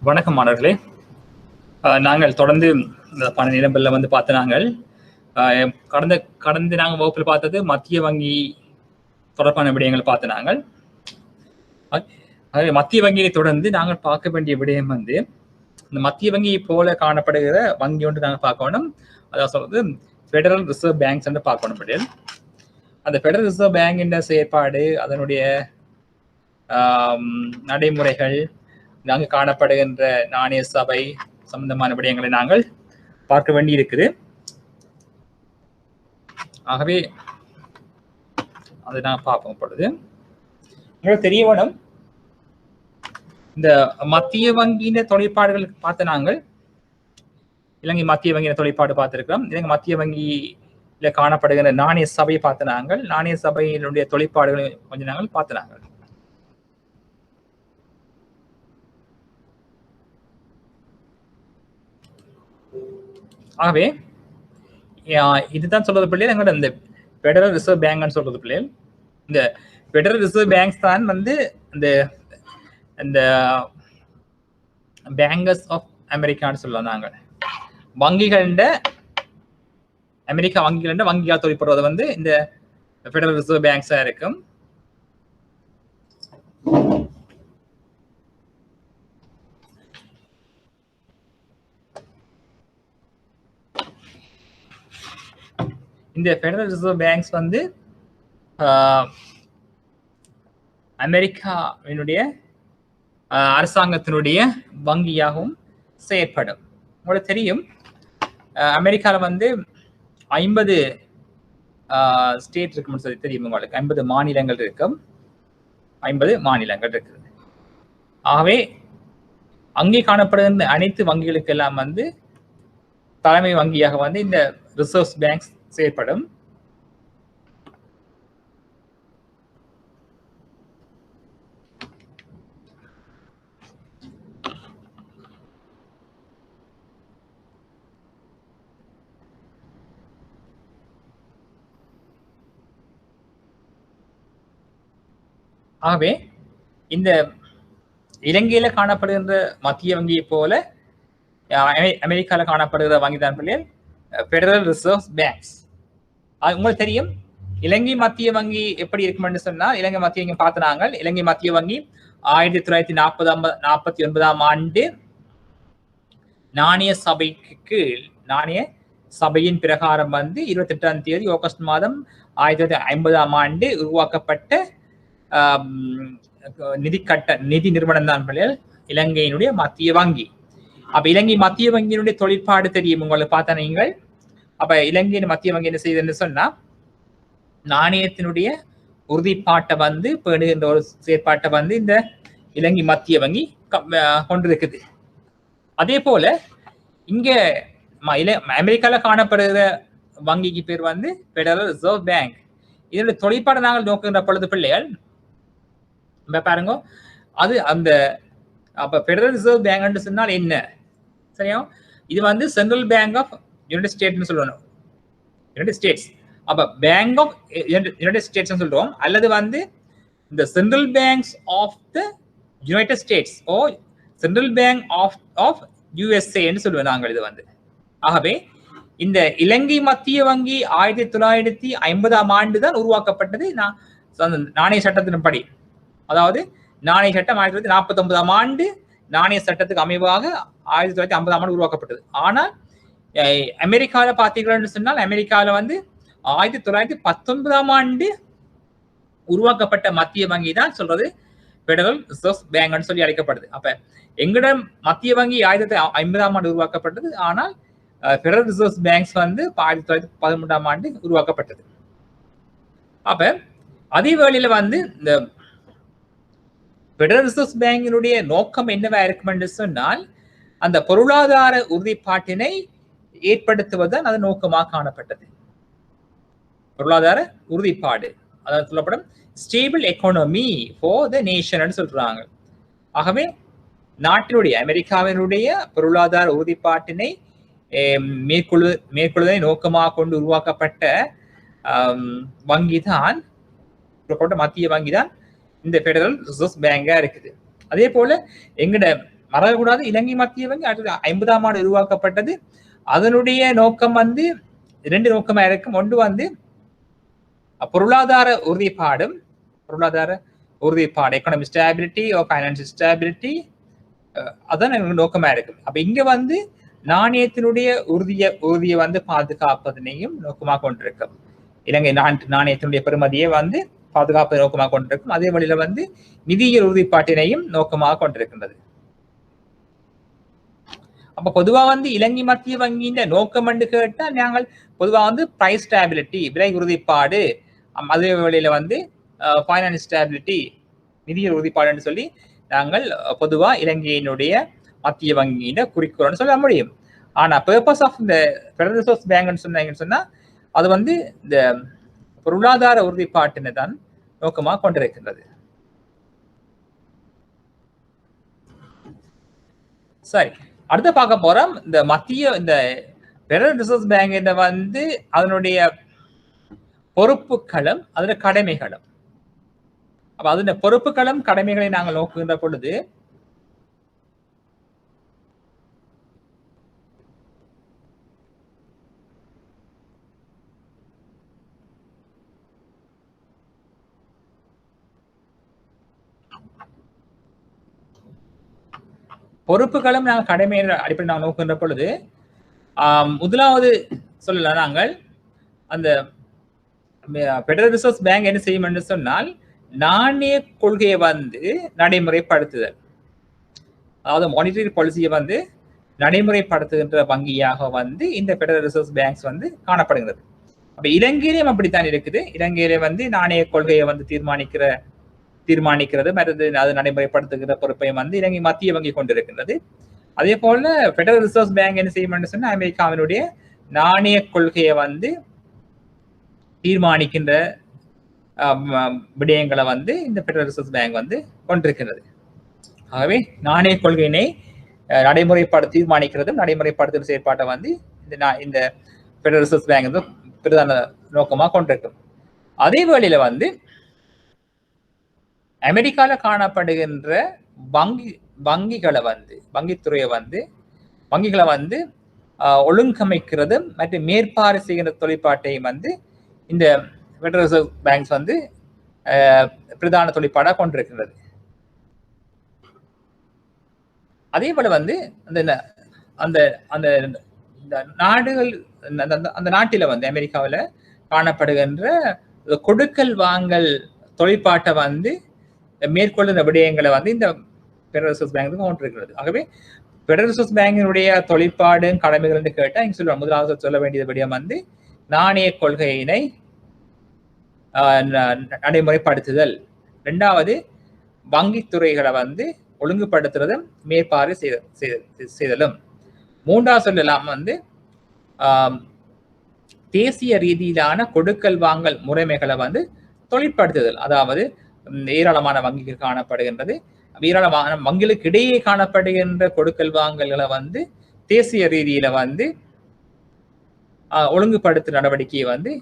வணக்கம் மாணவர்களே. நாங்கள் தொடர்ந்து இந்த பண நிரம்பல்ல வந்து பார்த்த நாங்கள் கடந்த நாங்கள் வகுப்பில் பார்த்தது மத்திய வங்கி தொடர்பான விடயங்கள் பார்த்த நாங்கள். மத்திய வங்கியை தொடர்ந்து நாங்கள் பார்க்க வேண்டிய விடயம் வந்து இந்த மத்திய வங்கி போல காணப்படுகிற வங்கி ஒன்று நாங்கள் பார்க்கணும். அதாவது சொல்றது ஃபெடரல் ரிசர்வ் பேங்க்ஸ் என்று பார்க்கணும். அந்த ஃபெடரல் ரிசர்வ் பேங்க் என்ற செயற்பாடு, அதனுடைய நடைமுறைகள், நாங்கள் காணப்படுகின்ற நாணய சபை சம்பந்தமான விடயங்களை நாங்கள் பார்க்க வேண்டி இருக்குது. ஆகவே அதை நான் பார்ப்போம். பொழுது உங்களுக்கு தெரிய வேணும், இந்த மத்திய வங்கியின் தொழிற்பாடுகள் பார்த்த நாங்கள் இலங்கை மத்திய வங்கியின் தொழிற்பாடு பார்த்திருக்கிறோம். இலங்கை மத்திய வங்கியில காணப்படுகிற நாணய சபையை பார்த்த நாங்கள் நாணய சபையினுடைய தொழிற்பாடுகளை கொஞ்சம் நாங்கள் பார்த்த நாங்கள். ஆகவே இதுதான் சொல்றது பிள்ளைகள், எங்களோட இந்த ஃபெடரல் ரிசர்வ் பேங்க்னு சொல்றது பிள்ளைகள். இந்த ஃபெடரல் ரிசர்வ் பேங்க்ஸ் தான் வந்து இந்த பேங்கர்ஸ் ஆஃப் அமெரிக்கான்னு சொல்லலாம். நாங்கள் வங்கிகள அமெரிக்கா வங்கிகள வங்கியால் தொழிற்படுவது வந்து இந்த ஃபெடரல் ரிசர்வ் பேங்க்ஸா இருக்கும். இந்த ஃபெடரல் ரிசர்வ் பேங்க்ஸ் வந்து அமெரிக்காவினுடைய அரசாங்கத்தினுடைய வங்கியாகவும் செயற்படும். உங்களுக்கு தெரியும், அமெரிக்காவில் வந்து 50 ஸ்டேட் இருக்குன்னு சொல்லி தெரியும் உங்களுக்கு. 50 மாநிலங்கள் இருக்கும். 50 மாநிலங்கள் இருக்குது. ஆகவே அங்கே காணப்படுகின்ற அனைத்து வங்கிகளுக்கு எல்லாம் வந்து தலைமை வங்கியாக வந்து இந்த ரிசர்வ் பேங்க்ஸ் செயற்படும். ஆகவே இந்த இலங்கையில காணப்படுகின்ற மத்திய வங்கியை போல அமெரிக்கால காணப்படுகிற வங்கி தான் ஃபெடரல் ரிசர்வ் பேங்க்ஸ். உங்களுக்கு தெரியும், இலங்கை மத்திய வங்கி எப்படி இருக்கும்னு சொன்னா, இலங்கை மத்திய வங்கி பார்த்து நாங்கள் இலங்கை மத்திய வங்கி 1949ஆம் ஆண்டு நாணய சபைக்கு கீழ், நாணய சபையின் பிரகாரம் வந்து 28ஆம் தேதி ஆகஸ்ட் மாதம் 1950ஆம் ஆண்டு உருவாக்கப்பட்ட நிதி நிறுவனம் தான் இலங்கையினுடைய மத்திய வங்கி. அப்ப இலங்கை மத்திய வங்கியினுடைய தொழிற்பாடு தெரியும் உங்களுக்கு பார்த்தா நீங்கள். அப்ப இலங்கையின் மத்திய வங்கி என்ன செய்யுதுன்னு சொன்னா, நாணயத்தினுடைய உறுதிப்பாட்டை வந்து பேணுகின்ற ஒரு செயற்பாட்டை வந்து இந்த இலங்கை மத்திய வங்கி கொண்டிருக்குது. அதே போல இங்க அமெரிக்கால காணப்படுகிற வங்கிக்கு பேர் வந்து ஃபெடரல் ரிசர்வ் பேங்க். இதனுடைய தொழிற்பாடு நாங்கள் நோக்குகின்ற பொழுது பிள்ளைகள் பாருங்க, அது அந்த அப்ப ஃபெடரல் ரிசர்வ் பேங்க் சொன்னால் என்ன சரியா? இது வந்து central bank of United States சொல்லணும். United States. அப்ப பேங்க் ஆஃப் யுனைடெட் ஸ்டேட்ஸ் சொல்றோம், அல்லது வந்து இந்த central banks of the United States or central bank of யுஎஸ்ஏன்னு சொல்லுவோம் நாங்கள் இது வந்து. ஆகவே இந்த இலங்கை மத்திய வங்கி 1950ஆம் ஆண்டு தான் உருவாக்கப்பட்டது நாணய சட்டத்தின்படி. அதாவது நாணய சட்டம் 1949ஆம் ஆண்டு நாணய சட்டத்துக்கு அமைவாக 1950ஆம் ஆண்டு உருவாக்கப்பட்டது. ஆனால் அமெரிக்கால பார்த்தீங்கன்னு சொன்னால், அமெரிக்கால வந்து 1919ஆம் ஆண்டு உருவாக்கப்பட்ட மத்திய வங்கி தான் சொல்றது ஃபெடரல் ரிசர்வ் பேங்க்னு சொல்லி அழைக்கப்படுது. அப்ப எங்கட மத்திய வங்கி 1950ஆம் ஆண்டு உருவாக்கப்பட்டது. ஆனால் ஃபெடரல் ரிசர்வ் பேங்க்ஸ் வந்து 1913ஆம் ஆண்டு உருவாக்கப்பட்டது. அப்ப அதே வேளையில வந்து இந்த ஃபெடரல் ரிசர்வ் பேங்கினுடைய நோக்கம் என்னவா இருக்கும் என்று சொன்னால், அந்த பொருளாதார உறுதிப்பாட்டினை ஏற்படுத்துவதுதான் அது நோக்கமாக காணப்பட்டது. பொருளாதார உறுதிப்பாடு, அதாவது சொல்லப்படும் stable economy for the nation சொல்றாங்க. ஆகவே நாட்டினுடைய அமெரிக்காவினுடைய பொருளாதார உறுதிப்பாட்டினை மேற்கொள்வதை நோக்கமாக கொண்டு உருவாக்கப்பட்ட வங்கிதான், மத்திய வங்கி தான் இந்த ஃபெடரல் ரிசர்வ் பேங்கா இருக்குது. அதே போல எங்கட மறக்கக்கூடாது. இலங்கை மத்திய வங்கி 1950ஆம் ஆண்டு உருவாக்கப்பட்டது. அதனுடைய நோக்கம் வந்து 2 நோக்கமா இருக்கும். ஒன்று வந்து பொருளாதார உறுதிப்பாடு, எக்கனாமிக் ஸ்டேபிலிட்டி, ஃபைனான்சியல் ஸ்டேபிலிட்டி, அதான் நோக்கமா இருக்கு. அப்ப இங்க வந்து நாணயத்தினுடைய உறுதியை வந்து பாதுகாப்பதனையும் நோக்கமாக கொண்டிருக்கும். இலங்கை நாணயத்தினுடைய பெறுமதியை வந்து பாதுகாப்பதை நோக்கமாக கொண்டிருக்கும். அதே வழியில வந்து நிதியியல் உறுதிப்பாட்டினையும் நோக்கமாக கொண்டிருக்கின்றது. அப்ப பொதுவா வந்து இலங்கை மத்திய வங்கியின் நோக்கம் என்று கேட்டால் நாங்கள் பொதுவா வந்து பிரைஸ் ஸ்டேபிலிட்டி, விலை உறுதிப்பாடு, அதே வழியில வந்து ஃபைனான்ஸ் ஸ்டேபிலிட்டி, நிதியியல் உறுதிப்பாடுன்னு சொல்லி நாங்கள் பொதுவா இலங்கையினுடைய மத்திய வங்கியின குறிக்கோள்னு சொல்ல முடியும். ஆனா பர்பஸ் ஆஃப் இந்த ஃபெடரல் ரிசர்வ் பேங்க்னு சொன்னீங்கன்னு சொன்னா அது வந்து இந்த பொருளாதார உறுதிப்பாட்டினை தான் நோக்கமாக கொண்டிருக்கின்றது. சரி, அடுத்து பார்க்க போறோம் இந்த ஃபெடரல் ரிசர்வ் பேங்க் வந்து அதனுடைய பொறுப்புகளும் அதோட கடமைகளும். அப்ப அதோட பொறுப்புகளும் கடமைகளை நாங்கள் நோக்குகின்ற பொழுது பொறுப்புகளும் நாங்கள் கடமை அடிப்படையில் நாங்கள் நோக்குகின்ற பொழுது முதலாவது சொல்லலாம் நாங்கள் அந்த ஃபெடரல் ரிசர்வ் பேங்க் என்ன செய்யும் என்று சொன்னால் நாணய கொள்கையை வந்து நடைமுறைப்படுத்துதல், அதாவது மானிட்டரி பாலிசியை வந்து நடைமுறைப்படுத்துகின்ற வங்கியாக வந்து இந்த ஃபெடரல் ரிசர்வ் பேங்க்ஸ் வந்து காணப்படுகிறது. அப்ப இலங்கையிலும் அப்படித்தான் இருக்குது. இலங்கையில வந்து நாணய கொள்கையை வந்து தீர்மானிக்கிறது மற்றது அது நடைமுறைப்படுத்துகிற பொறுப்பை வந்து இலங்கை மத்திய வங்கி கொண்டிருக்கின்றது. அதே போல ஃபெடரல் ரிசர்வ் பேங்க் என்ன செய்யும் சொன்னா அமெரிக்காவினுடைய நாணய கொள்கையை வந்து தீர்மானிக்கின்ற விடயங்களை வந்து இந்த ஃபெடரல் ரிசர்வ் பேங்க் வந்து கொண்டிருக்கிறது. ஆகவே நாணய கொள்கையினை தீர்மானிக்கிறதும் நடைமுறைப்படுத்துகிற செயற்பாட்டை வந்து இந்த ஃபெடரல் ரிசர்வ் பேங்க் வந்து பிரதான நோக்கமாக கொண்டிருக்கும். அதே வேளையில வந்து அமெரிக்கால காணப்படுகின்ற வங்கிகளை வந்து வங்கிகளை வந்து ஒழுங்கமைக்கிறதும் மற்றும் மேற்பார்வை செய்கின்ற தொழிற்பாட்டையும் வந்து இந்த ஃபெடரல் ரிசர்வ் பேங்க்ஸ் வந்து பிரதான தொழிற்பாடாக கொண்டிருக்கிறது. அதே போல வந்து அந்த நாடுகள் அந்த நாட்டில வந்து அமெரிக்காவில் காணப்படுகின்ற கொடுக்கல் வாங்கல் தொழிற்பாட்டை வந்து மேற்கொள்ளுகிற விடயங்களை வந்து இந்த ஃபெடரல் ரிசர்வ் பேங்க் கொண்டிருக்கிறது. ஆகவே ஃபெடரல் ரிசர்வ் பேங்கினுடைய தொழிற்பாடு கடமைகள் என்று கேட்டால் இங்க சொல்லுவாங்க, முதலாவது சொல்ல வேண்டிய விடயம் வந்து நாணய கொள்கையினை நடைமுறைப்படுத்துதல், இரண்டாவது வங்கித்துறைகளை வந்து ஒழுங்குபடுத்துறதும் மேற்பார்வை செய்தலும், மூன்றாவது சொல்லலாம் வந்து தேசிய ரீதியிலான கொடுக்கல் வாங்கல் முறைமைகளை வந்து தொழிற்படுத்துதல். அதாவது ஏராளமான வங்கிகள் காணப்படுகின்றது, ஏராளமான வங்கிகளுக்கு இடையே காணப்படுகின்ற கொடுக்கல் வாங்கல்களை வந்து தேசிய ரீதியில வந்து ஒழுங்குபடுத்தும் நடவடிக்கையை வந்து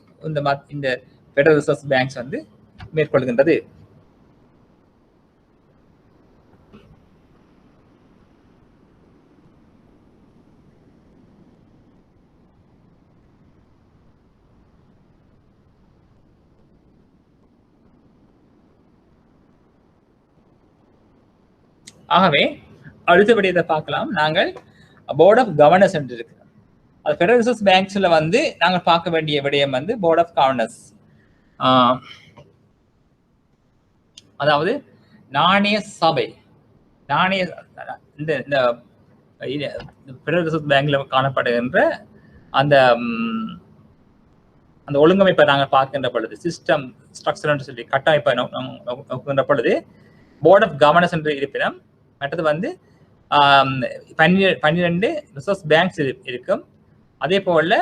இந்த ஃபெடரல் ரிசர்வ் பேங்க்ஸ் வந்து மேற்கொள்கின்றது. ஆகவே அடுத்தபடி இதை பார்க்கலாம். நாங்கள் போர்ட் ஆஃப் கவர்னர்ஸ் என்று இருக்கிறோம். அது ஃபெடரல் ரிசர்வ் பேங்க்ஸ்ல வந்து நாங்கள் பார்க்க வேண்டிய விடயம் வந்து போர்ட் ஆஃப் கவர்னர்ஸ், அதாவது நாணய சபை. இந்த ஃபெடரல் ரிசர்வ் பேங்க்ல காணப்படுகின்ற அந்த ஒழுங்கமைப்பை நாங்கள் பார்க்கின்ற பொழுது, சிஸ்டம் ஸ்ட்ரக்சர் சொல்லி கட்டமைப்பை நோக்குகின்ற பொழுது போர்ட் ஆஃப் கவர்னர்ஸ் என்று இருப்பினும், மற்றது வந்து 12 ரிசர்வ் பேங்க்ஸ் இருக்கும். அதே போல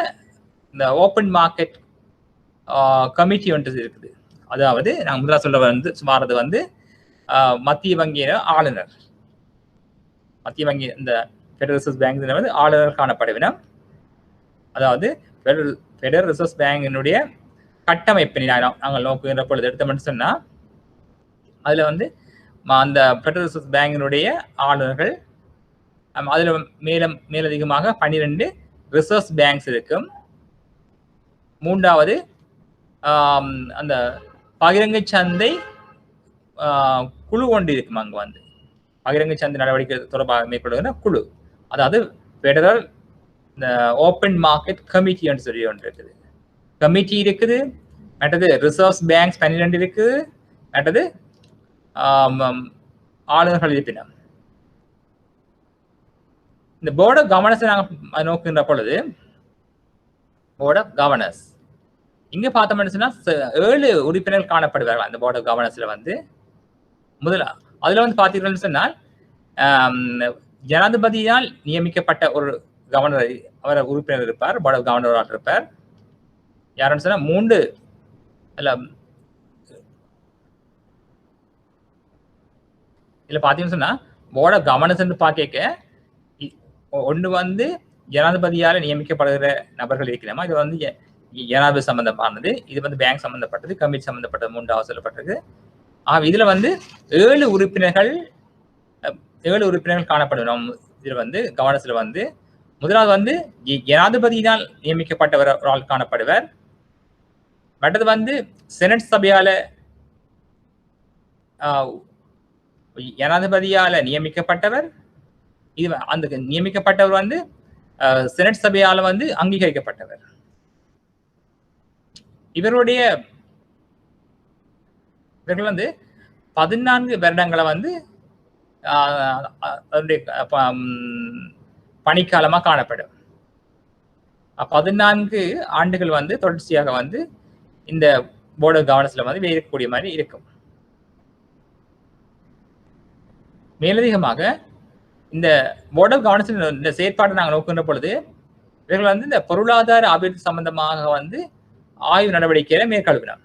இந்த ஓப்பன் மார்க்கெட் கமிட்டி ஒன்று இருக்குது. அதாவது நாங்கள் முதல்ல சொல்ல வந்து சுமாரது வந்து மத்திய வங்கியின ஆளுநர், மத்திய வங்கி இந்த ஃபெடரல் ரிசர்வ் பேங்க் வந்து ஆளுநர் காணப்படுவினம். அதாவது ஃபெடரல் ரிசர்வ் பேங்கினுடைய கட்டமைப்பினை நாங்கள் நோக்குகின்ற பொழுது எடுத்தோம்னு சொன்னா அதுல வந்து அந்த ஃபெடரல் ரிசர்வ் பேங்கினுடைய ஆளுநர்கள் அதுல மேலதிகமாக 12 ரிசர்வ் பேங்க்ஸ் இருக்கும். மூன்றாவது அந்த பகிரங்க சந்தை குழு கொண்டு இருக்கும். அங்க வந்து பகிரங்க சந்தை நடவடிக்கை தொடர்பாக மேற்கொள்கிற குழு, அதாவது பெடரல் இந்த ஓப்பன் மார்க்கெட் கமிட்டி என்று சொல்லி ஒன்று இருக்குது. கமிட்டி இருக்குது, மற்றது ரிசர்வ் பேங்க்ஸ் 12 இருக்குது, மற்றது ஆளுநர்கள் இருப்பினர். இந்த போர்ட் ஆஃப் கவர்னன்ஸ் நாங்கள் நோக்குகின்ற பொழுது, போர்ட் ஆஃப் கவர்னன்ஸ் இங்க பார்த்தோம்னு சொன்னா 7 உறுப்பினர்கள் காணப்படுவார்கள் அந்த போர்ட் ஆஃப் கவர்னன்ஸ்ல வந்து. முதல்ல அதுல வந்து பார்த்தீங்கன்னு சொன்னால் ஜனாதிபதியால் நியமிக்கப்பட்ட ஒரு கவர்னர், அவர் உறுப்பினர் இருப்பார், போர்ட் ஆஃப் கவர்னர் இருப்பார். யாருன்னு சொன்னா 3 இல்ல பாத்தீங்கன்னு சொன்னா போர்ட் ஆஃப் கவர்னன்ஸ் பார்க்க ஒன்று வந்து ஜனாதிபதியால நியமிக்கப்படுகிற நபர்கள் இருக்கிறோமா, இது வந்து ஜனாதிபதி சம்பந்தமானது, இது வந்து பேங்க் சம்பந்தப்பட்டது, கமிட்டி சம்பந்தப்பட்டது, 3வது சொல்லப்பட்டது. இதுல வந்து 7 உறுப்பினர்கள் காணப்படும். இதுல வந்து கவர்னன்ஸ்ல வந்து முதலாவது வந்து ஜனாதிபதியினால் நியமிக்கப்பட்டவர் ஒரு ஆள் காணப்படுவர். மற்றது வந்து செனட் சபையால ஜனாதிபதியால நியமிக்கப்பட்டவர். இது அந்த நியமிக்கப்பட்டவர் வந்து செனட் சபையால வந்து அங்கீகரிக்கப்பட்டவர். இவர்கள் வந்து 14 வருடங்களை வந்து பணிக்காலமா காணப்படும். 14 ஆண்டுகள் வந்து தொடர்ச்சியாக வந்து இந்த போர்ட் ஆஃப் கவர்னன்ஸ்ல வந்து இருக்கக்கூடிய மாதிரி இருக்கும். மேலதிகமாக இந்த போர்ட் ஆஃப் கவர்னன்ஸ் இந்த செயற்பாட்டை நாங்கள் நோக்குகின்ற பொழுது, இவர்கள் வந்து இந்த பொருளாதார அபிவிருத்தி சம்பந்தமாக வந்து ஆய்வு நடவடிக்கைகளை மேற்கொள்கிறார்.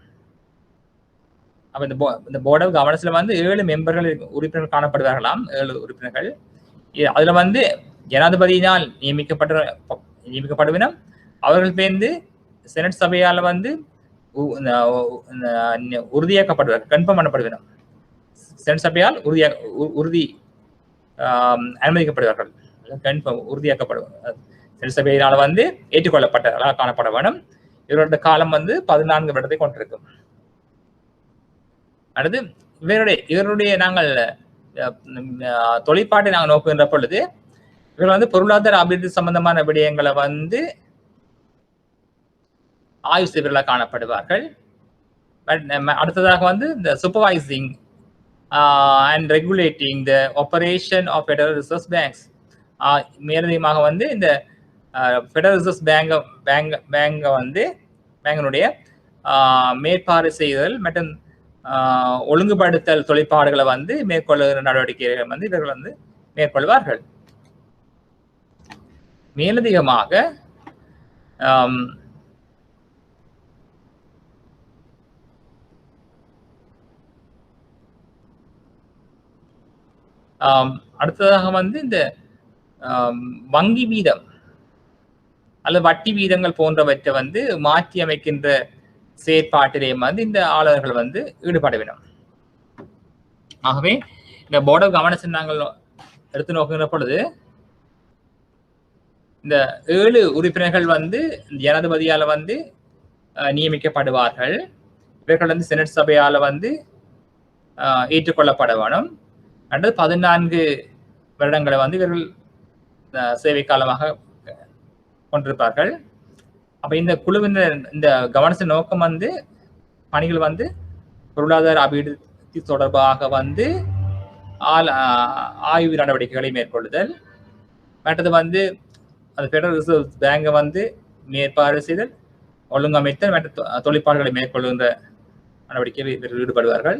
அப்ப இந்த போர்ட் ஆஃப் கவர்னன்ஸ்ல வந்து 7 மெம்பர்கள் உறுப்பினர்கள் காணப்படுவார்களாம். 7 உறுப்பினர்கள். அதுல வந்து ஜனாதிபதியினால் நியமிக்கப்படுவினம், அவர்கள் பேர்ந்து செனட் சபையால வந்து உறுதியாக்கப்படுவார்கள், கன்ஃபார்ம் பண்ணப்படுவினம். செனட் சபையால் உறுதி அனுமதிக்கப்படுவார்கள், கன்ஃபார்ம் உறுதியாக்கப்படுவார்கள். செனட் சபையினால வந்து ஏற்றுக்கொள்ளப்பட்டவர்களாக காணப்பட வேண்டும். இவருடைய காலம் வந்து 14 வருடத்தை கொண்டிருக்கும். அடுத்து இவருடைய நாங்கள் தொழிற்பாட்டை நாங்கள் நோக்குகின்ற பொழுது, இவர்கள் வந்து பொருளாதார அபிவிருத்தி சம்பந்தமான விடயங்களை வந்து ஆய்வு செய்வர்களாக காணப்படுவார்கள். அடுத்ததாக வந்து இந்த supervising and regulating the operation of federal reserve banks, மேலதிகமாக வந்து இந்த ஃபெடரல் ரிசர்வ் பேங்க வந்து பேங்கினுடைய மேற்பார்வை செய்தல் மற்றும் ஒழுங்குபடுத்தல் தொழிற்பாடுகளை வந்து மேற்கொள்ளுகிற நடவடிக்கைகள் வந்து இவர்கள் வந்து மேற்கொள்வார்கள். மேலதிகமாக அடுத்ததாக வந்து இந்த வங்கி வீதம் அல்லது வட்டி வீதங்கள் போன்றவற்றை வந்து மாற்றி அமைக்கின்ற செயற்பாட்டிலேயும் வந்து இந்த ஆளுநர்கள் வந்து ஈடுபட வேண்டும். ஆகவே இந்த போர்ட் ஆஃப் கவர்னன்ஸ் நாங்கள் எடுத்து நோக்குகிற பொழுது, இந்த 7 உறுப்பினர்கள் வந்து ஜனாதிபதியால வந்து நியமிக்கப்படுவார்கள். இவர்கள் வந்து செனட் சபையால வந்து ஏற்றுக்கொள்ளப்பட வேணும். அடுத்து 14 வருடங்களை வந்து இவர்கள் சேவை காலமாக கொண்டிருப்பார்கள். அப்ப இந்த குழுவின் இந்த கவர்னன்ஸ் நோக்கம் வந்து பணிகள் வந்து பொருளாதார அபிவிருத்தி தொடர்பாக வந்து ஆய்வு நடவடிக்கைகளை மேற்கொள்ளுதல், மற்றது வந்து அந்த ஃபெடரல் ரிசர்வ் பேங்கை வந்து மேற்பார்வை செய்தல், ஒழுங்கமைத்தல் மற்ற தொழிற்பாடுகளை மேற்கொள்ளுகின்ற நடவடிக்கைகளில் இவர்கள் ஈடுபடுவார்கள்.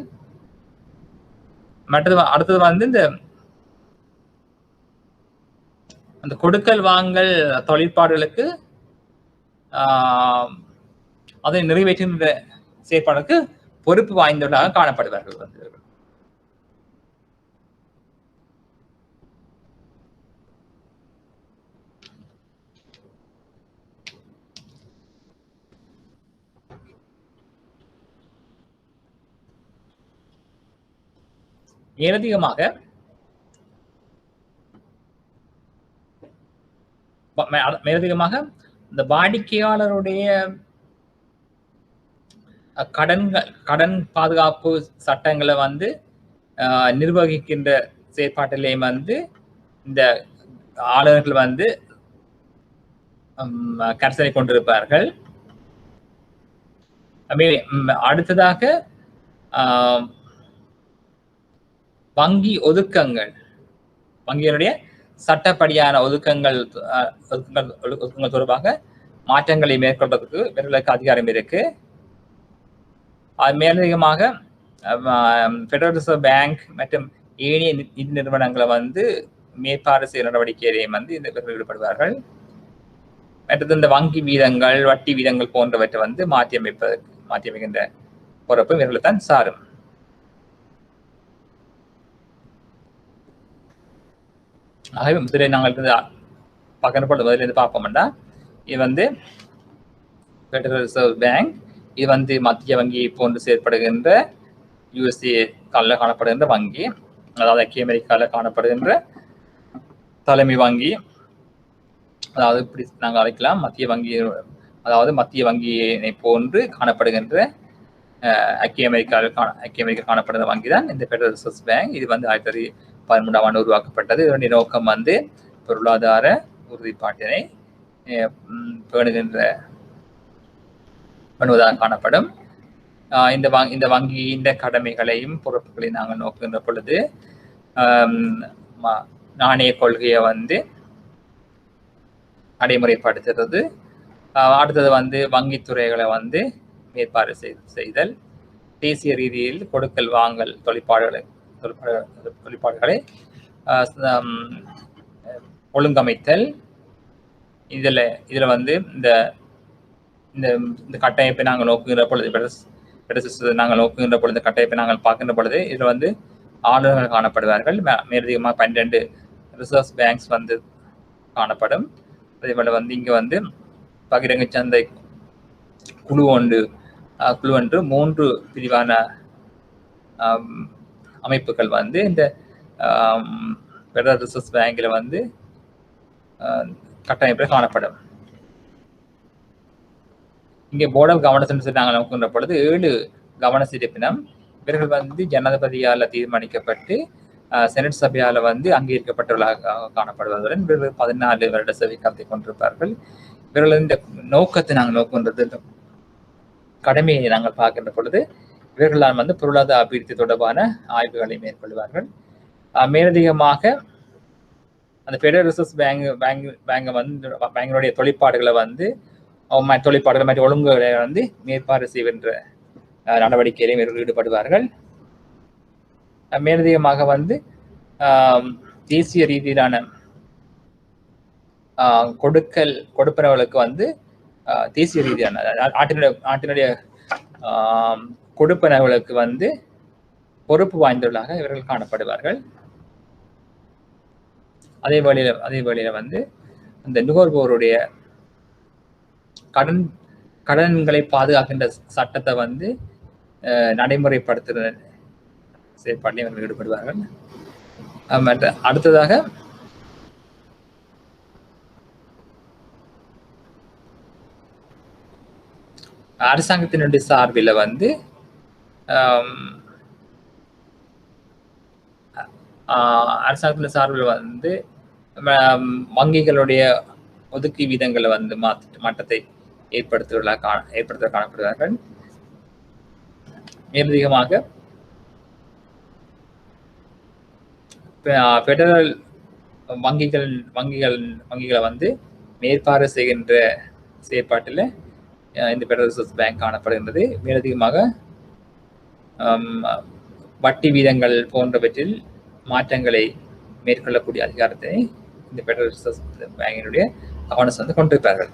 அடுத்தது வந்து இந்த அந்த கொடுக்கல் வாங்கல் தொழிற்பாடுகளுக்கு அதை நிறைவேற்றுகின்ற செயற்பாடுக்கு பொறுப்பு வாய்ந்தவர்களாக காணப்படுவார்கள் வந்து. மேலதிகமாக மேலதிகமாக இந்த வாடிக்கையாளருடைய கடன் பாதுகாப்பு சட்டங்களை வந்து நிர்வகிக்கின்ற செயற்பாட்டிலேயும் வந்து இந்த ஆளுநர்கள் வந்து கரிசனை கொண்டிருப்பார்கள். அடுத்ததாக வங்கி ஒதுக்கங்கள், வங்கிகளுடைய சட்டப்படியான ஒதுக்கங்கள் தொடர்பாக மாற்றங்களை மேற்கொள்வதற்கு இவர்களுக்கு அதிகாரம் இருக்கு. அது மேலதிகமாக ஃபெடரல் ரிசர்வ் பேங்க் மற்றும் ஏனைய நிதி நிறுவனங்களை வந்து மேற்பார்வை செய்ய நடவடிக்கையிலையும் வந்து இவர்கள் ஈடுபடுவார்கள். மற்றது இந்த வங்கி வீதங்கள், வட்டி வீதங்கள் போன்றவற்றை வந்து மாற்றியமைக்கின்ற பொறுப்பு இவர்கள் தான் சாரும். ஆகவே முதலில் நாங்கள் முதலிருந்து பார்ப்போம்டா, இது வந்து ஃபெடரல் ரிசர்வ் பேங்க், இது வந்து மத்திய வங்கி போன்று செயற்படுகின்ற யுஎஸ்ஏ காலில் காணப்படுகின்ற வங்கி, அதாவது ஐக்கிய அமெரிக்காவில் காணப்படுகின்ற தலைமை வங்கி, அதாவது இப்படி நாங்கள் அழைக்கலாம் மத்திய வங்கி, அதாவது மத்திய வங்கியினை போன்று காணப்படுகின்ற ஐக்கிய அமெரிக்கா காணப்படுகிற வங்கி தான் இந்த ஃபெடரல் ரிசர்வ் பேங்க். இது வந்து 1913ஆம் ஆண்டு உருவாக்கப்பட்டது. இதனுடைய நோக்கம் வந்து பொருளாதார உறுதிப்பாட்டினை பண்ணுவதாக காணப்படும். இந்த வங்கியின் கடமைகளையும் பொறுப்புகளையும் நாங்கள் நோக்குகின்ற பொழுது நாணய கொள்கையை வந்து நடைமுறைப்படுத்துறது, அடுத்தது வந்து வங்கித்துறைகளை வந்து மேற்பார்வை செய்தல், தேசிய ரீதியில் கொடுக்கல் வாங்கல் தொழிற்பாடுகளை ஒழுங்கமைத்தல். இதுல வந்து இந்த கட்டமைப்பை நாங்கள் நோக்குகின்ற பொழுது, நாங்கள் நோக்குகின்ற பொழுது, கட்டமைப்பை நாங்கள் பார்க்கின்ற பொழுது இதுல வந்து ஆளுநர்கள் காணப்படுவார்கள். மேலதிகமாக 12 ரிசர்வ் பேங்க்ஸ் வந்து காணப்படும். அதே போல வந்து இங்க வந்து பகிரங்க சந்தை குழு ஒன்று 3 பிரிவான அமைப்புகள் வந்து இந்த ஃபெடரல் ரிசர்வ் பேங்க்ல வந்து கட்டமைப்பில் காணப்படும். இங்கே போர்ட் ஆஃப் கவர்னன்ஸ் நாங்கள் நோக்குகின்ற பொழுது 7 கவர்னன்ஸ் இருப்பினும் இவர்கள் வந்து ஜனாதிபதியால் தீர்மானிக்கப்பட்டு செனட் சபையால் வந்து அங்கீகரிக்கப்பட்டவர்களாக காணப்படுவதுடன் இவர்கள் 14 வருட சேவை காலத்தை கொண்டிருப்பார்கள். இவர்கள் இந்த நோக்கத்தை நாங்கள் நோக்குகின்றது, கடமையை நாங்கள் பார்க்கின்ற பொழுது இவர்களால் வந்து பொருளாதார அபிவிருத்தி தொடர்பான ஆய்வுகளை மேற்கொள்வார்கள். மேலதிகமாக அந்த ஃபெடரல் ரிசர்வ் பேங்கை வந்து பேங்கினுடைய தொழிற்பாடுகளை வந்து மற்ற ஒழுங்குகளை வந்து மேற்பார்வை செய்கின்ற நடவடிக்கையிலும் இவர்கள் ஈடுபடுவார்கள். மேலதிகமாக வந்து தேசிய ரீதியிலான கொடுப்பனவுகளுக்கு வந்து தேசிய ரீதியான நாட்டினுடைய கொடுப்பனவுகளுக்கு வந்து பொறுப்பு வாய்ந்தவர்களாக இவர்கள் காணப்படுவார்கள். அதே வேளையில வந்து அந்த நுகர்வோருடைய கடன்களை பாதுகாக்கின்ற சட்டத்தை வந்து நடைமுறைப்படுத்துகிற செயற்பாட்டில் இவர்கள் ஈடுபடுவார்கள். அடுத்ததாக அரசாங்கத்தினுடைய சார்பில் வந்து அரசாங்கத்தின் சார்பில் வந்து வங்கிகளுடைய ஒதுக்கி வீதங்களை வந்து மாற்றத்தை ஏற்படுத்த காணப்படுவார்கள். மேலதிகமாக ஃபெடரல் வங்கிகளை வந்து மேற்பார்வை செய்கின்ற செயற்பாட்டில் இந்த ஃபெடரல் ரிசர்வ் பேங்க் காணப்படுகின்றது. மேலதிகமாக வட்டி வீதங்கள் போன்றவற்றில் மாற்றங்களை மேற்கொள்ளக்கூடிய அதிகாரத்தை இந்த ஃபெடரல் ரிசர்வ் பேங்கினுடைய கவர்னர்ஸ் வந்து கொண்டிருப்பார்கள்.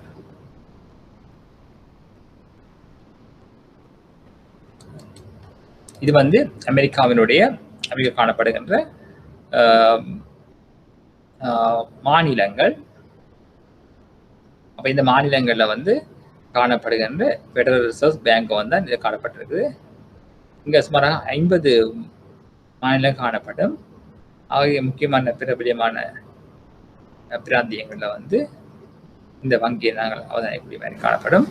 இது வந்து அமெரிக்கா காணப்படுகின்ற மாநிலங்கள். அப்ப இந்த மாநிலங்கள்ல வந்து காணப்படுகின்ற ஃபெடரல் ரிசர்வ் பேங்க் வந்து இது காணப்பட்டிருக்குது. இங்க சுமாராக 50 மாநிலம் காணப்படும். ஆகிய முக்கியமான பிரபலியமான பிராந்தியங்கள்ல வந்து இந்த வங்கியை நாங்கள் அவதானிக்கக்கூடிய மாதிரி காணப்படும்.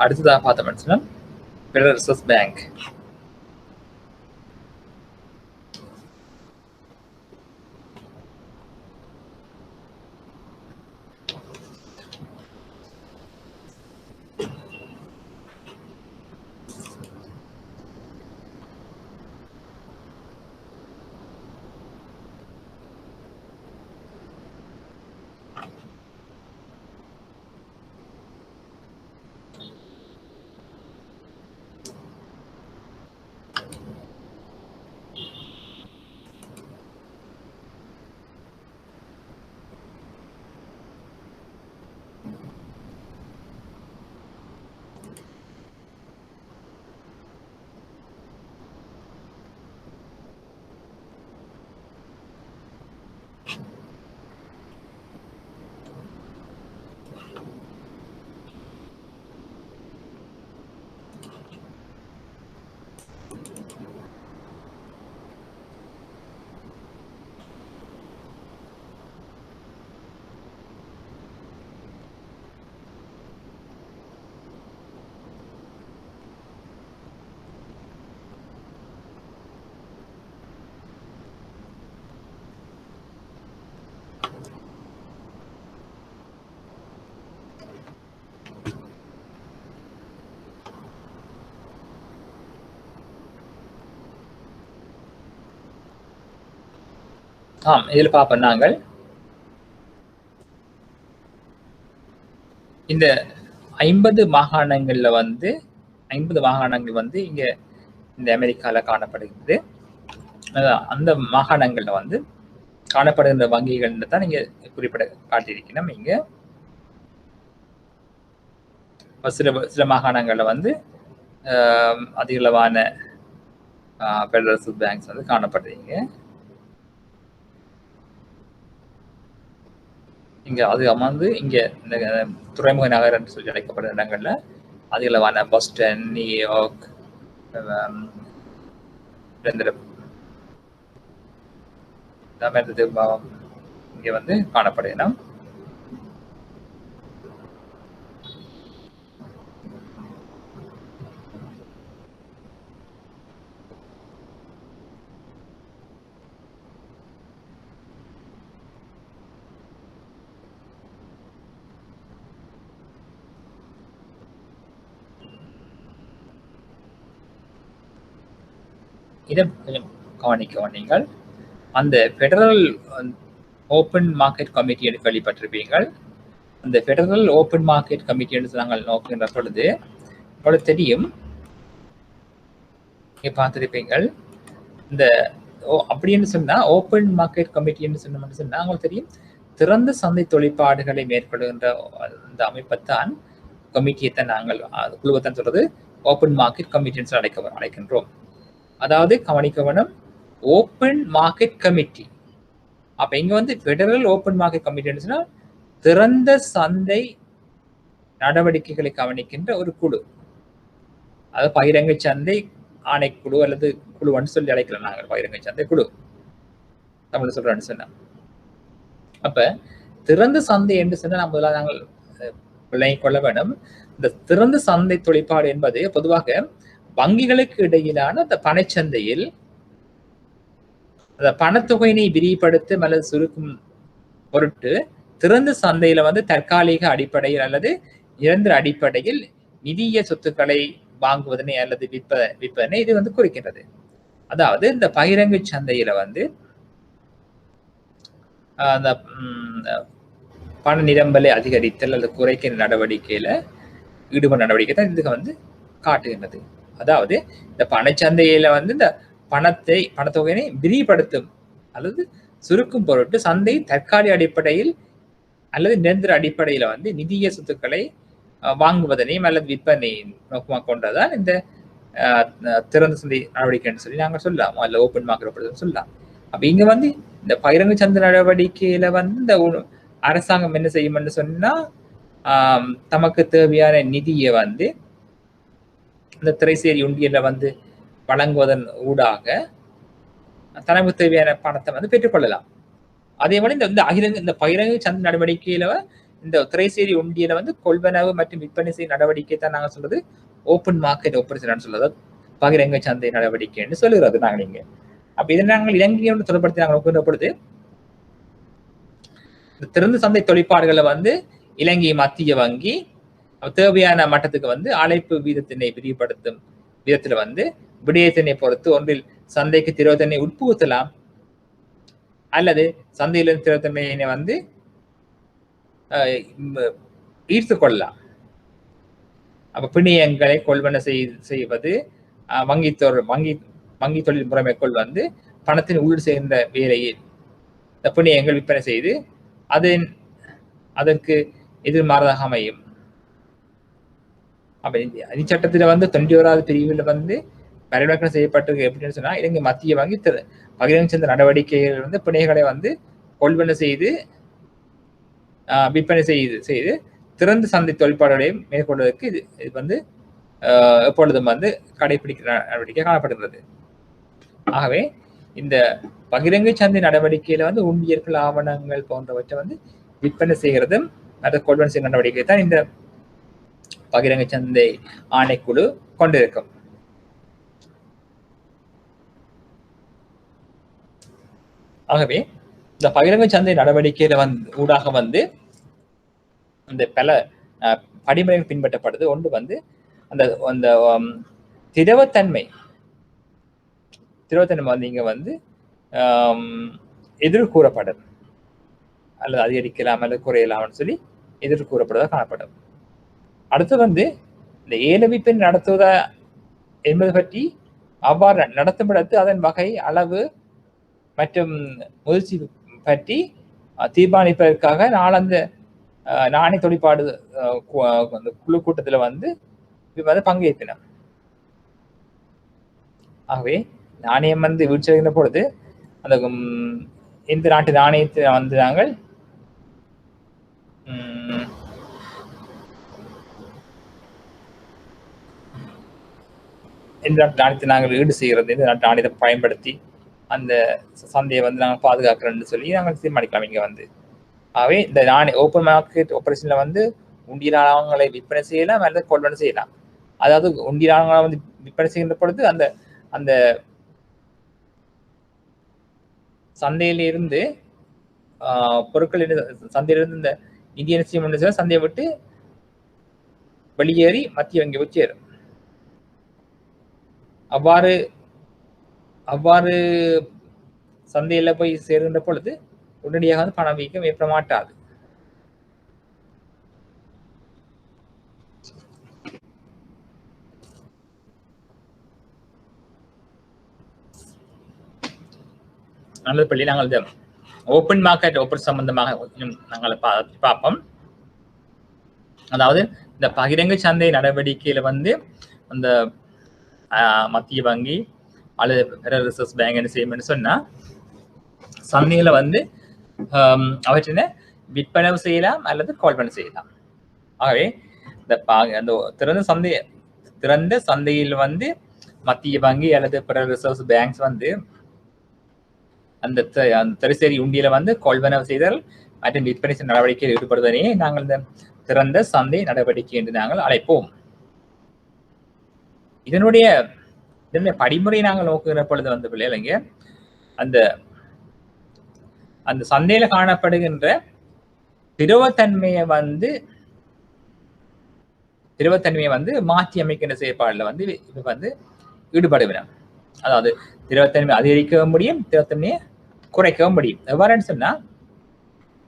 அடுத்ததாக பார்த்தோம்னா ஃபெடரல் ரிசர்வ் பேங்க். இதில் பார்ப்போம் நாங்கள் இந்த 50 மாகாணங்கள்ல வந்து 50 மாகாணங்கள் வந்து இங்க இந்த அமெரிக்கால காணப்படுகிறது. அந்த மாகாணங்கள்ல வந்து காணப்படுகின்ற வங்கிகள் தான் நீங்க குறிப்பிட காட்டியிருக்கணும். இங்க சில மாகாணங்கள்ல வந்து அதிகளவான ஃபெடரல் ரிசர்வ் பேங்க்ஸ் வந்து காணப்படுறீங்க. இங்க அது அமர்ந்து இங்க இந்த துறைமுக நகர் என்று சொல்லி அழைக்கப்படுற இடங்கள்ல அதிகளவான பாஸ்டன், நியூயார்க், இங்க வந்து காணப்படுகிறோம். இதை கொஞ்சம் கவனிக்கவும். நீங்கள் அந்த ஃபெடரல் ஓப்பன் மார்க்கெட் கமிட்டி என்று கேள்விப்பட்டிருப்பீங்கள். அந்த ஃபெடரல் ஓப்பன் மார்க்கெட் கமிட்டி என்று நாங்கள் நோக்குகின்ற பொழுது உங்களுக்கு தெரியும், நீங்க பார்த்திருப்பீங்கள். இந்த அப்படின்னு சொன்னா ஓப்பன் மார்க்கெட் கமிட்டி என்று சொன்னா உங்களுக்கு தெரியும், திறந்த சந்தை தொழிற்பாடுகளை மேற்கொள்கின்ற அந்த அமைப்பைத்தான் கமிட்டியைத்தான் நாங்கள் குழுவைத்தான் சொல்றது ஓப்பன் மார்க்கெட் கமிட்டி என்று அழைக்கின்றோம். அதாவது கவனிக்கவனம் ஓப்பன் மார்க்கெட் கமிட்டி. அப்ப இங்க வந்து ஃபெடரல் ஓப்பன் மார்க்கெட் கமிட்டி சொன்னா திறந்த சந்தை நடவடிக்கைகளை கவனிக்கின்ற ஒரு குழு. அதாவது பகிரங்க சந்தை ஆணைக்குழு அல்லது குழுன்னு சொல்லி அழைக்கலாம் நாங்கள். பகிரங்க சந்தை குழு தமிழ் சொல்றேன்னு சொன்னா. அப்ப திறந்த சந்தை என்று சொன்னா நம்ம நாங்கள் விளங்கிக் கொள்ள வேண்டும். இந்த திறந்த சந்தை தொழிற்பாடு என்பது பொதுவாக வங்கிகளுக்கு இடையிலான அந்த பணச்சந்தையில் அந்த பணத்தொகையினை விரிவுபடுத்தும் அல்லது சுருக்கும் பொருட்டு திறந்த சந்தையில வந்து தற்காலிக அடிப்படையில் அல்லது நிரந்தர அடிப்படையில் நிதிய சொத்துக்களை வாங்குவதனை அல்லது விற்பதனை இது வந்து குறிக்கின்றது. அதாவது இந்த பகிரங்க சந்தையில வந்து அந்த பண நிரம்பலை அதிகரித்தல் அல்லது குறைக்கிற நடவடிக்கையில ஈடுபடும் நடவடிக்கை தான் இதுக்கு வந்து காட்டுகின்றது. அதாவது இந்த பணச்சந்தையில வந்து இந்த பணத்தொகையினை விரிவுபடுத்தும் அல்லது சுருக்கும் பொருட்டு சந்தை தற்காலிக அடிப்படையில் அல்லது நிரந்தர அடிப்படையில வந்து நிதிய சொத்துக்களை வாங்குவதனையும் அல்லது விற்பனையும் நோக்கமாக கொண்டதான் இந்த திறந்த சந்தை நடவடிக்கைன்னு சொல்லி நாங்கள் சொல்லலாம், அல்ல ஓப்பன் மார்க்கெட் சொல்லலாம். அப்ப இங்க வந்து இந்த பகிரங்க சந்தை நடவடிக்கையில வந்து இந்த அரசாங்கம் என்ன செய்யும்னு சொன்னா தமக்கு தேவையான நிதியை வந்து இந்த திரைசேரி உண்டியல்ல வந்து வழங்குவதன் ஊடாக தனக்கு தேவையான பணத்தை வந்து பெற்றுக்கொள்ளலாம். அதே போல இந்த இந்த பகிரங்க சந்தை நடவடிக்கையில இந்த திரைசேரி உண்டியலை வந்து கொள்வனவு மற்றும் விற்பனை செய்யும் நடவடிக்கை தான் நாங்க சொல்றது ஓப்பன் மார்க்கெட் ஆபரேஷன் சொல்றது பகிரங்க சந்தை நடவடிக்கைன்னு சொல்லுறது நாங்க நீங்க. அப்ப இதை நாங்கள் இலங்கையோடு தொடர்படுத்தி நாங்கள் ஒப்புகின்ற பொழுது இந்த திறந்த சந்தை தொழிற்பாடுகளை வந்து இலங்கை மத்திய வங்கி தேவையான மட்டத்துக்கு வந்து அழைப்பு வீதத்தினை விரிவுபடுத்தும் விதத்துல வந்து விடயத்தினை பொறுத்து ஒன்றில் சந்தைக்கு திரவத்தன்மை உட்புகுத்தலாம் அல்லது சந்தையிலிருந்து திரவத்தன்மையினை வந்து ஈர்த்து கொள்ளலாம். அப்ப பிணையங்களை கொள்வன செய்வது வங்கி தொழில் முறைமைக்குள் வந்து பணத்தின் உள் சேர்ந்த வேலையில் இந்த பிணையங்கள் விற்பனை செய்து அதற்கு எதிர்மாறதாக அமையும். அப்ப சட்டத்துல வந்து 91வது பிரிவுல வந்து பரிவர்த்தனை செய்யப்பட்டிருக்கு எப்படின்னு சொன்னா இலங்கை மத்திய வங்கி பகிரங்க சந்தை நடவடிக்கைகள் வந்து பிணைகளை வந்து கொள்வன செய்து விற்பனை செய்து திறந்த சந்தை தொழிற்பாடுகளையும் மேற்கொள்வதற்கு இது வந்து எப்பொழுதும் வந்து கடைபிடிக்கிற நடவடிக்கை காணப்படுகிறது. ஆகவே இந்த பகிரங்க சந்தை நடவடிக்கையில வந்து உண்டியர்கள் ஆவணங்கள் போன்றவற்றை வந்து விற்பனை செய்கிறதும் அதை கொள்வன செய்யும் நடவடிக்கை தான் இந்த பகிரங்க சந்தை ஆணைக்குழு கொண்டிருக்கும். ஆகவே இந்த பகிரங்க சந்தை நடவடிக்கையில ஊடாக வந்து இந்த பல படிமுறைகள் பின்பற்றப்படுது. ஒன்று வந்து அந்த அந்த திரவத்தன்மை வந்து இங்க வந்து எதிர் கூறப்படும் அல்லது அதிகரிக்கலாம் அல்லது குறையலாம்னு சொல்லி எதிர் கூறப்படுவதாக காணப்படும். அடுத்து வந்து இந்த ஏலவிப்பெண் நடத்துவதா என்பது பற்றி அவ்வாறு நடத்தப்படத்து அதன் வகை அளவு மற்றும் முயற்சி பற்றி தீர்மானிப்பதற்காக நாளந்த நாணய தொழிற்பாடு குழு கூட்டத்தில் வந்து பங்கேற்பினர். ஆகவே நாணயம் வந்து வீழ்ச்சியடைகின்ற பொழுது அந்த இந்த நாட்டு நாணயத்தை வந்து நாங்கள் இந்த நாட்டு நாணயத்தை நாங்கள் ஈடு செய்கிறது இந்த நாட்டு நாணயத்தை பயன்படுத்தி அந்த சந்தையை வந்து நாங்கள் பாதுகாக்கிறோம்னு சொல்லி நாங்கள் தீர்மானிக்கலாம் இங்க வந்து. ஆகவே இந்த ஓப்பன் மார்க்கெட் ஆபரேஷன்ல வந்து உண்டியலாளங்களை விற்பனை செய்யலாம் அல்லது கொள்வனை செய்யலாம். அதாவது உண்டியலாளங்களை வந்து விற்பனை செய்கின்ற பொழுது அந்த அந்த சந்தையிலிருந்து பொருட்கள் சந்தையிலிருந்து இந்த இந்திய சந்தையை விட்டு வெளியேறி மத்திய வங்கி போய் சேரும். அவ்வாறு சந்தையில போய் சேருகின்ற பொழுது உடனடியாக வந்து பணவீக்கம் ஏற்பட மாட்டாது. நல்லது பள்ளி நாங்கள் இந்த ஓப்பன் மார்க்கெட் சம்பந்தமாக நாங்கள் பார்ப்போம். அதாவது இந்த பகிரங்க சந்தை நடவடிக்கையில வந்து அந்த மத்திய வங்கி அல்லது ரிசர்வ் பேங்க் என்ன செய்யும்னு சொன்னா சந்தையில வந்து அவற்றினை விற்பனை செய்யலாம் அல்லது கொள்வனை செய்யலாம். ஆகவே இந்த திறந்த சந்தையில் வந்து மத்திய வங்கி அல்லது பிற ரிசர்வ் பேங்க்ஸ் வந்து அந்த திரைசேரி உண்டியில வந்து கொள்வனவு செய்தல் மற்றும் விற்பனை நடவடிக்கையில் ஈடுபடுவதே நாங்கள் இந்த திறந்த சந்தை நடவடிக்கை என்று நாங்கள் அழைப்போம். இதனுடைய படிமுறை நாங்கள் நோக்குகிற பொழுது வந்து பிள்ளைங்க அந்த சந்தையில காணப்படுகின்ற திரவத்தன்மையை வந்து மாற்றி அமைக்கின்ற செயற்பாடுல வந்து இது வந்து ஈடுபடுவினர். அதாவது திரவத்தன்மை அதிகரிக்கவும் முடியும், திரவத்தன்மையை குறைக்கவும் முடியும். எவ்வாறுன்னு சொன்னா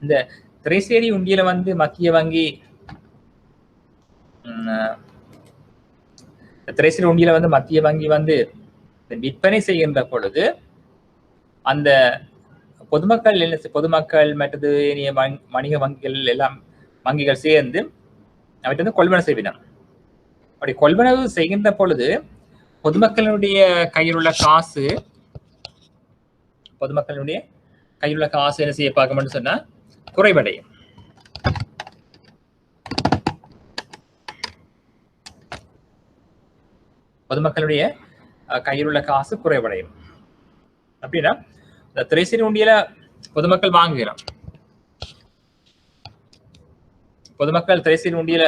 இந்த திரைசேரி உண்டியில வந்து மத்திய வங்கி திரைசேரி உண்டியில வந்து மத்திய வங்கி வந்து விற்பனை செய்கின்ற பொழுது அந்த பொதுமக்கள் மற்றது வணிக வங்கிகள் எல்லாம் வங்கிகள் சேர்ந்து அவற்றை வந்து கொள்வனவு செய்வினர். அப்படி கொள்வனவு செய்கின்ற பொழுது பொதுமக்களுடைய கையில் உள்ள காசு என்ன செய்ய பார்க்கணும்னு சொன்னா குறைவடையும். பொதுமக்களுடைய கையில் உள்ள காசு குறைவடையும். அப்படின்னா இந்த திரைசீர் உண்டியல பொதுமக்கள் வாங்குகிறோம். பொதுமக்கள் திரைசீர் உண்டியல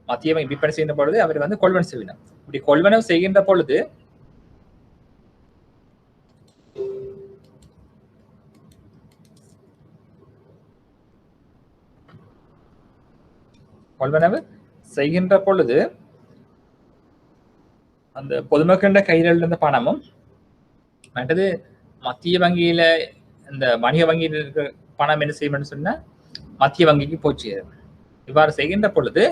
மத்திய வங்கி விற்பனை செய்கின்ற பொழுது அவர் வந்து கொள்வனவு செய்வினார். இப்படி கொள்வனவு செய்கின்ற பொழுது அந்த பொதுமக்கள கையில் இருந்த பணமும் மற்றது மத்திய வங்கியில இந்த வணிக வங்கியில் இருக்கிற பணம் என்ன செய்யும் சொன்னா மத்திய வங்கிக்கு போச்சு. இவ்வாறு செய்கின்ற பொழுது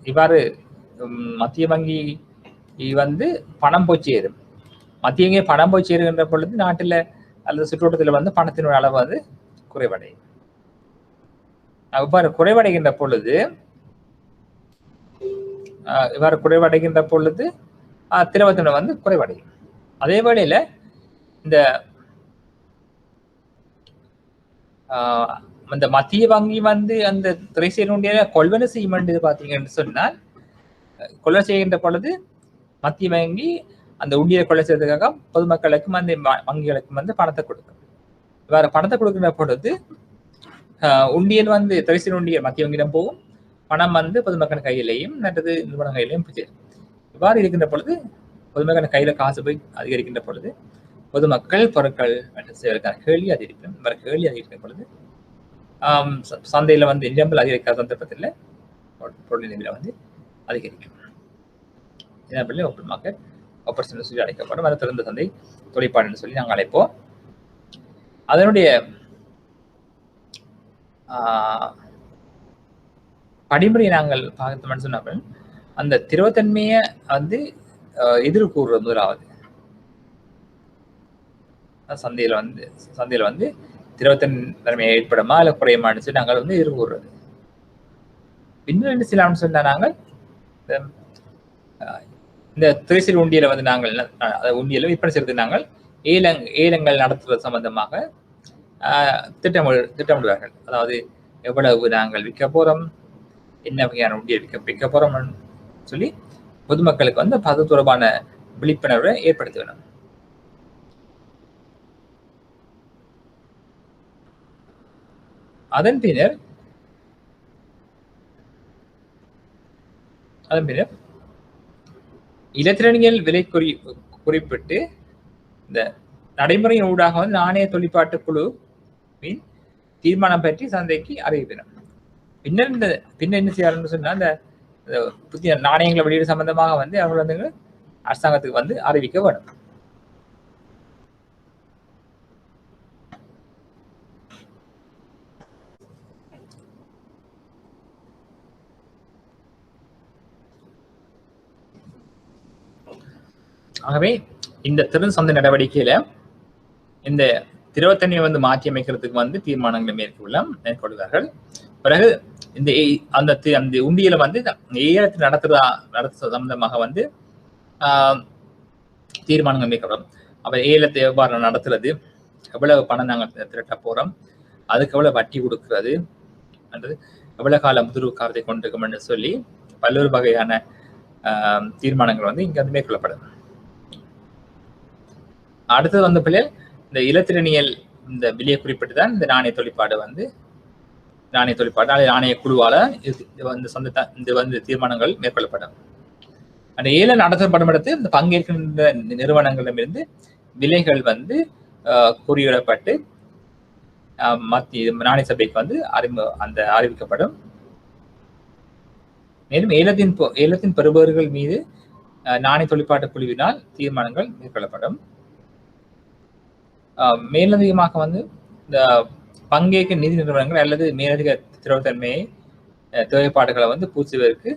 இவ்வாறு மத்திய வங்கி வந்து பணம் போய் சேரும். மத்திய வங்கி பணம் போய் சேருகின்ற பொழுது நாட்டில் அல்லது சுற்றுவட்டத்தில் வந்து பணத்தினுடைய அளவு வந்து குறைவடையும். இவ்வாறு குறைவடைகின்ற பொழுது திரவத்தினை வந்து குறைவடையும். அதே வேளையில இந்த மத்திய வங்கி வந்து அந்த திரைசீருடைய கொள்வனவு செய்யும் என்று பார்த்தீங்கன்னு சொன்னால் கொள்வனவு செய்கின்ற பொழுது மத்திய வங்கி அந்த உண்டியை கொள்ளை செய்வதற்காக பொதுமக்களுக்கும் அந்த வங்கிகளுக்கும் வந்து பணத்தை கொடுக்கும். இவ்வாறு பணத்தை கொடுக்கின்ற பொழுது உண்டியல் வந்து திரைசீர் உண்டியல் மத்திய வங்கியிடம் போகும், பணம் வந்து பொதுமக்கள் கையிலையும் மற்றது நிறுவன கையிலையும் சேரும். இவ்வாறு இருக்கின்ற பொழுது பொதுமக்கள் கையில காசு போய் அதிகரிக்கின்ற பொழுது பொதுமக்கள் பொருட்கள் செய்வதற்கான கேள்வி அதிகரிக்கும். கேள்வி அதிகரிக்கின்ற பொழுது சந்தையில வந்து நிரம்பல் அதிகரிக்காத சந்தர்ப்பத்தில் பொருள் நிலை வந்து அதிகரிக்கும். ஓப்பன் மார்க்கெட் ஆப்பர்ச்சுனிட்டி சொல்லி அழைக்கப்படும். அது திறந்த சந்தை தொழிற்பாடுன்னு சொல்லி நாங்கள் அழைப்போம். அதனுடைய படிமுறை நாங்கள் பார்த்தோம்னு சொன்னால் அந்த திரவத்தன்மையை வந்து எதிர்கூறுறது முதலாவது சந்தையில வந்து திரவத்தன்மையை ஏற்படுமா இல்லை குறையுமான்னு சொல்லி நாங்கள் வந்து எதிர்கூறுறது. இன்னும் என்ன செய்யலாம்னு சொன்னா நாங்கள் இந்த திரைசீர் உண்டியலை வந்து நாங்கள் உண்டியலை விற்பனை செய்வது நாங்கள் ஏலங்கள் நடத்துவது சம்பந்தமாக திட்டமிடுவார்கள். அதாவது எவ்வளவு நாங்கள் விற்க போறோம், என்ன வகையான உண்டியல் விற்க போறோம் சொல்லி பொதுமக்களுக்கு வந்து அது தொடர்பான விழிப்புணர்வை ஏற்படுத்த வேணும். அதன் பின்னர் இலத்திரனியல் விலை குறிப்பிட்டு இந்த நடைமுறையின் ஊடாக வந்து நாணய தொழிற்பாட்டு குழுவின் தீர்மானம் பற்றி சந்தைக்கு அறிவிப்பினர். பின்னர் என்ன செய்யணும்னு சொன்னா அந்த புதிய நாணயங்களை வெளியீடு சம்பந்தமாக வந்து அவர்கள் வந்து அரசாங்கத்துக்கு வந்து அறிவிக்க வேண்டும். ஆகவே இந்த திறன் சந்தை நடவடிக்கையில இந்த திரவத்தன்மையை வந்து மாற்றி அமைக்கிறதுக்கு வந்து தீர்மானங்களை மேற்கொள்வார்கள். பிறகு அந்த உண்டியலை வந்து ஏலத்தை நடத்துறது சம்பந்தமாக வந்து தீர்மானங்கள் மேற்கொள்ளும். அவர் ஏலத்தை எவ்வாறு நடத்துறது, எவ்வளவு பணம் நாங்கள் திரட்ட போறோம், அதுக்கு எவ்வளவு வட்டி கொடுக்கறது, எவ்வளவு கால முதிர்வு காலத்தை கொண்டிருக்கும் என்று சொல்லி பல்வேறு வகையான தீர்மானங்கள் வந்து இங்க வந்து மேற்கொள்ளப்படும். அடுத்தது வந்து பிள்ளைகள் இந்த இலத்திரனியல் இந்த விலையை குறிப்பிட்டு தான் இந்த நாணய தொழிற்பாடு நாணய குழுவால இந்த வந்து தீர்மானங்கள் மேற்கொள்ளப்படும். அந்த ஏலம் நடத்தப்படும் இடத்து இந்த பங்கேற்கின்ற நிறுவனங்களிடமிருந்து விலைகள் வந்து குறியிடப்பட்டு மத்திய நாணய சபைக்கு வந்து அறிவிக்கப்படும். மேலும் ஏலத்தின் பெறுபவர்கள் மீது நாணய தொழிற்பாட்டு குழுவினால் தீர்மானங்கள் மேற்கொள்ளப்படும். மேலதிகமாக வந்து இந்த பங்கேற்கும் நிதி நிறுவனங்கள் அல்லது மேலதிக திரவத்தன்மையை தேவைப்பாடுகளை வந்து பூச்சுவதற்கு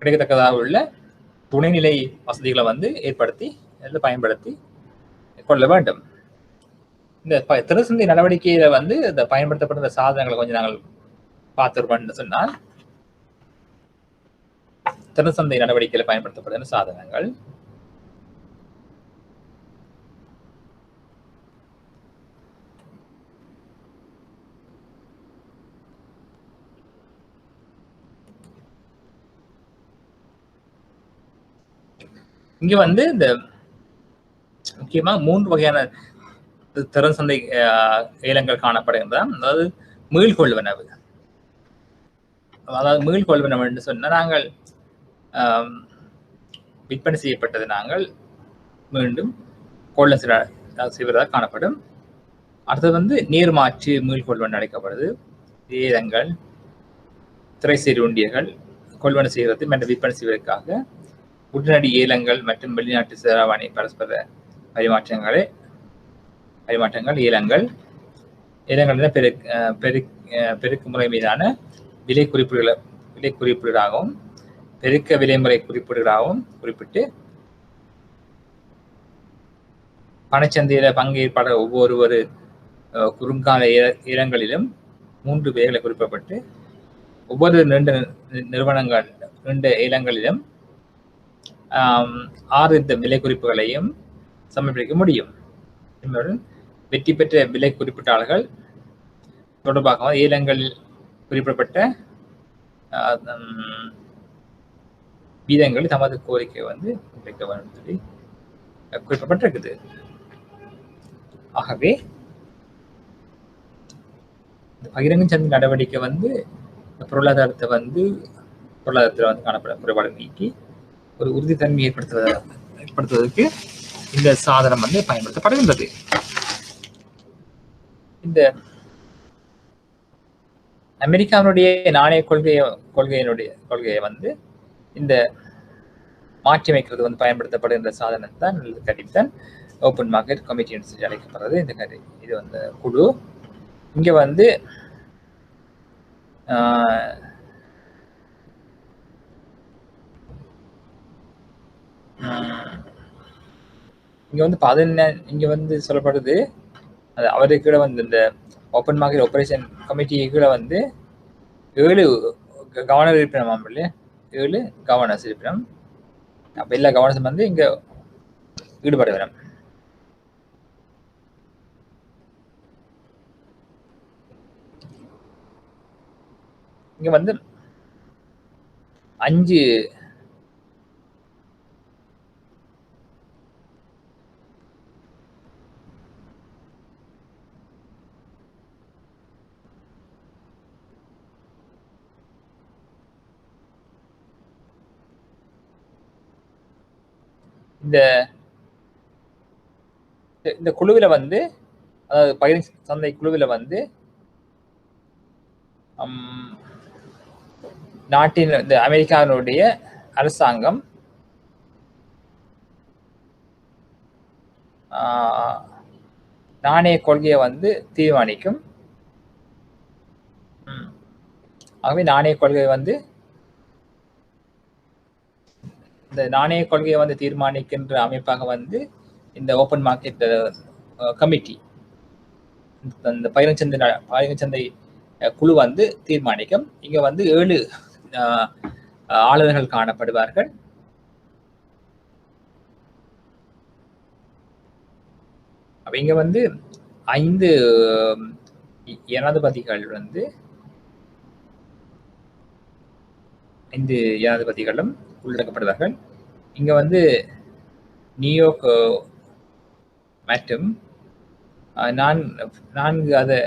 கிடைக்கத்தக்கதாக உள்ள துணைநிலை வசதிகளை வந்து ஏற்படுத்தி பயன்படுத்தி கொள்ள வேண்டும். இந்த திறசந்தை நடவடிக்கையில வந்து இந்த பயன்படுத்தப்பட்ட சாதனங்களை கொஞ்சம் நாங்கள் பார்த்துருப்போம்னு சொன்னால் திறசந்தை நடவடிக்கையில பயன்படுத்தப்பட்ட சாதனங்கள் இங்க வந்து இந்த முக்கியமா 3 வகையான திறன் சந்தை ஏலங்கள் காணப்படுகின்றன. அதாவது மீள்கொள்வனவு. அதாவது மீள்கொள்வனவு என்று சொன்னால் நாங்கள் விற்பனை செய்யப்பட்டது நாங்கள் மீண்டும் கொள்ள செய்வதாக காணப்படும். அடுத்தது வந்து நேர்மாற்று மீள்கொள்வன் அழைக்கப்படுது. ஏலங்கள், திரைசேரி உண்டியர்கள் கொள்வனை செய்வது மற்றும் விற்பனை செய்வதற்காக உடனடி ஏலங்கள் மற்றும் வெளிநாட்டு செலாவணி பரஸ்பர பரிமாற்றங்கள் ஏலங்கள் பெருக்கு முறை மீதான விலை குறிப்பீடுகளாகவும் பெருக்க விலைமுறை குறிப்பீடுகளாகவும் குறிப்பிட்டு பணச்சந்தையில பங்கேற்பாளர் ஒவ்வொரு குறுங்கால ஏலங்களிலும் 3 பேர்களை குறிப்பிடப்பட்டு ஒவ்வொரு 2 நிறுவனங்கள் 2 ஏலங்களிலும் 6 இந்த விலை குறிப்புகளையும் சமர்ப்பிக்க முடியும். வெற்றி பெற்ற விலை குறிப்பிட்டாளர்கள் தொடர்பாக ஏலங்களில் குறிப்பிடப்பட்ட வீதங்கள் தமது கோரிக்கை வந்து வைக்க வேண்டும் சொல்லி குறிப்பிடப்பட்டிருக்குது. ஆகவே இந்த பகிரங்க சந்தை நடவடிக்கை வந்து பொருளாதாரத்தில் வந்து காணப்படும் குறைபாடு நீக்கி ஒரு உறுதித்தன்மை ஏற்படுத்துவதற்கு இந்த சாதனம் வந்து பயன்படுத்தப்படுகின்றது. இந்த அமெரிக்காவுடைய நாணய கொள்கையை வந்து இந்த மாற்றி அமைக்கிறது வந்து பயன்படுத்தப்படுகின்ற சாதனம் தான் கருவித்தான் ஓப்பன் மார்க்கெட் கமிட்டி என்று அழைக்கப்படுறது. இந்த இது வந்து குழு இங்க வந்து இங்க வந்து சொல்லப்படுது அவருக்கு கீழே வந்து இந்த ஓப்பன் மார்க்கெட் ஆபரேஷன் கமிட்டி கீழே வந்து 7 கவர்னர் இருப்பினம் இல்லையா, 7 கவர்னர்ஸ் இருப்பினம். அப்ப எல்லா கவர்னர்ஸும் வந்து இங்க ஈடுபட வேணும். இங்க வந்து 5 இந்த குழுவில வந்து அதாவது பகிர்ந்து சந்தை குழுவில வந்து நாட்டின் இந்த அமெரிக்காவினுடைய அரசாங்கம் நாணய கொள்கையை வந்து தீர்மானிக்கும். ஆகவே நாணய கொள்கை வந்து இந்த நாணய கொள்கையை வந்து தீர்மானிக்கின்ற அமைப்பாக வந்து இந்த ஓப்பன் மார்க்கெட் கமிட்டி இந்த பகிரங்க சந்தை குழு வந்து தீர்மானிக்கும். இங்க வந்து 7 ஆளுநர்கள் காணப்படுவார்கள். இங்க வந்து 5 ஜனாதிபதிகள் வந்து 5 ஜனாதிபதிகளும் உள்ளடக்கப்படுவார்கள். இங்க வந்து நியூயார்க் மற்றும் 4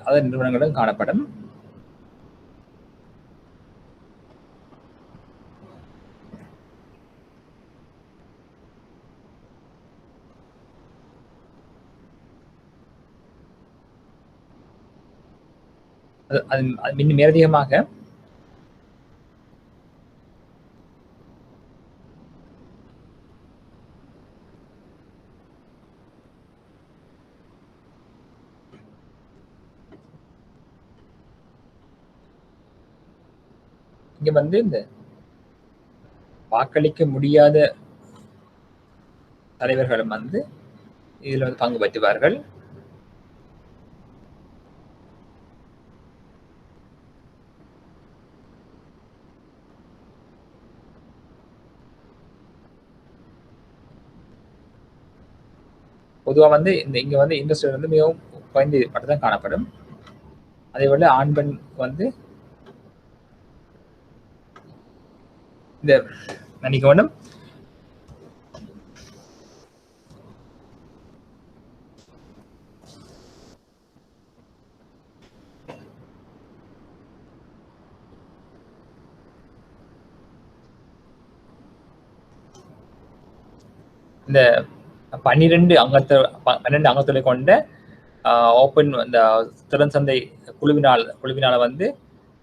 அதன் நிறுவனங்களும் காணப்படும். இன்னும் மேலதிகமாக இங்க வந்து இந்த வாக்களிக்க முடியாத தலைவர்களும் வந்து இதுல வந்து பங்கு பெற்றுவார்கள். பொதுவா வந்து இங்க வந்து இண்டஸ்ட்ரி வந்து மிகவும் குறைந்து மட்டும்தான் காணப்படும். அதே போல ஆண் பெண் வந்து இந்த நினைக்க வேண்டும் இந்த 12 அங்கத்தொலை கொண்ட ஓப்பன் இந்த திறன் சந்தை குழுவினால வந்து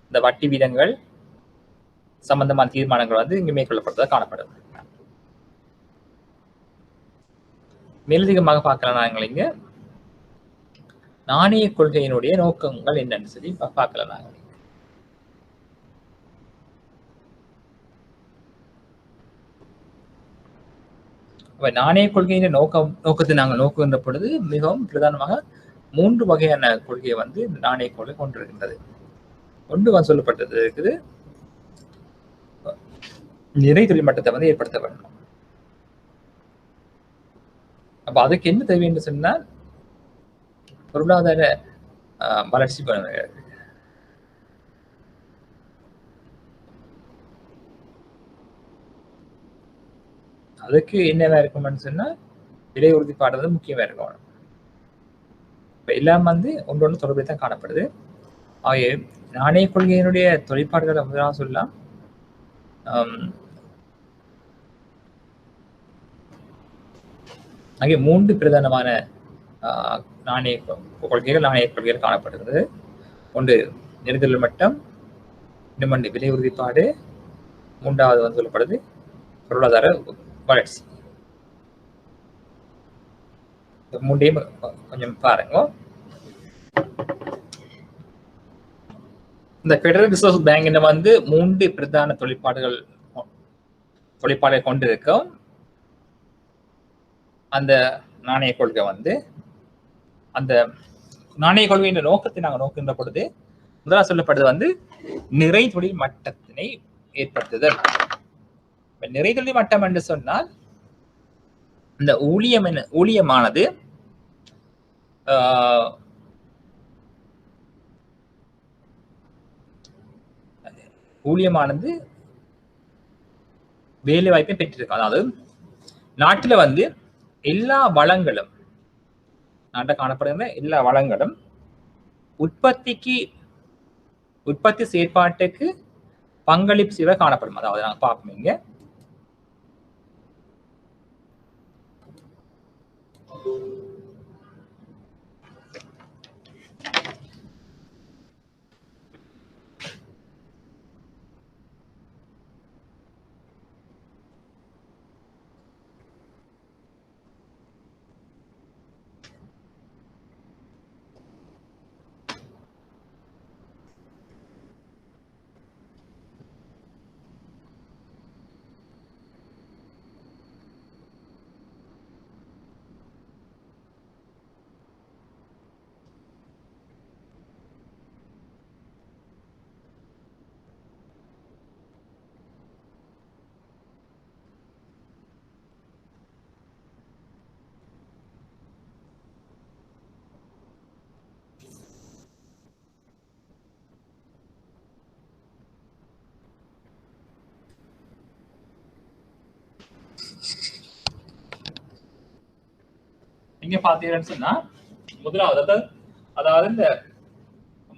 இந்த வட்டி வீதங்கள் சம்பந்தமான தீர்மானங்கள் வந்து இங்கு மேற்கொள்ளப்பட்டதாக காணப்படும். மேலதிகமாக பார்க்கலாம் நாங்கள் இங்க நாணய கொள்கையினுடைய நோக்கங்கள் என்னன்னு சொல்லி பார்க்கலாம் நாங்கள். நாணய கொள்கையின் நோக்கத்தை நாங்கள் நோக்குகின்ற பொழுது மிகவும் பிரதானமாக 3 வகையான கொள்கையை வந்து இந்த நாணய கொள்கை கொண்டிருக்கின்றது. ஒன்று சொல்லப்பட்டது இருக்குது, நிறை தொழில் மட்டத்தை வந்து ஏற்படுத்த வேண்டும். அப்ப அதுக்கு என்ன தேவை என்று சொன்னால் பொருளாதார வளர்ச்சி பண்ண. அதுக்கு என்னவா இருக்கும்னு சொன்னா விலை உறுதிப்பாடு முக்கியமா இருக்கும். இப்ப எல்லாம் வந்து ஒன்றொன்று தொடர்பு தான் காணப்படுது. நாணய கொள்கையினுடைய தொழிற்பாடுகளை முதலாக சொல்லலாம். அங்கே 3 பிரதானமான நாணய கொள்கைகள் காணப்படுகிறது. ஒன்று நெடுதல் மட்டம், இன்னொன்று விலை உறுதிப்பாடு, மூன்றாவது வந்து சொல்லப்படுது பொருளாதார வளர்ச்சி. மூன்றையும் கொஞ்சம் பாருங்க. இந்த பெடரல் ரிசர்வ் பேங்க் வந்து 3 பிரதான தொழிற்பாடுகளை கொண்டிருக்கும். அந்த நாணய கொள்கை வந்து அந்த நாணய கொள்கையின் நோக்கத்தை நாங்கள் நோக்கின்ற பொழுது முதலாக சொல்லப்படுது வந்து நிறை தொழில் மட்டத்தினை ஏற்படுத்துதல். நிறை தொழில் மட்டம் என்று சொன்னால் இந்த ஊழியமானது வேலை வாய்ப்பை பெற்றிருக்கும். அதாவது நாட்டுல வந்து எல்லா வளங்களும், நாட்டில் காணப்படுகிற எல்லா வளங்களும் உற்பத்தி செயற்பாட்டுக்கு பங்களிப்பு செய்வ காணப்படும். அதாவது நாங்கள் பார்ப்போம் இங்க இங்க பாத்தீங்கன்னு சொன்னா முதலாவது அதாவது இந்த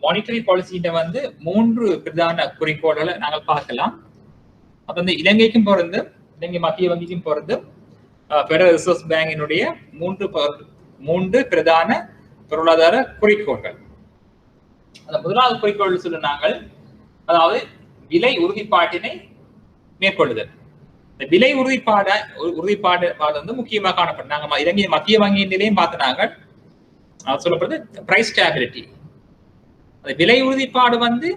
மானிட்டரி பாலிசிட்ட வந்து 3 பிரதான குறிக்கோள்களை நாங்கள் பார்க்கலாம். அப்ப இந்த இலங்கைக்கும் பொருந்து, இலங்கை மத்திய வங்கிக்கும் பொருந்து பெடரல் ரிசர்வ் பேங்கினுடைய 3 பிரதான பொருளாதார குறிக்கோள்கள். அந்த முதலாவது குறிக்கோள் சொல்ல நாங்கள் அதாவது விலை உறுதிப்பாட்டினை மேற்கொள்ளுதல். இந்த விலை உறுதிப்பாடு வந்து முக்கியமாக காணப்படும். நாங்க இலங்கை மத்திய வங்கியின் நிலையும் பார்த்தனாங்க சொல்லப்படுது பிரைஸ் ஸ்டேபிலிட்டி. அந்த விலை உறுதிப்பாடு வந்து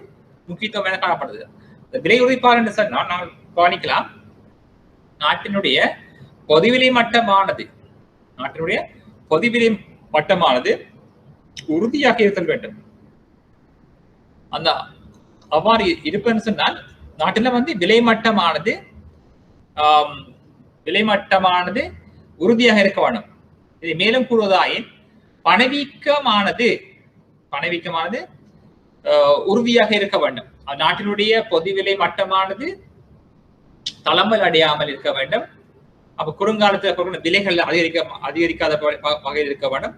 முக்கியத்துவம் காணப்படுது. இந்த விலை உறுதிப்பாடு என்று சொன்னால் நாங்கள் கவனிக்கலாம், நாட்டினுடைய பொதுவிலை மட்டமானது உறுதியாக இருத்தல் வேண்டும். அந்த அவ்வாறு இருப்பதுன்னு சொன்னால் நாட்டில வந்து விலை மட்டமானது உறுதியாக இருக்க வேணும். இதை மேலும் கூறுவதாயின் பணவீக்கமானது உறுதியாக இருக்க வேண்டும். நாட்டினுடைய பொது விலை மட்டமானது தளம்பல் அடையாமல் இருக்க வேண்டும். அப்ப குறுங்காலத்தில் விலைகள் அதிகரிக்காத வகையில் இருக்க வேண்டும்.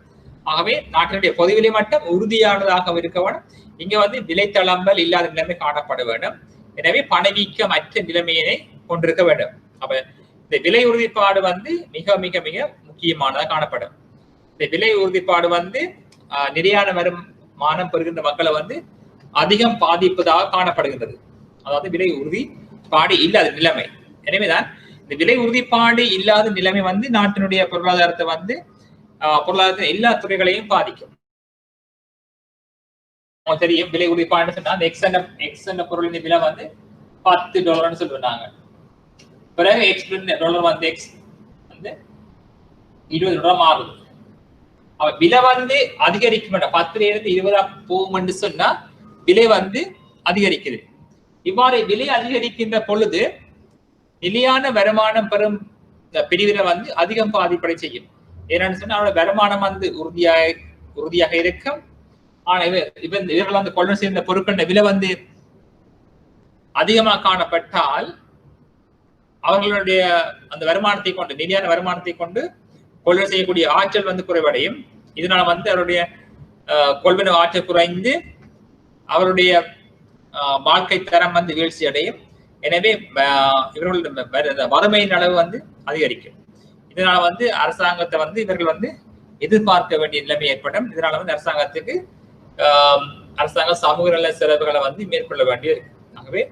ஆகவே நாட்டினுடைய பொது விலை மட்டம் உறுதியானதாக இருக்க வேண்டும். இங்க விலை தளம்பல் இல்லாத நிலைமை காணப்பட வேண்டும். எனவே பணவீக்கமற்ற நிலைமையினை கொண்டிருக்க வேண்டும். அப்ப இந்த விலை உறுதிப்பாடு மிக மிக மிக முக்கியமானதாக காணப்படும். இந்த விலை உறுதிப்பாடு நிலையான வருமானம் பெறுகின்ற மக்களை அதிகம் பாதிப்பதாக காணப்படுகின்றது. அதாவது விலை உறுதிப்பாடு இல்லாத நிலைமை. எனவேதான் இந்த விலை உறுதிப்பாடு இல்லாத நிலைமை நாட்டினுடைய பொருளாதாரத்தை பொருளாதாரத்தின் எல்லா துறைகளையும் பாதிக்கும். தெரியும், விலை உறுதிப்பாடு சொன்னா அந்த எக்ஸ் என்ற பொருளின் விலை $10 சொல்லுவாங்க. பிறகு எக்ஸ் டாலர் எக்ஸ் $20 மாறுது. விலை அதிகரிக்கும். 10 இருந்து 20 போகும் சொன்னா விலை அதிகரிக்குது. இவ்வாறு விலை அதிகரிக்கின்ற பொழுது நிலையான வருமானம் பெறும் பிரிவில அதிகம் பாதிப்படை செய்யும். ஏன்னு சொன்னா அவரோட வருமானம் உறுதியாக இருக்கும். ஆனா இவர்கள் கொள்வன் செய்த பொருட்கள் விலை அதிகமாக காணப்பட்டால் அவர்களுடைய அந்த வருமானத்தை கொண்டு, நிலையான வருமானத்தை கொண்டு கொள்வன் செய்யக்கூடிய ஆற்றல் குறைவடையும். இதனால அவருடைய கொள்வன ஆற்றல் குறைந்து அவருடைய வாழ்க்கை தரம் வீழ்ச்சி அடையும். எனவே இவர்களுடைய வறுமையின் அளவு அதிகரிக்கும். இதனால அரசாங்கத்தை இவர்கள் எதிர்பார்க்க வேண்டிய நிலைமை ஏற்படும். இதனால அரசாங்கத்துக்கு அரசாங்க சமூக நல செலவுகளை மேற்கொள்ள வேண்டியது. ஆகவே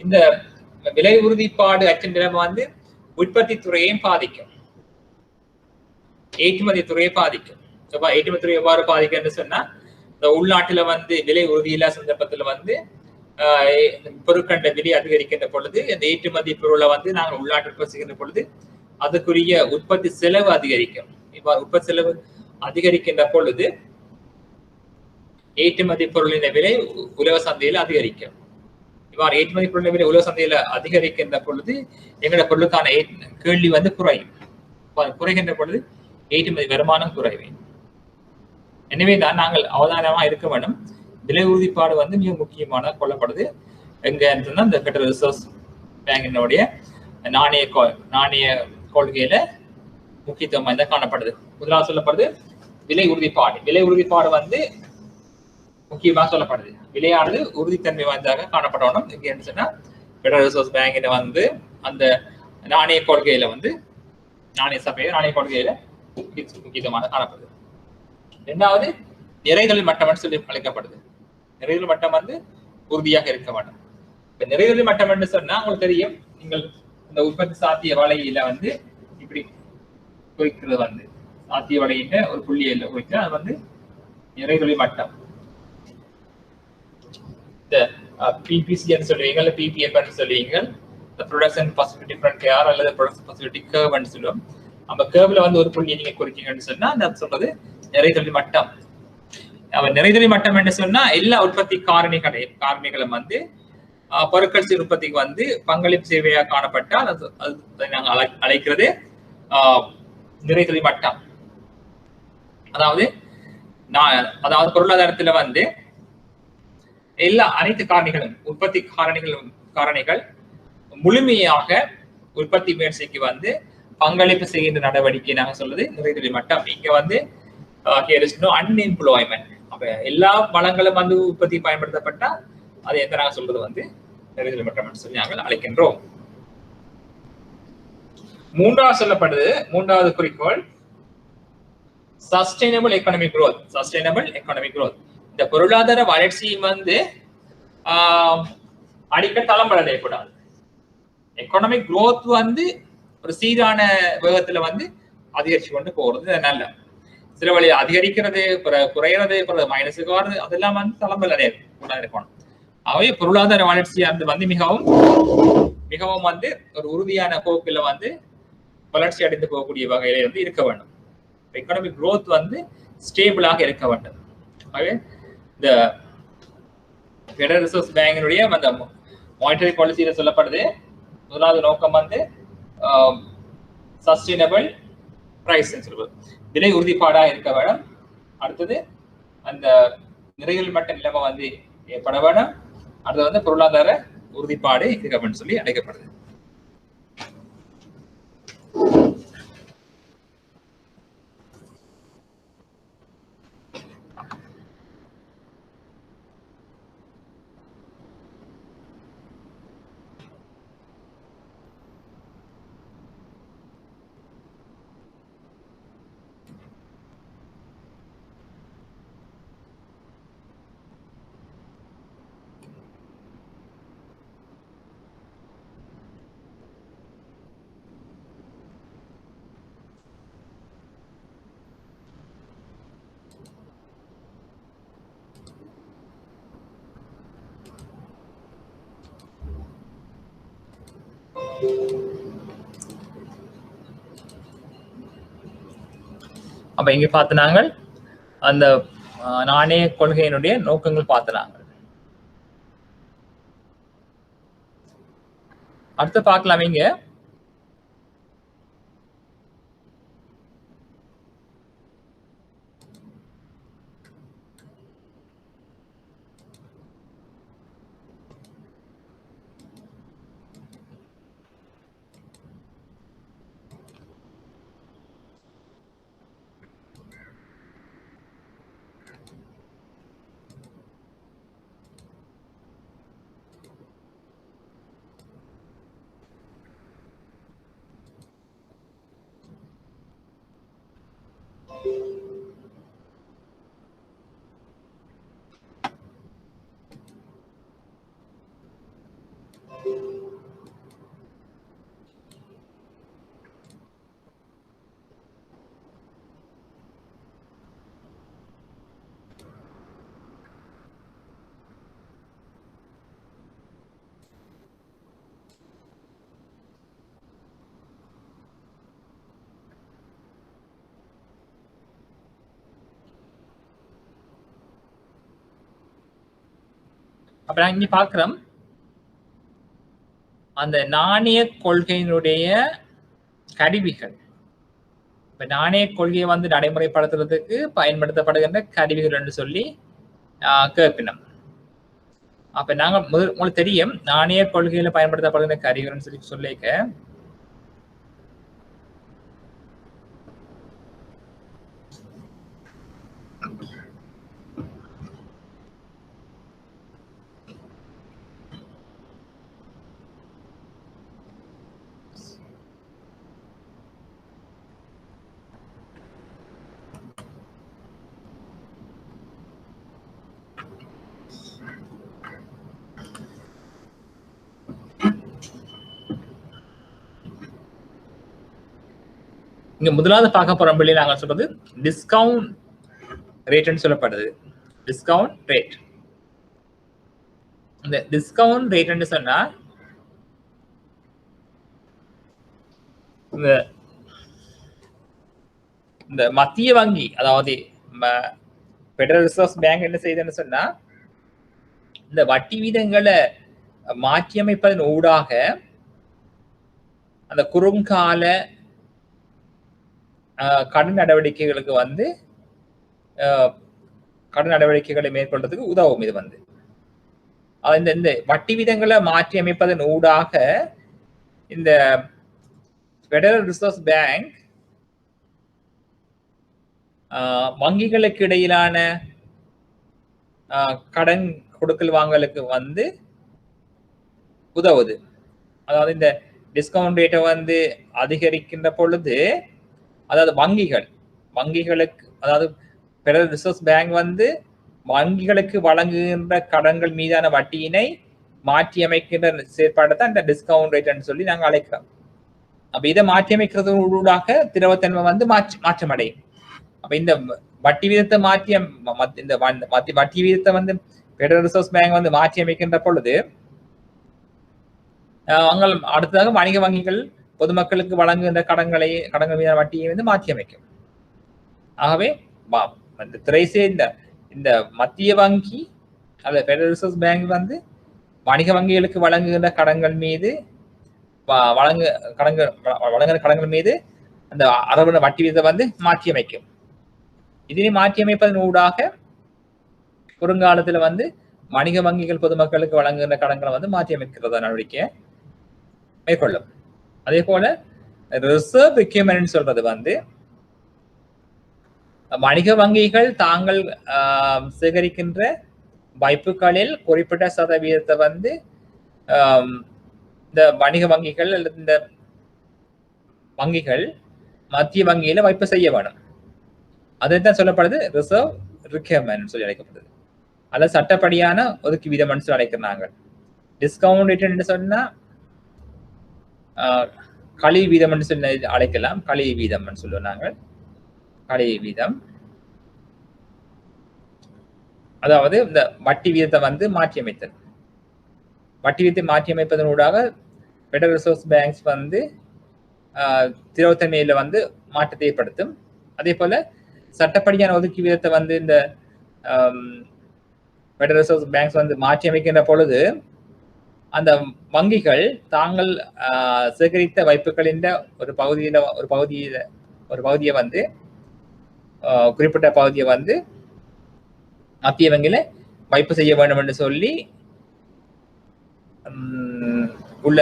இந்த விலை உறுதிப்பாடு அற்ற நிலைமை உற்பத்தி துறையையும் பாதிக்கும், ஏற்றுமதி துறையை பாதிக்கும். ஏற்றுமதி துறை எவ்வாறு பாதிக்கும் என்று சொன்னா, இந்த உள்நாட்டுல விலை உறுதியில்லா சந்தர்ப்பத்துல பொருட்கண்ட விலை அதிகரிக்கின்ற பொழுது இந்த ஏற்றுமதி பொருளை நாங்கள் உள்நாட்டு உற்பத்தி செய்கின்ற பொழுது அதுக்குரிய உற்பத்தி செலவு அதிகரிக்கும். இவ்வாறு உற்பத்தி செலவு அதிகரிக்கின்ற பொழுது ஏற்றுமதி பொருளின் விலை உலக சந்தையில் அதிகரிக்கும். இவ்வாறு ஏற்றுமதி பொருளின் விலை உலக சந்தையில அதிகரிக்கின்ற பொழுது எங்களோட பொருளுக்கான கேள்வி குறையும். குறைகின்ற பொழுது ஏற்றுமதி வருமானம் குறையும். எனவேதான் நாங்கள் அவதானமா இருக்க வேண்டும். விலை உறுதிப்பாடு மிக முக்கியமான கொள்ளப்படுது. எங்க சொன்னா இந்த பெடரல் ரிசர்வ் பேங்கினுடைய நாணய கொள்கையில முக்கியத்துவம் காணப்படுது. முதலாவது சொல்லப்படுது விலை உறுதிப்பாடு. விலை உறுதிப்பாடு முக்கியமாக சொல்லப்படுது. விலையானது உறுதித்தன்மை வாய்ந்ததாக காணப்படணும். இங்க சொன்னா பெடரல் ரிசர்வ் பேங்கின அந்த நாணய கொள்கையில நாணய சபையில நாணய கொள்கையில முக்கியத்துவமாக காணப்படுது. இரண்டாவது நிறைதொழில் மட்டம் சொல்லி அழைக்கப்படுது. நிறைதொழில் மட்டம் உறுதியாக இருக்க வேண்டும். இப்ப நிறைதொழில் மட்டம் என்று சொன்னா உங்களுக்கு தெரியும், நீங்கள் இந்த உற்பத்தி சாத்திய வலையில இப்படி குறிக்கிறது சாத்திய வலையில ஒரு புள்ளியில குறித்து அது நிறைதொழில் மட்டம். இந்த பிபிசி சொல்லுவீங்க, இல்ல பிபிஎஃப் சொல்லுவீங்க, ப்ரொடக்ஷன் பாசிபிலிட்டி ஃப்ரண்ட் கேர் அல்லது ப்ரொடக்ஷன் பாசிபிலிட்டி கர்வ்னு சொல்லுவோம். நம்ம கேர்வ்ல ஒரு புள்ளியை நீங்க குறிக்கீங்கன்னு சொன்னா அந்த சொல்றது நிறைதொழில் மட்டம். நிறைதொழில் மட்டம் என்று சொன்னா எல்லா உற்பத்தி காரணிகளும் பொருட்கள் உற்பத்திக்கு பங்களிப்பு சேவையாக காணப்பட்டால் அதை நாங்கள் அழைக்கிறது நிறைதொழில் மட்டம். அதாவது பொருளாதாரத்துல அனைத்து காரணிகளும் உற்பத்தி காரணிகள் முழுமையாக உற்பத்தி முயற்சிக்கு பங்களிப்பு செய்கின்ற நடவடிக்கை நாங்க சொல்றது நிறைதொழில் மட்டம். இங்க அன்எம்ப்ளாய்மெண்ட், அப்ப எல்லா வளங்களும் உற்பத்தி பயன்படுத்தப்பட்டா அது எந்த நாங்க சொல்றது நிறைதொழில் மட்டம் சொல்லி நாங்கள் அழைக்கின்றோம். மூன்றாவது குறிக்கோள் sustainable economic growth. Sustainable economic growth. இந்த பொருளாதார வளர்ச்சி அடிக்கடி தளம்பட அடையக்கூடாது. எக்கனாமிக் growth ஒரு சீரான வேகத்துல அதிகரிச்சு கொண்டு போறது நல்ல. சில வழி அதிகரிக்கிறது, குறையிறது, மைனஸுக்கு வர்றது, அதெல்லாம் தளம்பல் அடைய கூட இருக்கணும். ஆகவே பொருளாதார வளர்ச்சி மிகவும் மிகவும் ஒரு உறுதியான போக்குல வளர்ச்சி அடைந்து போகக்கூடிய வகையில இருக்க வேண்டும். எக்கனாமிக் growth ஸ்டேபிளாக இருக்க வேண்டும். ஆகவே இந்த பெடரல் ரிசர்வ் பேங்கினுடைய அந்த மானிட்டரி பாலிசியில சொல்லப்படுது, முதலாவது நோக்கம் சஸ்டைனபிள் பிரைஸ் சொல்றது. விலை உறுதிப்பாடா இருக்க வேணும். அடுத்தது அந்த நிறைகள் மட்ட நிலைமை வந்து ஏற்பட வேணும். அடுத்து வந்து பொருளாதார உறுதிப்பாடு இருக்க வேண்டும் சொல்லி அழைக்கப்படுது. அப்ப இங்க பார்த்து நாங்கள் அந்த நாணய கொள்கையினுடைய நோக்கங்கள் பார்த்து நாங்கள் அடுத்து பார்க்கலாம். இங்க அப்ப நான் இங்க பார்க்கிறோம் அந்த நாணய கொள்கையினுடைய கருவிகள். இப்ப நாணய கொள்கையை வந்து நடைமுறைப்படுத்துறதுக்கு பயன்படுத்தப்படுகின்ற கருவிகள் என்று சொல்லி கேட்பினோம். அப்ப நாங்க உங்களுக்கு தெரியும் நாணய கொள்கையில பயன்படுத்தப்படுகின்ற கருவிகள் சொல்லி சொல்லிக்க இங்க முதலாவது பார்க்க போற பிள்ளை நாங்கள் சொல்றது டிஸ்கவுண்ட் ரேட்னு சொல்லப்படுது. Discount rate. இந்த டிஸ்கவுண்ட் ரேட்னு சொன்னா இந்த மத்திய வங்கி அதாவது பெடரல் ரிசர்வ் பேங்க் என்ன செய்யுதுன்னு சொன்னா இந்த வட்டி வீதங்களை மாற்றியமைப்பதன் ஊடாக அந்த குறுங்கால கடன் நடவடிக்கைகளுக்கு வந்து கடன் நடவடிக்கைகளை மேற்கொள்றதுக்கு உதவும். இது வந்து இந்த வட்டி விதங்களை மாற்றி அமைப்பதன் ஊடாக இந்த பெடரல் ரிசர்வ் பேங்க் வங்கிகளுக்கு இடையிலான கடன் கொடுக்கல் வாங்கலுக்கு வந்து உதவுது. அதாவது இந்த டிஸ்கவுண்ட் ரேட்டை வந்து அதிகரிக்கின்ற பொழுது அதாவது வங்கிகளுக்கு அதாவது பெடரல் ரிசர்வ் பேங்க் வந்து வங்கிகளுக்கு வழங்குகின்ற கடன்கள் மீதான வட்டியினை மாற்றி அமைக்கின்ற செயற்பாட்டை தான் இந்த டிஸ்கவுண்ட் ரேட்னு சொல்லி நாங்கள் அழைக்கிறோம். அப்ப இதை மாற்றி அமைக்கிறது ஊடாக திரவத்தன்மை வந்து மாற்றமடையும். அப்ப இந்த வட்டி வீதத்தை இந்த வட்டி வீதத்தை வந்து பெடரல் ரிசர்வ் பேங்க் வந்து மாற்றி அமைக்கின்ற பொழுது அடுத்ததாக வணிக வங்கிகள் பொதுமக்களுக்கு வழங்குகின்ற கடன்கள் மீதான வட்டியை வந்து மாற்றி அமைக்கும். ஆகவே திரைசே இந்த மத்திய வங்கி அல்லது பெடரல் ரிசர்வ் பேங்க் வந்து வணிக வங்கிகளுக்கு வழங்குகின்ற கடன்கள் மீது கடன்கள் மீது அந்த அறவிட வட்டி வீதத்தை வந்து மாற்றி அமைக்கும். இதனை மாற்றி அமைப்பதன் ஊடாக வருங்காலத்துல வந்து வணிக வங்கிகள் பொதுமக்களுக்கு வழங்குகின்ற கடன்களை வந்து மாற்றி அமைக்கிறத நடவடிக்கையை மேற்கொள்ளும். அதே போல ரிசர்வ் ரெக்யூர்மெண்ட் சொல்றது வந்து வணிக வங்கிகள் தாங்கள் சேகரிக்கின்ற வைப்புகளில் குறிப்பிட்ட சதவீதத்தை வந்து இந்த வணிக வங்கிகள் அல்லது இந்த வங்கிகள் மத்திய வங்கியில வைப்பு செய்ய வேணும். அதுதான் சொல்லப்படுது ரிசர்வ் ரெக்யூர்மெண்ட் சொல்லி அழைக்கப்படுது. அல்லது சட்டப்படியான ஒதுக்கி வீதம் சொல்லி அழைக்கிறாங்க. டிஸ்கவுண்ட் ரேட் சொன்னா கழிவு வீதம் சொல்லி அழைக்கலாம். கழிவு வீதம் சொல்லுவாங்க. கழிவு வீதம் அதாவது இந்த வட்டி வீதத்தை வந்து மாற்றி அமைத்தல். வட்டி வீதத்தை மாற்றி அமைப்பதன் ஊடாக பெடரல் ரிசர்வ் பேங்க்ஸ் வந்து திரவத்தன்மையில வந்து மாற்றத்தை ஏற்படுத்தும். அதே போல சட்டப்படியான ஒதுக்கி வீதத்தை வந்து இந்த பெடரல் ரிசர்வ் பேங்க்ஸ் வந்து மாற்றி அமைக்கின்ற பொழுது அந்த வங்கிகள் தாங்கள் சேகரித்த வைப்புகளின் ஒரு பகுதியை வந்து குறிப்பிட்ட பகுதியை வந்து மத்திய வங்கியில வைப்பு செய்ய வேண்டும் என்று சொல்லி உள்ள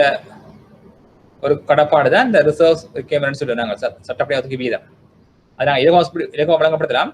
ஒரு கடப்பாடுதான் இந்த ரிசர்வ் ரெக்யூர்மெண்ட் சொல்லுவாங்க. சட்டப்படி ஒதுக்கி வீதம் அதை நாங்கள் இலவச வழங்கப்படுத்தலாம்.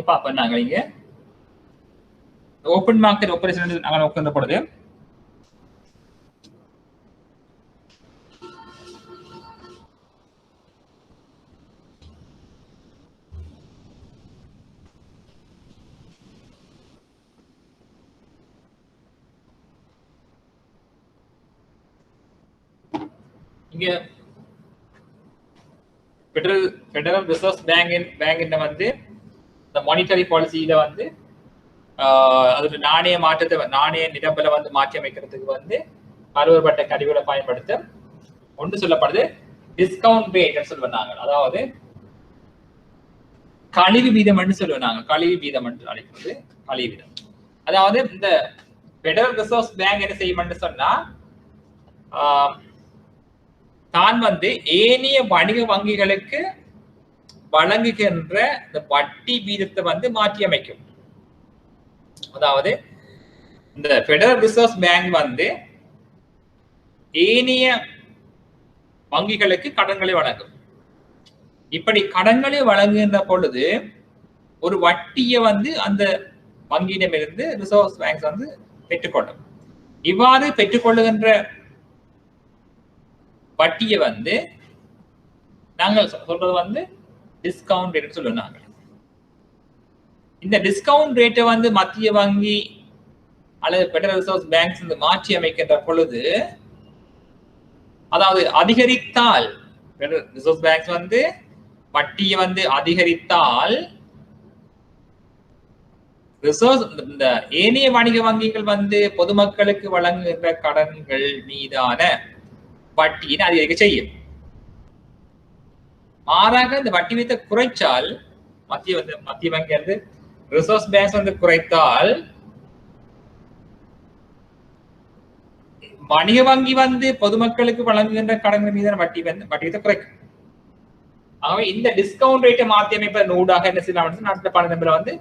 இப்ப நாங்க இங்க ஓபன் மார்க்கெட் ஆபரேஷன் நாங்க நோக்கின்ற பொழுது இங்க ஃபெடரல் ரிசர்வ் பேங்க் வந்து இந்த மானிட்டரி பாலிசியில வந்து அது நாணய மாற்றத்தை நாணய நிரம்பல வந்து மாற்றி அமைக்கிறதுக்கு வந்து பல்வேறுபட்ட கருவிகளை பயன்படுத்த ஒன்று சொல்லப்படுது டிஸ்கவுண்ட் ரேட் சொல்லுவாங்க. அதாவது கழிவு வீதம் சொல்லுவாங்க. கழிவு வீதம் என்று அழைக்கிறது கழிவு வீதம். அதாவது இந்த ஃபெடரல் ரிசர்வ் பேங்க் என்ன செய்யும் சொன்னா தான் வந்து ஏனைய வணிக வங்கிகளுக்கு வழங்குகின்ற இந்த வட்டி வீதத்தை வந்து மாற்றி அமைக்கும். அதாவது இந்த ஃபெடரல் ரிசர்வ் பேங்க் வந்து ஏனைய வங்கிகளுக்கு கடன்களை வழங்கும். இப்படி கடன்களை வழங்குகின்ற பொழுது ஒரு வட்டியை வந்து அந்த வங்கியிடமிருந்து ரிசர்வ் பேங்க்ஸ் வந்து பெற்றுக்கொள்ளும். இவ்வாறு பெற்றுக்கொள்ளுகின்ற வட்டியை வந்து நாங்கள் சொல்றது வந்து டிஸ்கவுண்ட் ரேட் சொல்லுவாங்க. இந்த டிஸ்கவுண்ட் ரேட்டை வந்து மத்திய வங்கி அல்லது பெடரல் ரிசர்வ் பேங்க்ஸ் வந்து மாற்றி அமைக்கின்ற பொழுது, அதாவது அதிகரித்தால் ரிசர்வ் பேங்க்ஸ் வந்து வட்டியை வந்து அதிகரித்தால் ரிசர்வ் இந்த ஏனைய வணிக வங்கிகள் வந்து பொதுமக்களுக்கு வழங்குகின்ற கடன்கள் மீதான வட்டியை அதிகரிக்க செய்யும். மாறாக இந்த வட்டி வீதத்தை குறைச்சால் மத்திய வங்கி வந்து ரிசர்வ் பேங்க்ஸ் வந்து குறைத்தால் வணிக வங்கி வந்து பொதுமக்களுக்கு வழங்குகின்ற கடன்கள் மீதான வட்டி வீதத்தை குறைக்கும். ஆகவே இந்த டிஸ்கவுண்ட் ரேட்டை மாற்றி அமைப்பதன் ஊடாக என்ன செய்யலாம், நாட்டில் பண நிரம்பலை வந்து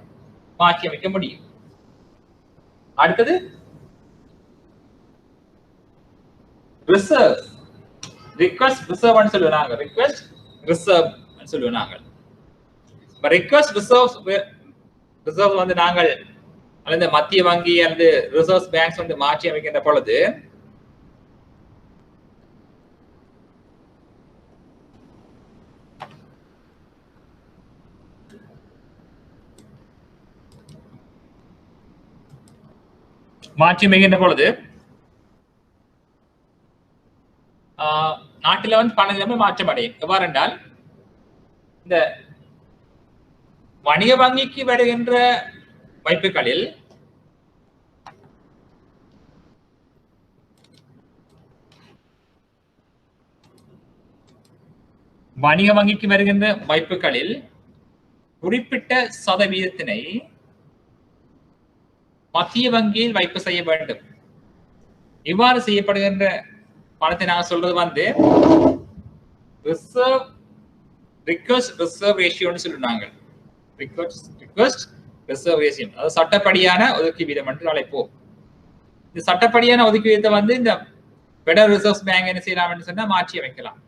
மாற்றி அமைக்க முடியும். அடுத்தது ரிசர்வ் ரிக்வெஸ்ட் ரிசர்வ் சொல்லுவாங்க. ரிக்வெஸ்ட் ரிசர்வ் சொல்லுவாங்க. ரிக்வெஸ்ட் ரிசர்வ் வந்து நாங்கள் அல்லது மத்திய வங்கி அல்லது ரிசர்வ் பேங்க்ஸ் வந்து மாற்றி அமைக்கின்ற பொழுது நாட்டில் வந்து பண நிலைமை மாற்றம் அடையும். எவ்வாறு என்றால், இந்த வணிக வங்கிக்கு வருகின்ற வைப்புகளில் குறிப்பிட்ட சதவீதத்தினை மத்திய வங்கியில் வைப்பு செய்ய வேண்டும். இவ்வாறு செய்யப்படுகின்ற பணத்தை நாங்கள் சொல்றது வந்து ரிக்வெஸ்ட் ரிசர்வ் ரேஷியோன்னு சொல்லுவாங்க. ரிக்வெஸ்ட் ரிசர்வ் ரேஷியோ, அதாவது சட்டப்படியான ஒதுக்கி வீதம் என்று அழைப்போம். இந்த சட்டப்படியான ஒதுக்கி வீதத்தை வந்து இந்த பெடரல் ரிசர்வ் பேங்க் என்ன செய்யலாம் சொன்னா மாற்றி அமைக்கலாம்,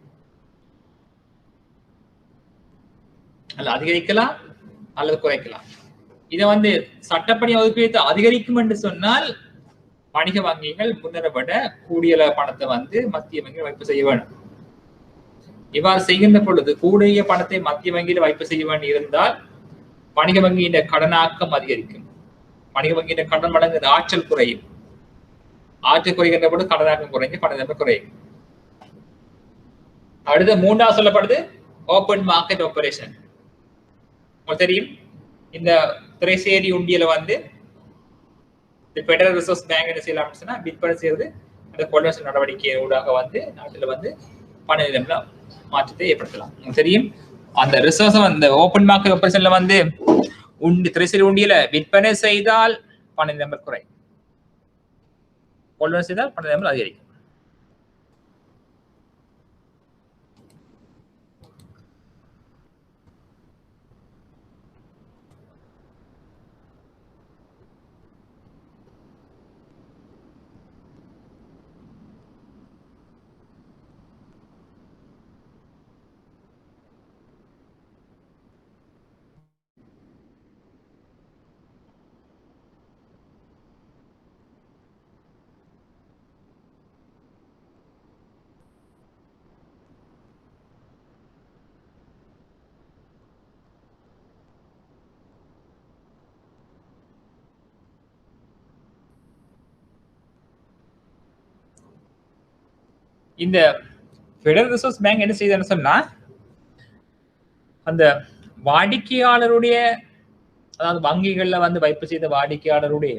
அல்ல அதிகரிக்கலாம் அல்லது குறைக்கலாம். இதை வந்து சட்டப்படி ஒதுக்கி வீதத்தை அதிகரிக்கும் என்று சொன்னால் வணிக வங்கிகள் முன்னரப்பட கூடிய பணத்தை வந்து மத்திய வங்கியில் வைப்பு செய்ய வேண்டும். இவ்வாறு செய்கின்ற பொழுது கூடிய பணத்தை மத்திய வங்கியில் வைப்பு செய்ய வேண்டி இருந்தால் வணிக வங்கியின் கடனாக்கம் அதிகரிக்கும். வணிக வங்கியின் கடன் வழங்குகிற ஆற்றல் குறையும். ஆற்றல் குறைகின்ற பொழுது கடனாக்கம் குறைஞ்சு பண நிரம்பல் குறையும். அடுத்து மூன்றாவது சொல்லப்படுது ஓபன் மார்க்கெட் ஆபரேஷன். உங்களுக்கு தெரியும், இந்த திரைசேரி உண்டியல வந்து பெடரல் ரிசர்வ் பேங்க் என்ன செய்யலாம் சொன்னா விற்பனை செய்யறது அந்த கொள்வனவு நடவடிக்கை ஊடாக வந்து நாட்டில் வந்து பண நிலைமையில மாற்றத்தை ஏற்படுத்தலாம். தெரியும், அந்த ரிசர்வ் அந்த ஓபன் மார்க்கெட் ஆபரேஷன்ல வந்து திரைசேரி உண்டியல விற்பனை செய்தால் பண நிலைமை குறை, கொள்வனவு செய்தால் பண நிலைமை அதிகரிக்கும். இந்த பெடரல் ரிசர்வ் பேங்க் என்ன செய்யுதுன்னு சொன்னா அந்த வாடிக்கையாளருடைய, அதாவது வங்கிகள்ல வந்து வைப்பு செய்த வாடிக்கையாளருடைய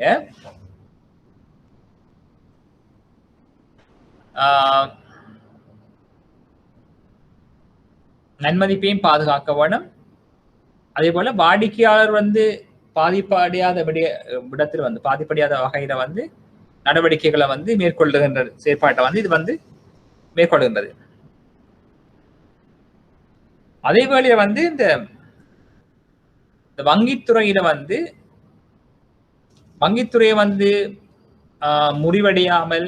நன்மதிப்பையும் பாதுகாக்க வேணும். அதே போல வாடிக்கையாளர் வந்து பாதிப்படையாத விடத்தில் வந்து பாதிப்படையாத வகையில வந்து நடவடிக்கைகளை வந்து மேற்கொள்ளுகின்ற செயற்பாட்டை வந்து இது வந்து மேற்கொள்கின்றது. அதே வேளையில வந்து இந்த வங்கித்துறையில வந்து வங்கித்துறையை வந்து முறிவடையாமல்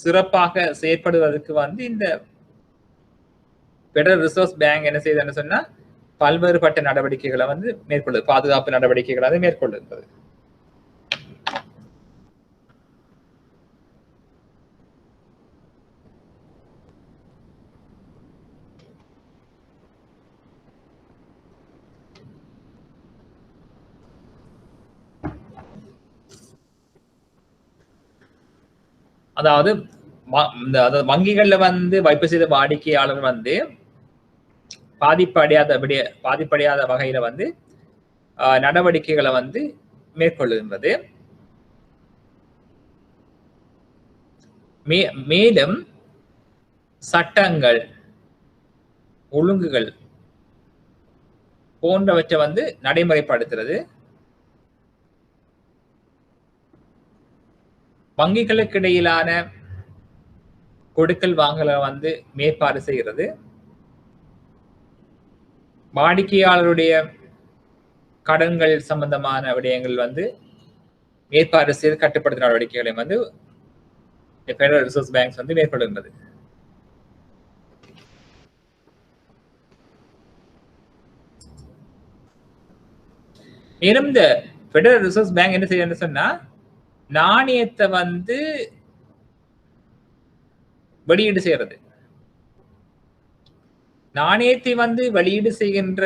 சிறப்பாக செயற்படுவதற்கு வந்து இந்த பெடரல் ரிசர்வ் பேங்க் என்ன செய்யுதுன்னு சொன்னா பல்வேறுபட்ட நடவடிக்கைகளை வந்து மேற்கொள்ளுது, பாதுகாப்பு நடவடிக்கைகளை வந்து மேற்கொள்ளுகிறது. அதாவது வங்கிகள்ல வந்து வைப்பு செய்த வாடிக்கையாளர் வந்து பாதிப்படையாத வகையில வந்து நடவடிக்கைகளை வந்து மேற்கொள்ளுகின்றது. மேலும் சட்டங்கள், ஒழுங்குகள் போன்றவற்றை வந்து நடைமுறைப்படுத்துறது. வங்கிகளுக்கு இடையிலான கொடுக்கல் வாங்கலை வந்து மேற்பார்வை செய்கிறது. வாடிக்கையாளருடைய கடன்கள் சம்பந்தமான விடயங்கள் வந்து மேற்பார்வை செய்து கட்டுப்படுத்தும் நடவடிக்கைகளை வந்து பெடரல் ரிசர்வ் பேங்க்ஸ் வந்து மேற்கொள்கின்றது. மேலும் இந்த பெடரல் ரிசர்வ் பேங்க் என்ன செய்யணும்னு சொன்னா, நாணயத்தை வந்து வெளியீடு செய்யறது. நாணயத்தை வந்து வெளியீடு செய்கின்ற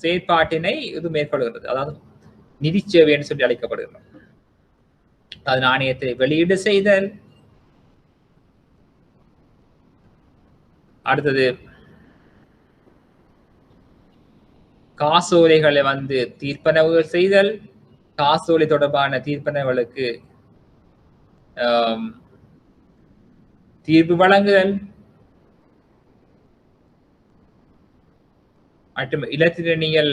செயற்பாட்டினை இது மேற்கொள்கிறது. அதாவது நிதி சேவைன்னு சொல்லி அழைக்கப்படுகிறது. அது நாணயத்தை வெளியீடு செய்தல், அடுத்தது காசோலைகளை வந்து தீர்ப்பனவு செய்தல், காசோலை தொடர்பான தீர்ப்பனவுகளுக்கு தீர்ப்பு வழங்குதல் மற்றும் இலத்திரனியல்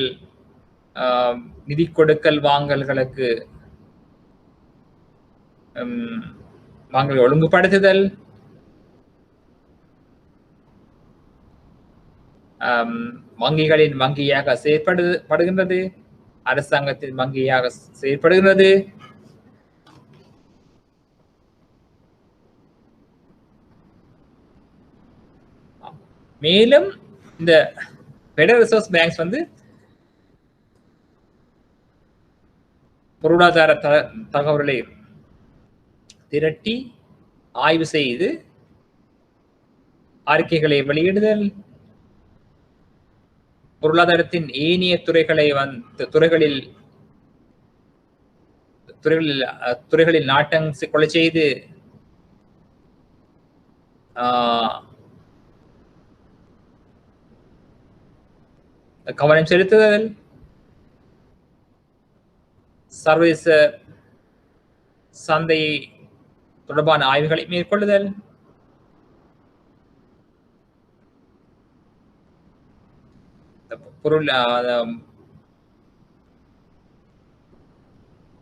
நிதி கொடுக்கல் வாங்கல்களுக்கு ஒழுங்குபடுத்துதல், வங்கிகளின் வங்கியாக செயற்படுகின்றது, அரசாங்கத்தின் வங்கியாக செயற்படுகிறது. மேலும் இந்த பெடரல் ரிசர்வ் பேங்க்ஸ் வந்து பொருளாதார தகவல்களை திரட்டி ஆய்வு செய்து அறிக்கைகளை வெளியிடுதல், பொருளாதாரத்தின் ஏனைய துறைகளில் நாட்டம் கொலை செய்து கவனம் செலுத்துதல், சர்வதேச சந்தை தொடர்பான ஆய்வுகளை மேற்கொள்ளுதல்,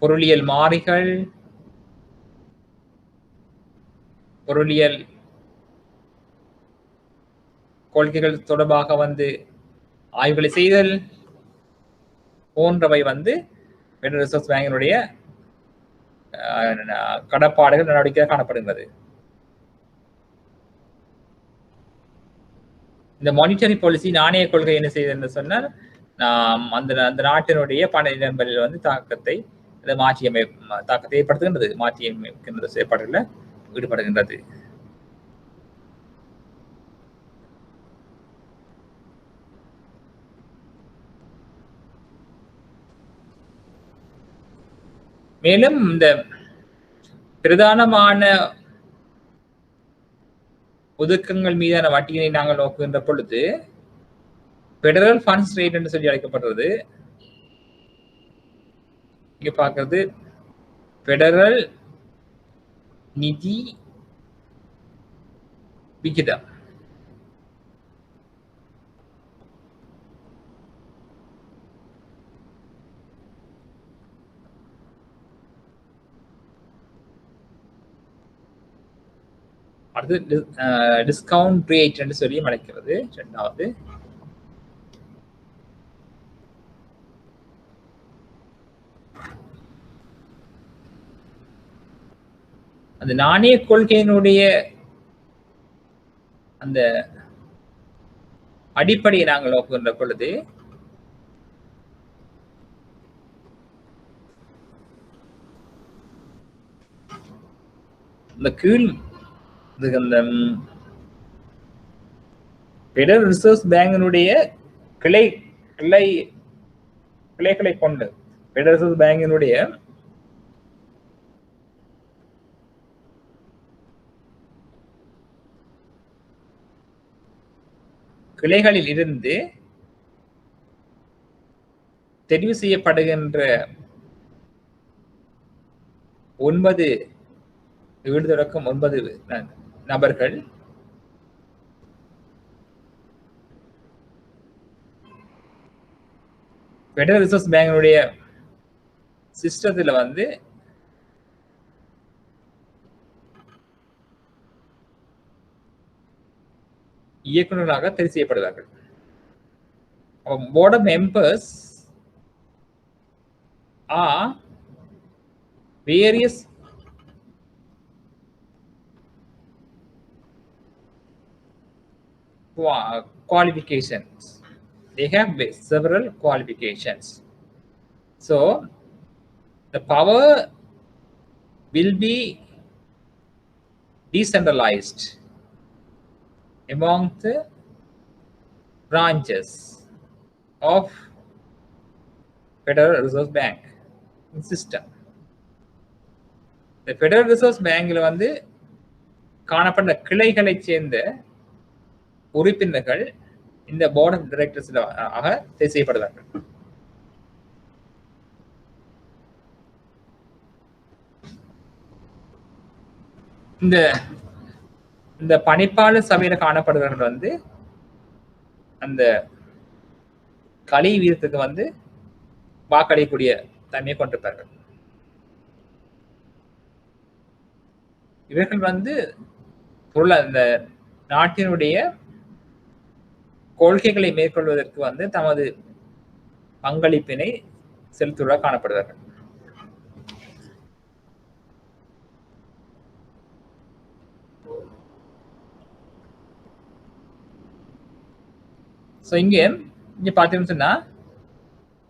பொருளியல் மாறிகள், பொருளியல் கொள்கைகள் தொடர்பாக வந்து ஆய்வுகளை செய்தல் போன்றவை வந்து பெடரல் ரிசர்வ் பேங்கினுடைய கடப்பாடுகள் நடவடிக்கையாக காணப்படுகிறது. இந்த மானிட்டரி பாலிசி நாணய கொள்கை என்ன செய்யுதுன்னு சொன்னால், அந்த நாட்டினுடைய பண நிலம்பரில் வந்து தாக்கத்தை ஏற்படுத்துகின்றது, மாற்றி அமைக்கின்ற செயற்பாடுகளில் ஈடுபடுகின்றது. மேலும் இந்த பிரதானமான ஒதுக்கங்கள் மீதான வட்டியினை நாங்கள் நோக்குகின்ற பொழுது பெடரல் ஃபண்ட்ஸ் ரேட் என்று சொல்லி அழைக்கப்படுறது. இங்க பார்க்கிறது பெடரல் நிதி விகிதம். அடுத்து டிஸ்கவுண்ட் ரேட் என்று சொல்லி அழைக்கிறது. இரண்டாவது அந்த நாணய கொள்கையினுடைய அந்த அடிப்படையை நாங்கள் நோக்குகின்ற பொழுது இந்த கீழ் அந்த பெடரல் ரிசர்வ் பேங்கினுடைய கிளை கிளை கிளைகளை கொண்டு பெடரல் ரிசர்வ் பேங்கினுடைய கிளைகளில் இருந்து தெரிவு செய்யப்படுகின்ற 9 தொடக்கம் 9 நபர்கள் பெடரல் ரிசர்வ் பேங்கினுடைய சிஸ்டத்துல வந்து இயக்குநர்களாக தெரிவு செய்யப்படுவார்கள். Board of members are various qualifications. They have several qualifications. So the power will be decentralized among the branches of Federal Reserve Bank system. The Federal Reserve Bank வந்து காணப்பட்ட கிளைகளை சேர்ந்த உறுப்பினர்கள் இந்த போர்ட் ஆஃப் டைரக்டர்ஸ்ல ஆக தெரிவு செய்யப்படுவார்கள். இந்த பணிப்பாளர் சபையில காணப்படுபவர்கள் வந்து அந்த கலை வீதத்துக்கு வந்து வாக்களிக்கக்கூடிய தன்மையை கொண்டிருப்பார்கள். இவர்கள் வந்து அந்த நாட்டினுடைய கொள்கைகளை மேற்கொள்வதற்கு வந்து தமது பங்களிப்பினை செலுத்துவதாக காணப்படுவார்கள். இங்க பார்த்தீங்கன்னு சொன்னா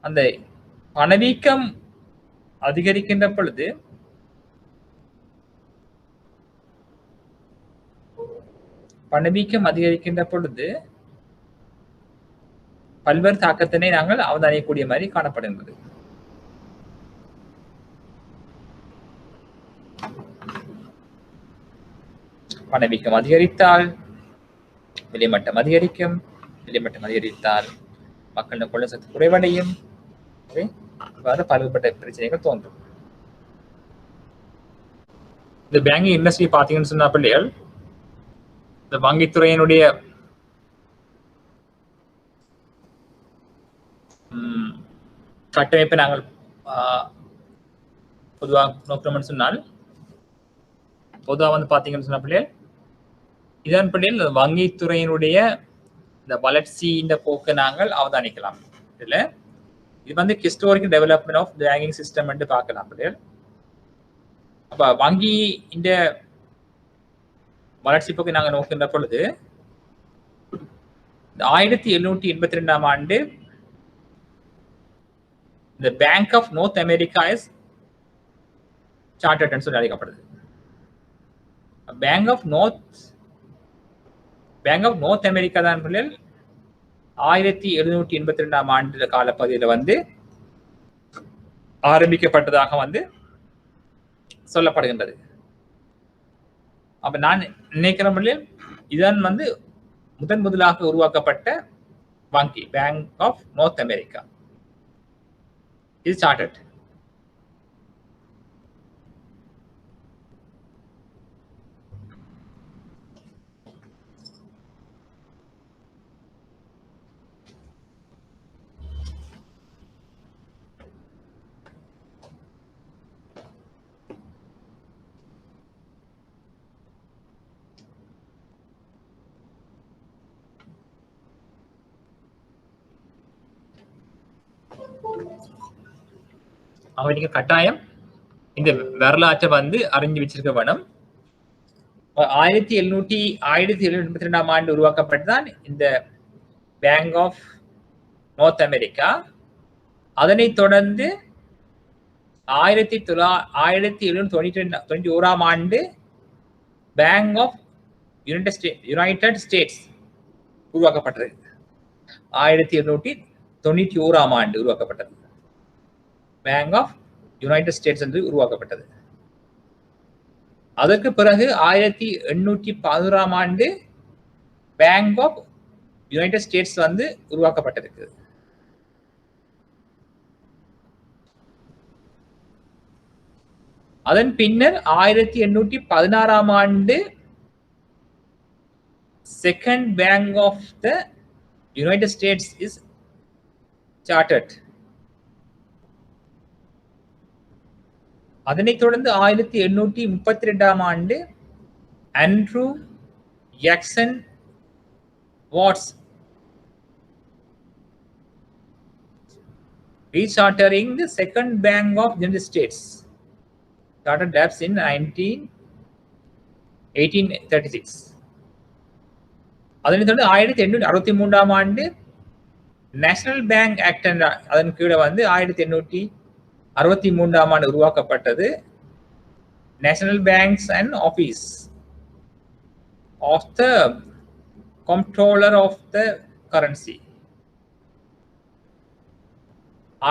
அந்த பணவீக்கம் அதிகரிக்கின்ற பொழுது பல்வேறு தாக்கத்தினை நாங்கள் அவதானிக்கக்கூடிய மாதிரி காணப்படுகிறது. பணவீக்கம் அதிகரித்தால் விலைமட்டம் அதிகரிக்கும், விலைமட்டம் அதிகரித்தால் மக்களின் கொள்ள சக்தி குறைவடையும், பல்வேறுபட்ட பிரச்சனைகள் தோன்றும். இந்த பேங்கிங் இண்டஸ்ட்ரி பாத்தீங்கன்னு சொன்னா பிள்ளைகள், இந்த வங்கித்துறையினுடைய கட்டமைப்பை நாங்கள் பொதுவாக நோக்கணும்னு சொன்னால், பொதுவாக வந்து பாத்தீங்கன்னு சொன்ன பிள்ளைகள், இதன் பிள்ளைகள் வங்கித்துறையினுடைய இந்த வளர்ச்சி இந்த போக்கு நாங்கள் அவதானிக்கலாம். இதுல இது வந்து historical development of banking system என்று பார்க்கலாம் பிள்ளைகள். அப்ப வங்கி இந்த வளர்ச்சி போக்கு நாங்கள் நோக்கின்ற பொழுது 1782 ஆண்டு இந்த bank of North America is chartered சொல்லி அழைக்கப்படுது. பேங்க் ஆஃப் நார்த் அமெரிக்கா தான் 1782 ஆண்டு காலப்பகுதியில் வந்து ஆரம்பிக்கப்பட்டதாக வந்து சொல்லப்படுகின்றது. அப்ப நான் நினைக்கிற இதன் வந்து முதலாக உருவாக்கப்பட்ட வங்கி bank of North America is chartered. அவங்க கட்டாயம் இந்த வரலாற்றை வந்து அறிஞ்சு வச்சிருக்க வேணும். 1782 ஆண்டு உருவாக்கப்பட்டதான் இந்த பேங்க் ஆஃப் நார்த் அமெரிக்கா. அதனைத் தொடர்ந்து 1791 ஆண்டு பேங்க் ஆஃப் யுனைடெட் ஸ்டேட்ஸ் உருவாக்கப்பட்டது. 1791 ஆண்டு உருவாக்கப்பட்டது. பேங்க் ஆஃப் யுனைடெட் ஸ்டேட்ஸ் என்று உருவாக்கப்பட்டது. அதற்கு பிறகு 1811 ஆண்டு பேங்க் ஆஃப் யுனைடெட் ஸ்டேட்ஸ் வந்து உருவாக்கப்பட்டிருக்கு. அதன் பின்னர் 1816 ஆண்டு second bank of the United States is chartered. அதனைத் தொடர்ந்து 1832 ஆண்டு Andrew Jackson was rechartering the second bank of the United States started debts in 1836. அதனைத் தொடர்ந்து 1863 ஆண்டு நேஷனல் பேங்க் ஆக்ட் அதன் கீழே வந்து 1863 ஆண்டு உருவாக்கப்பட்டது. National banks and office of the comptroller of the currency.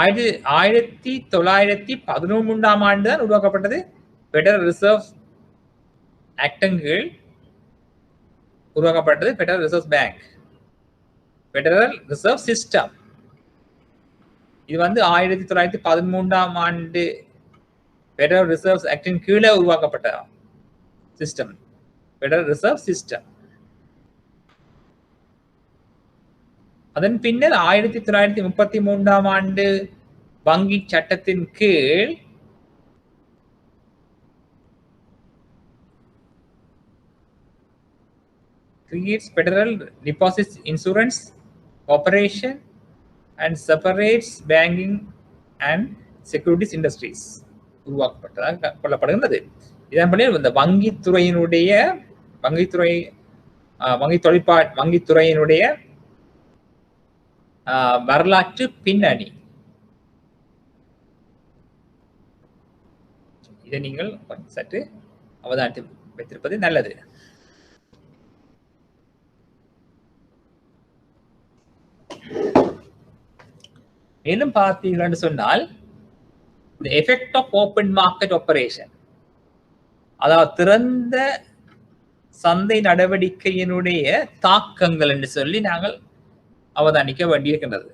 1913 ஆண்டு தான் உருவாக்கப்பட்டது. பெடரல் ரிசர்வ் ஆக்டின் கீழ் உருவாக்கப்பட்டது federal reserve bank, federal reserve system. இது வந்து 1913 ஆண்டு பெடரல் ரிசர்வ் ஆக்டின் கீழே உருவாக்கப்பட்ட சிஸ்டம், பெடரல் ரிசர்வ் சிஸ்டம். அதன் பின்னர் 1933 ஆண்டு வங்கி சட்டத்தின் கீழ் creates Federal Deposit Insurance Corporation and separates banking and securities industries உருவாக்கப்பட்டதாக கொள்ளப்படுகின்றது. இதன்படி இந்த வங்கித்துறையினுடைய வரலாற்று பின்னணி இதை நீங்கள் சற்று அவதானித்து வைத்திருப்பது நல்லது. மேலும் பார்த்தீர்கள் என்று சொன்னால் the effect of open market operation, அதாவது திறந்த சந்தை நடவடிக்கையினுடைய தாக்கங்கள் என்று சொல்லி நாங்கள் அவதானிக்க வேண்டியிருக்கின்றது.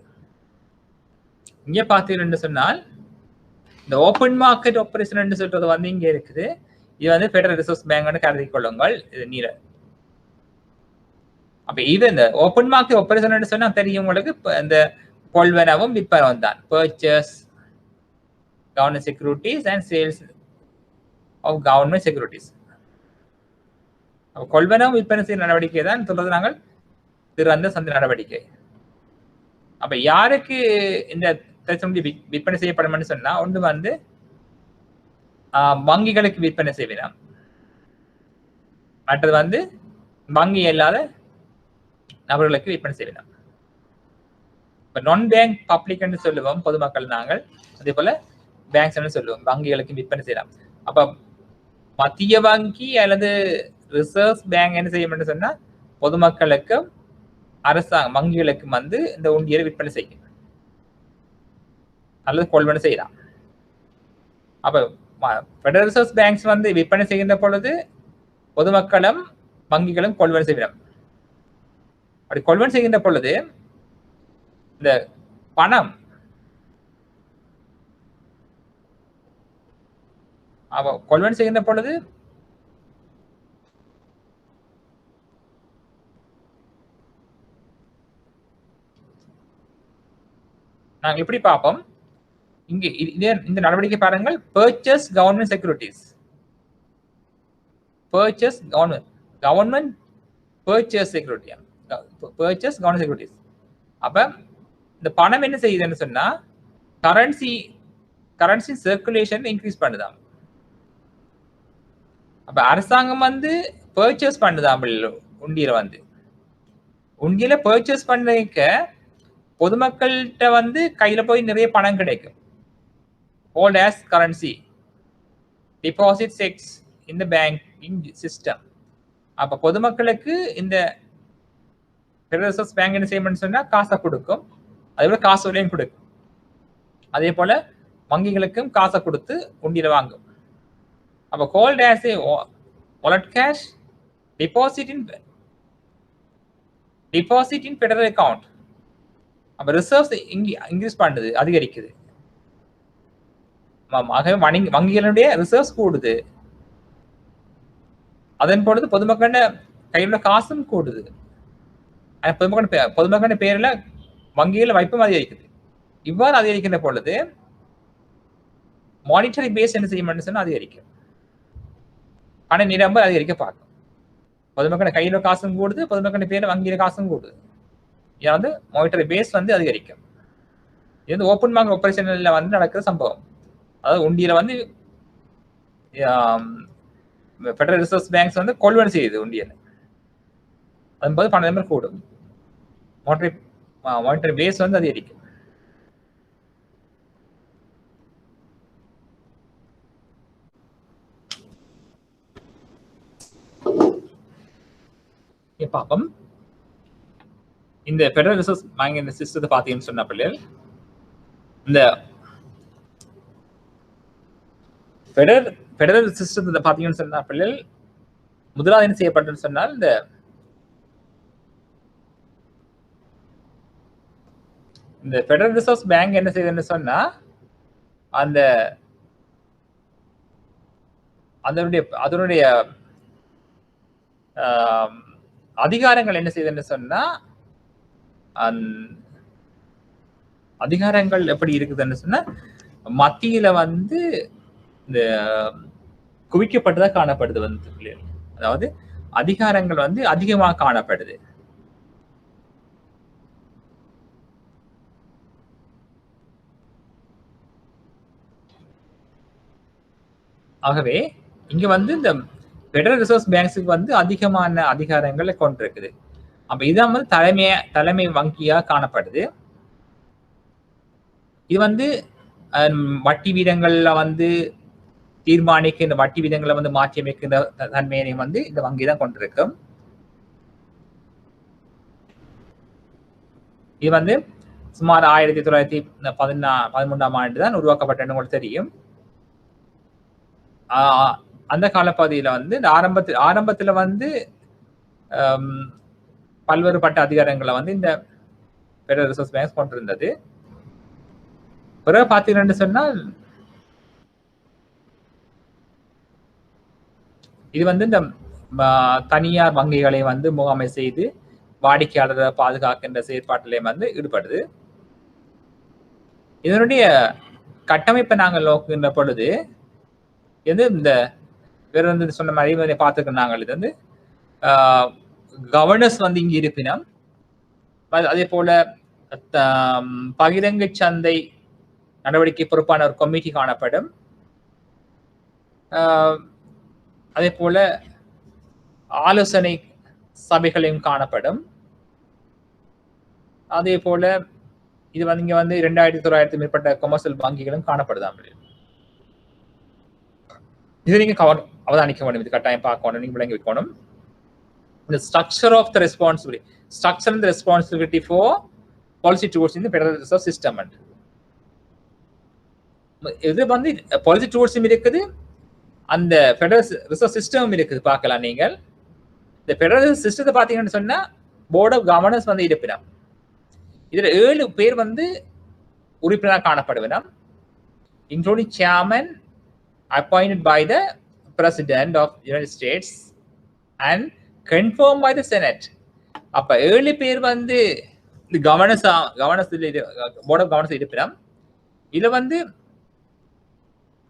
இங்கே பார்த்தீர்கள் என்று சொன்னால் இந்த ஓப்பன் மார்க்கெட் ஆபரேஷன் என்று சொல்றது வந்து இங்கே இருக்குது. இது வந்து பெடரல் ரிசர்வ் பேங்க் கருதி கொள்ளுங்கள். இது நீர அப்ப இது இந்த ஓப்பன் மார்க்கெட் ஆபரேஷன் சொன்னா தெரியும் உங்களுக்கு. இந்த கொள்வனவும் விற்பனவும் தான், purchase government securities and sales of government securities. கொள்வனவும் விற்பனை செய்யும் நடவடிக்கை தான் சொல்றது நாங்கள் திறந்த சந்தை நடவடிக்கை. அப்ப யாருக்கு இந்த விற்பனை செய்யப்படும் சொன்னா, ஒன்று வந்து வங்கிகளுக்கு விற்பனை செய்யலாம், மற்றது வந்து வங்கி இல்லாத நபர்களுக்கு விற்பனை செய்யலாம். இப்ப நான் பேங்க் பப்ளிக் என்று சொல்லுவோம் பொதுமக்கள் நாங்கள், அதே போல பேங்க்ஸ் சொல்லுவோம், வங்கிகளுக்கு விற்பனை செய்யலாம். அப்ப மத்திய வங்கி அல்லது ரிசர்வ் பேங்க் என்ன செய்யும் சொன்னா, பொதுமக்களுக்கும் அரசாங்க வங்கிகளுக்கும் வந்து இந்த உண்டியலை விற்பனை செய்யும் அல்லது கொள்வனை செய்யலாம். அப்ப பெடரல் ரிசர்வ் பேங்க்ஸ் வந்து விற்பனை செய்கின்ற பொழுது பொதுமக்களும் வங்கிகளும் கொள்வனை செய்யலாம். அப்படி கொள்வனை செய்கின்ற பொழுது இந்த பணம் கொள்வனை செய்கின்ற பொழுது நாங்கள் எப்படி பார்ப்போம், இங்க இந்த நடவடிக்கை பாருங்கள். Purchase government securities, purchase government purchase security, purchase government securities. அப்ப இந்த பணம் என்ன செய்யுதுன்னு சொன்னா, கரன்சி சர்க்குலேஷன் இன்க்ரீஸ் பண்ணுதாம். அப்ப அரசாங்கம் வந்து பர்ச்சேஸ் பண்ணுதாம் உண்டியல வந்து. உண்டியல பர்ச்சேஸ் பண்ணிக்க பொதுமக்கள்கிட்ட வந்து கையில போய் நிறைய பணம் கிடைக்கும். Hold as currency, deposit sex இந்த பேங்கிங் சிஸ்டம். அப்ப பொதுமக்களுக்கு இந்த ஃபெடரல் ரிசர்வ் பேங்க் என்ன செய்யணும்னு சொன்னா காசை கொடுக்கும், அதே போல காசு விலையும் கொடுக்கும். அதே போல வங்கிகளுக்கும் காசை கொடுத்து உண்டியில வாங்கும். அப்ப hold as a wallet cash, deposit in federal account. அப்ப ரிசர்வ்ஸ் இன்க்ரீஸ் பண்ணுது, அதிகரிக்குது. வங்கிகளுடைய ரிசர்வ்ஸ் கூடுது, அதன் பொழுது பொதுமக்கள கையில் உள்ள காசும் கூடுது. பொதுமக்களின் பேர்ல வங்கிகள் வைப்பும் அதிகரிக்குது. இவ்வாறு அதிகரிக்கின்ற பொழுது மானிட்டரி பேஸ் என்ன செய்யும் சொன்னா அதிகரிக்கும், பண நிரம்ப அதிகரிக்க பார்க்கும். பொதுமக்களின் கையில காசும் கூடுது, பொதுமக்களின் பேர்ல வங்கியில காசும் கூடுது. இது வந்து மானிட்டரி பேஸ் வந்து அதிகரிக்கும். இது வந்து ஓப்பன் மார்க்கெட் ஆபரேஷன்ல வந்து நடக்கிற சம்பவம். அதாவது உண்டியில வந்து ஃபெடரல் ரிசர்வ் பேங்க்ஸ் வந்து கொள்வனை செய்யுது உண்டியல், அதன்போது பண நிரம்ப கூடும், மானிட்டரி பேஸ் வந்து அதிகரிக்கும். பாப்போம். இந்த ஃபெடரல் ரிசர்வ் பேங்க் இந்த சிஸ்டத்தை பார்த்தீங்கன்னு சொன்ன பிள்ளைகள், இந்த ஃபெடரல் சிஸ்டத்தை பார்த்தீங்கன்னு சொன்ன பிள்ளைகள் முதலாவது என்ன செய்யப்பட்டதுன்னு சொன்னால் இந்த ஃபெடரல் ரிசர்வ் பேங்க் என்ன செய்யுதுன்னு சொன்னா அதனுடைய அதிகாரங்கள் என்ன செய்யுதுன்னு சொன்னா அதிகாரங்கள் எப்படி இருக்குதுன்னு சொன்னா மத்தியில வந்து இந்த குவிக்கப்பட்டதா காணப்படுது வந்து. அதாவது அதிகாரங்கள் வந்து அதிகமாக காணப்படுது. ஆகவே இங்க வந்து இந்த ஃபெடரல் ரிசர்வ் பேங்க்ஸுக்கு வந்து அதிகமான அதிகாரங்களை கொண்டிருக்குது. அப்ப இதான் வந்து தலைமை வங்கியா காணப்படுது. இது வந்து வட்டி வீதங்கள்ல வந்து தீர்மானிக்க, இந்த வட்டி வீதங்களை வந்து மாற்றி அமைக்கின்ற தன்மையை வந்து இந்த வங்கி தான் கொண்டிருக்கும். இது வந்து சுமார் 1913ஆம் ஆண்டு தான் உருவாக்கப்பட்டது உங்களுக்கு தெரியும். அந்த காலப்பகுதியில வந்து இந்த ஆரம்பத்துல வந்து பல்வேறுபட்ட அதிகாரங்களை வந்து இந்த ஃபெடரல் ரிசர்வ் பேங்க் கொண்டிருந்தது. பிறகு பார்த்தீங்கன்னு சொன்னால் இது வந்து இந்த தனியார் வங்கிகளை வந்து முகாமை செய்து வாடிக்கையாளரை பாதுகாக்கின்ற செயற்பாட்டிலையும் வந்து ஈடுபடுது. இதனுடைய கட்டமைப்பை நாங்கள் நோக்குகின்ற பொழுது இந்த வேற வந்து சொன்ன மாதிரி பார்த்துக்க நாங்கள் இது வந்து கவர்னர்ஸ் வந்து இங்கு இருப்பினும், அதே போல பகிரங்க சந்தை நடவடிக்கை பொறுப்பான ஒரு கமிட்டி காணப்படும். அதே போல ஆலோசனை சபைகளையும் காணப்படும். அதே போல இது வந்து இங்க வந்து 2900 மேற்பட்ட கமர்ஷியல் வங்கிகளும் காணப்படுதாம். இது நீங்க அவதானிக்க வேண்டும், இது கட்டாயம் பார்க்கணும், நீங்க விளங்கி வைக்கணும். The structure of the responsibility, structure and the responsibility for policy towards in the Federal Reserve System. இது வந்து policy towards இருக்குது, அந்த Federal Reserve System இருக்குது பார்க்கலாம் நீங்கள். இந்த Federal System பார்த்தீங்கன்னு சொன்னா போர்ட் ஆஃப் கவர்னர்ஸ் வந்து இருப்பினம். இதுல 7 பேர் வந்து உறுப்பினராக காணப்படுவினம், including chairman appointed by the President of the United States and confirmed by the Senate. அப்ப 7 பேர் வந்து இந்த கவர்னர்ஸ் போர்ட் ஆஃப் கவர்னர்ஸ் இருப்பினம். இதுல வந்து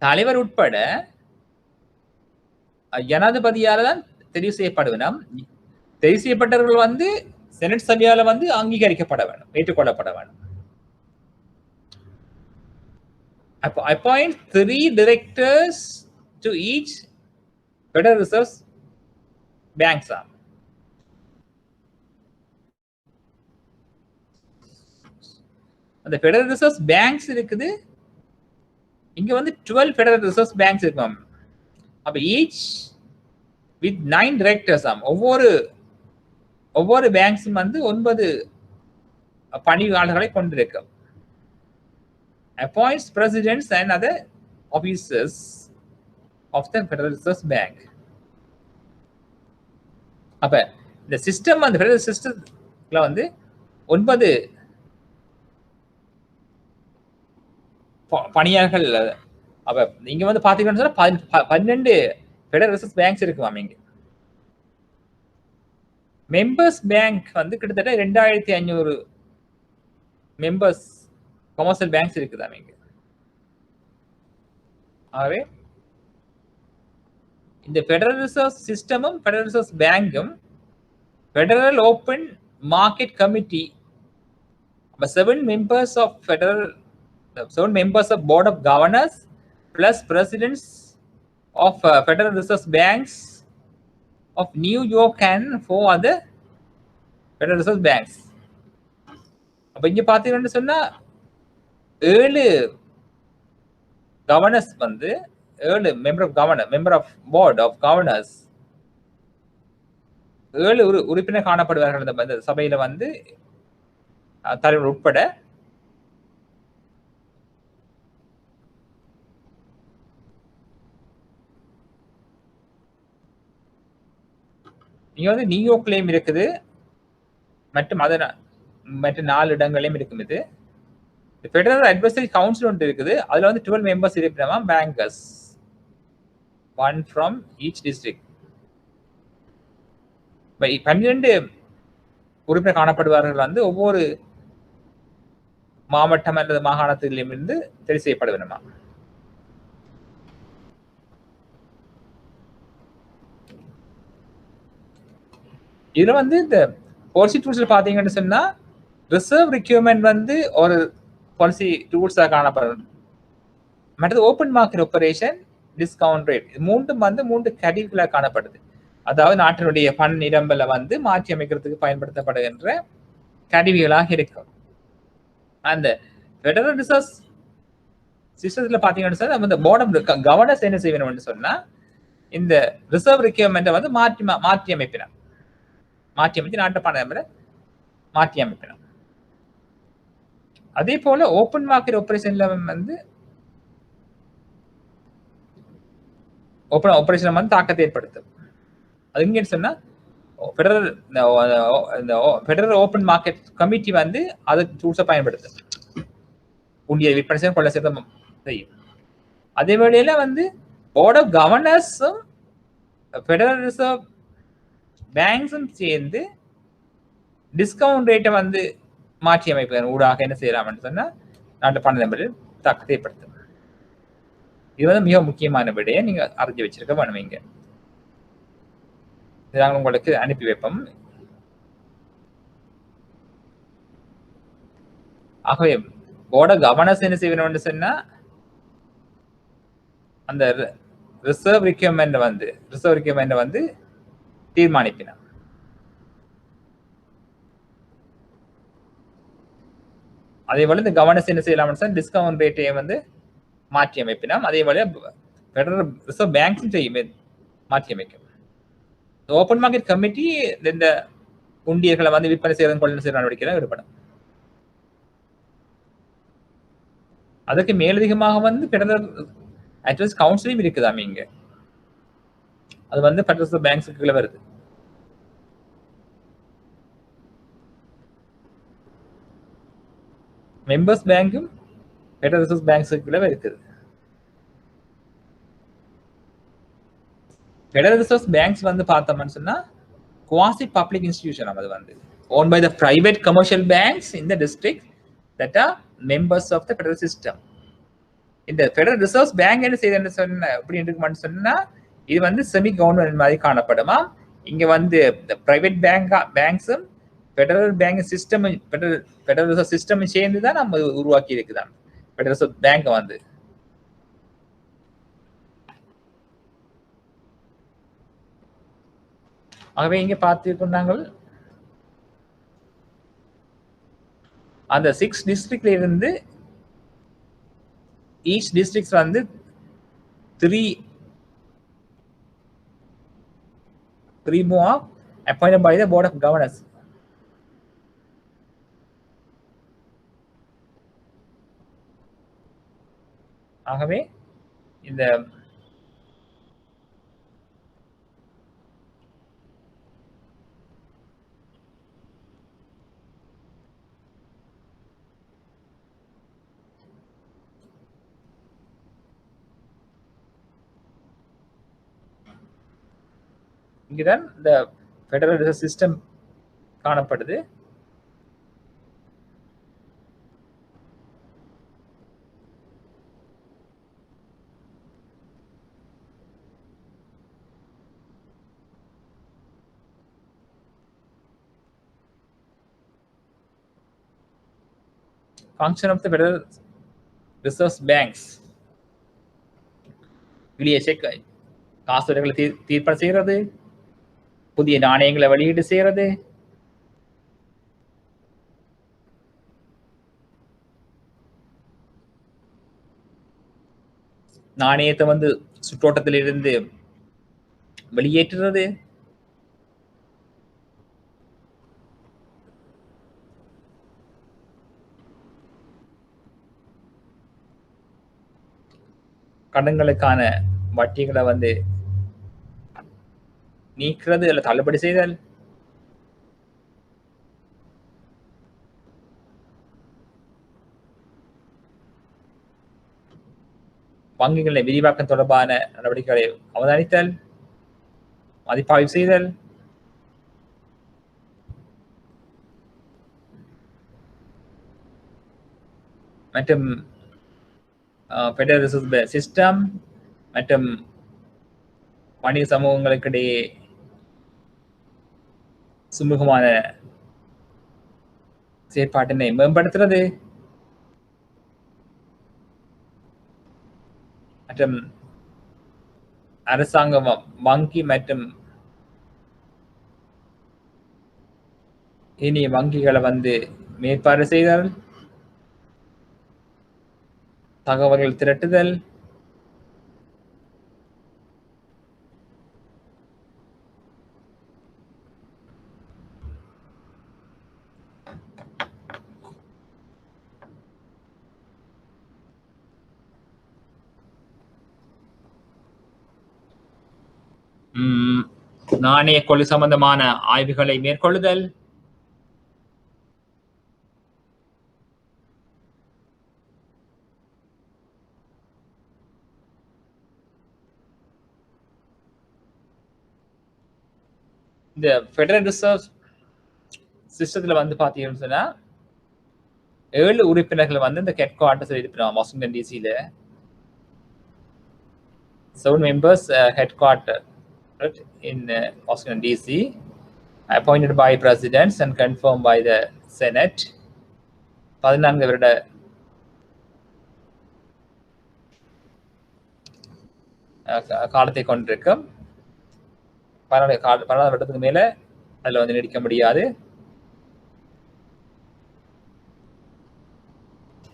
தலைவர் உட்பட ஜனாதிபதியால தான் தெரிவு செய்யப்படுவினம். தெரிவு செய்யப்பட்டவர்கள் வந்து செனட் சபையால வந்து அங்கீகரிக்கப்பட வேண்டும், ஏற்றுக்கொள்ளப்பட வேண்டும். Appoint 3 directors to each Federal Reserve Banks. அந்த ஃபெடரல் ரிசர்வ் பேங்க்ஸ் இருக்குது. இங்க வந்து 12 ஃபெடரல் ரிசர்வ் பேங்க்ஸ் இருக்கும். அப்ப ஈச் வித் 9 டைரக்டர்ஸ் ஒவ்வொரு பேங்க்ஸும் வந்து 9 பணியாளர்களை கொண்டிருக்கும். Appoints presidents and other officers of the Federal Reserve Bank. அப்ப இந்த சிஸ்டம் அந்த ஃபெடரல் சிஸ்டம்ல வந்து 9 பணியாளர்கள். அப்ப இங்க வந்து பாத்தீங்கன்னா 12 ஃபெடரல் ரிசர்வ் பேங்க்ஸ் இருக்குமாம். இங்க மெம்பர்ஸ் பேங்க் வந்து கிட்டத்தட்ட 2500 மெம்பர்ஸ் கமர்ஷியல் பேங்க்ஸ் இருக்குதாம் இங்க. ஆகவே இந்த ஃபெடரல் ரிசர்வ் சிஸ்டமும் ஃபெடரல் ரிசர்வ் பேங்கும் Federal Open Market Committee 7 members of board of governors plus presidents of Federal Reserve Banks of New York and 4 other Federal Reserve Banks. அப்ப இங்க பாத்தீங்கன்னு சொன்னா 7 கவர்னர்ஸ் வந்து 7 member of board of governors 7 உறுப்பினர் காணப்படுவார்கள் இந்த சபையில வந்து தலைவர் உட்பட. இங்க வந்து நியூயார்க்லயும் இருக்குது மற்றும் மற்ற 4 இடங்களையும் இருக்கும். இது ஃபெடரல் அட்வைசரி கவுன்சில் ஒன்று இருக்குது. அதுல வந்து 12 members இருக்கிறமா bankers, 1 from each district. 12 உறுப்பினர் காணப்படுவார்கள் வந்து ஒவ்வொரு மாவட்டம் அல்லது மாகாணத்திலும் இருந்து தெரிவு செய்யப்பட வேண்டுமா. இதுல வந்து இந்த பாலிசி டூல்ஸ்ல பாத்தீங்கன்னு சொன்னா ரிசர்வ் ரிக்யூர்மெண்ட் வந்து ஒரு பாலிசி டூல்ஸா காணப்படும். மற்றது open market operation, discount rate, மூன்றும் வந்து 3 கேட்டகரிகளாக காணப்படுது. அதாவது நாட்டினுடைய பண நிரம்பல வந்து மாற்றி அமைக்கிறதுக்கு பயன்படுத்தப்படுகின்ற கருவிகளாக இருக்கும். அந்த ஃபெடரல் ரிசர்வ் சிஸ்டத்துல பாத்தீங்கன்னு சொன்னா இந்த போர்ட் கவர்னர்ஸ் என்ன செய்யணும்னு சொன்னா இந்த ரிசர்வ் ரிக்யூர்மெண்ட்டை வந்து மாற்றி அமைப்பினார். மாற்றி அமைச்சு நாட்டு பண நிரம்பல மாற்றி அமைப்பினார். அதே போல ஓப்பன் மார்க்கெட் ஆபரேஷன்ல வந்து ஆபரேஷன் வந்து தாக்கத்தை ஏற்படுத்தும். அது எங்கன்னு சொன்னா ஃபெடரல் ஓப்பன் மார்க்கெட் கமிட்டி வந்து அது டூல்ஸை பயன்படுத்தும். உண்டிய விற்பனை செய்ய கொள்ள சேர்த்தம் செய்யும். அதே வேளையில வந்து போர்ட் ஆஃப் கவர்னர்ஸும் ஃபெடரல் ரிசர்வ் பேங்க்ஸும் சேர்ந்து டிஸ்கவுண்ட் ரேட்டை வந்து மாற்றி அமைப்பதன் ஊடாக என்ன செய்யலாம்னு சொன்னா நாட்டு பண நிரம்பலில் தாக்கத்தை ஏற்படுத்தும். இது வந்து மிக முக்கியமான விடையை நீங்க அறிஞ்சு வச்சிருக்க வேணுவீங்க. இதாங்க உங்களுக்கு அனுப்பி வைப்போம். ஆகவே போர்ட் ஆஃப் கவர்னர்ஸ் என்ன செய்யணும்னு சொன்னா அந்த ரிசர்வ் ரிக்யூர்மெண்ட் வந்து தீர்மானிப்பினார். அதே போல இந்த கவர்னர்ஸ் என்ன செய்யலாம்னு சொன்னா டிஸ்கவுண்ட் ரேட்டையை வந்து மாற்றி அமைப்பினோம். அதே போல ஃபெடரல் ரிசர்வ் பேங்க்ஸும் செய்யும் மாற்றி அமைக்கும். ஓப்பன் மார்க்கெட் கமிட்டி இந்த உண்டியர்களை வந்து விற்பனை செய்யறது கொள்ள செய்ய நடவடிக்கை ஈடுபடும். அதுக்கு மேலதிகமாக வந்து ஃபெடரல் அட்வைஸ் கவுன்சிலும் இருக்குதாமே இங்க. அது வந்து ஃபெடரல் ரிசர்வ் பேங்க்ஸுக்குள்ள வருது. மெம்பர்ஸ் பேங்க்கும் ஃபெடரல் ரிசர்வ் பேங்க்ஸுக்குள்ள இருக்குது. ஃபெடரல் ரிசர்வ் பேங்க்ஸ் வந்து பார்த்தோம்னு சொன்னா குவாசி பப்ளிக் இன்ஸ்டிடியூஷன். அது வந்து owned by the private commercial banks in the district that are members of the federal system. இந்த ஃபெடரல் ரிசர்வ் பேங்க் என்ன செய்யுதுன்னு சொன்ன எப்படி இருக்குமான்னு சொன்னா இது வந்து செமி கவர்மெண்ட் மாதிரி காணப்படுமா. இங்க வந்து பிரைவேட் பேங்க்ஸும் federal bank system Federal Reserve System சேர்ந்து தான் நம்ம உருவாக்கி இருக்குதான் ஃபெடரல் ரிசர்வ் பேங்க் வந்து. ஆகவே இங்க பார்த்துக்கொண்டாங்க அந்த 6 டிஸ்ட்ரிக்ட்ல இருந்து ஈச் டிஸ்ட்ரிக்ட்ஸ் வந்து 3 more appointed by the board of governors. ஆகவே இந்த இங்குதான் இந்த ஃபெடரல் ரிசர்வ் சிஸ்டம் காணப்படுது. Function of the Federal Reserve Banks. வெளியே செக் காசோலைகளை தீர்ப்பாடு செய்கிறது, புதிய நாணயங்களை வெளியீடு செய்கிறது, நாணயத்தை வந்து சுற்றோட்டத்தில் இருந்து வெளியேற்றுறது, கடன்களுக்கான வட்டிகளை வந்து நீக்கிறது அல்ல தள்ளுபடி செய்தல், வங்கிகளை விரிவாக்கம் தொடர்பான நடவடிக்கைகளை அவதானித்தல், மதிப்பாய்வு செய்தல், மற்றும் ஃபெடரல் ரிசர்வ் சிஸ்டம் மற்றும் வணிக சமூகங்களுக்கிடையே சுமூகமான செயற்பாட்டினை மேம்படுத்துறது மற்றும் அரசாங்க வங்கி மற்றும் இனி வங்கிகளை வந்து மேற்பார்வை செய்தல், தகவல்கள் திரட்டுதல், நாணய கொள்கை சம்பந்தமான ஆய்வுகளை மேற்கொள்ளுதல், இந்த ஃபெடரல் ரிசர்வ் சிஸ்டத்துல வந்து பாத்தீங்கன்னு சொன்னா 7 உறுப்பினர்கள் வந்து இந்த ஹெட் குவார்ட்டர்ஸ் இருப்பாங்க Washington டிசில. 7 members headquartered in Washington DC, appointed by presidents and confirmed by the Senate. 14 வருட காலத்தை கொண்டிருக்கும். 14 வருடத்துக்கு மேல அதுல வந்து நீடிக்க முடியாது.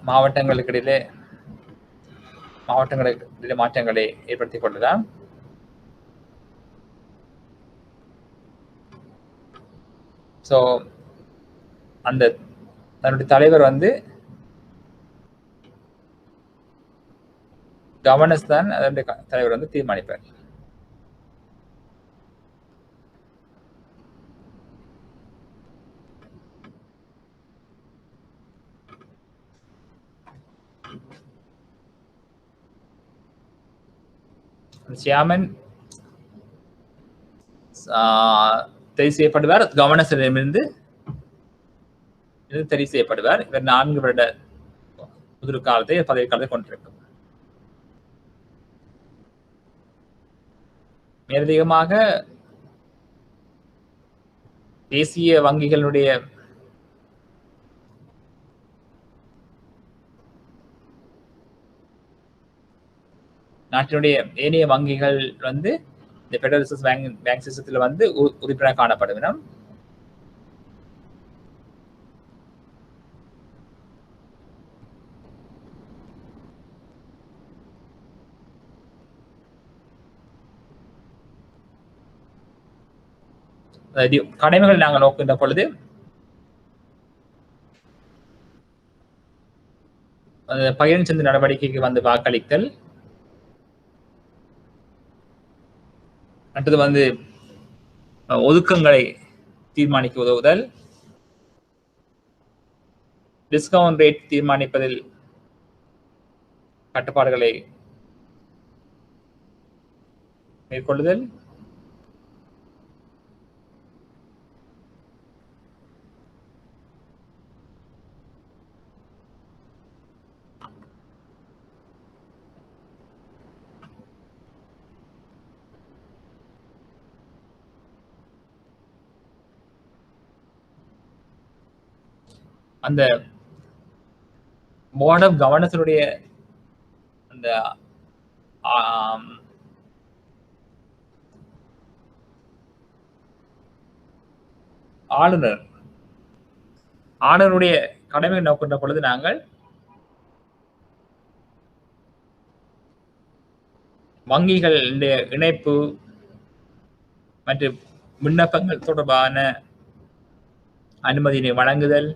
மாவட்டங்களுக்கு மாற்றங்களை ஏற்படுத்திக் கொள்ளலாம். ஸோ அந்த தன்னுடைய தலைவர் வந்து கவர்னர்ஸ் தான் அதனுடைய தலைவர் வந்து தீர்மானிப்பார். சேர்மன் தெரிவு செய்யப்படுவார், கவர்னர்ஸிடமிருந்து தெரிவு செய்யப்படுவார். இவர் 4 வருட முதிர் காலத்தை பதவி காலத்தை கொண்டிருக்கும். மேலதிகமாக தேசிய வங்கிகளுடைய நாட்டினுடைய ஏனைய வங்கிகள் வந்து இந்த ஃபெடரல் ரிசர்வ் பேங்க் சிஸ்டத்துல வந்து உறுப்பினர் காணப்படும். கடமைகள் நாங்கள் நோக்கின்ற பொழுது பகிர்ந்து சிந்து நடவடிக்கைக்கு வந்து வாக்களித்தல், அடுத்தது வந்து ஒதுக்கங்களை தீர்மானிக்க உதவுதல், டிஸ்கவுண்ட் ரேட் தீர்மானிப்பதில் கட்டுப்பாடுகளை மேற்கொள்ளுதல், அந்த போர்ட் ஆஃப் கவர்னர்ஸுடைய அந்த ஆளுநருடைய கடமை நோக்கின்ற பொழுது நாங்கள் வங்கிகள் இணைப்பு மற்றும் விண்ணப்பங்கள் தொடர்பான அனுமதியினை வழங்குதல்,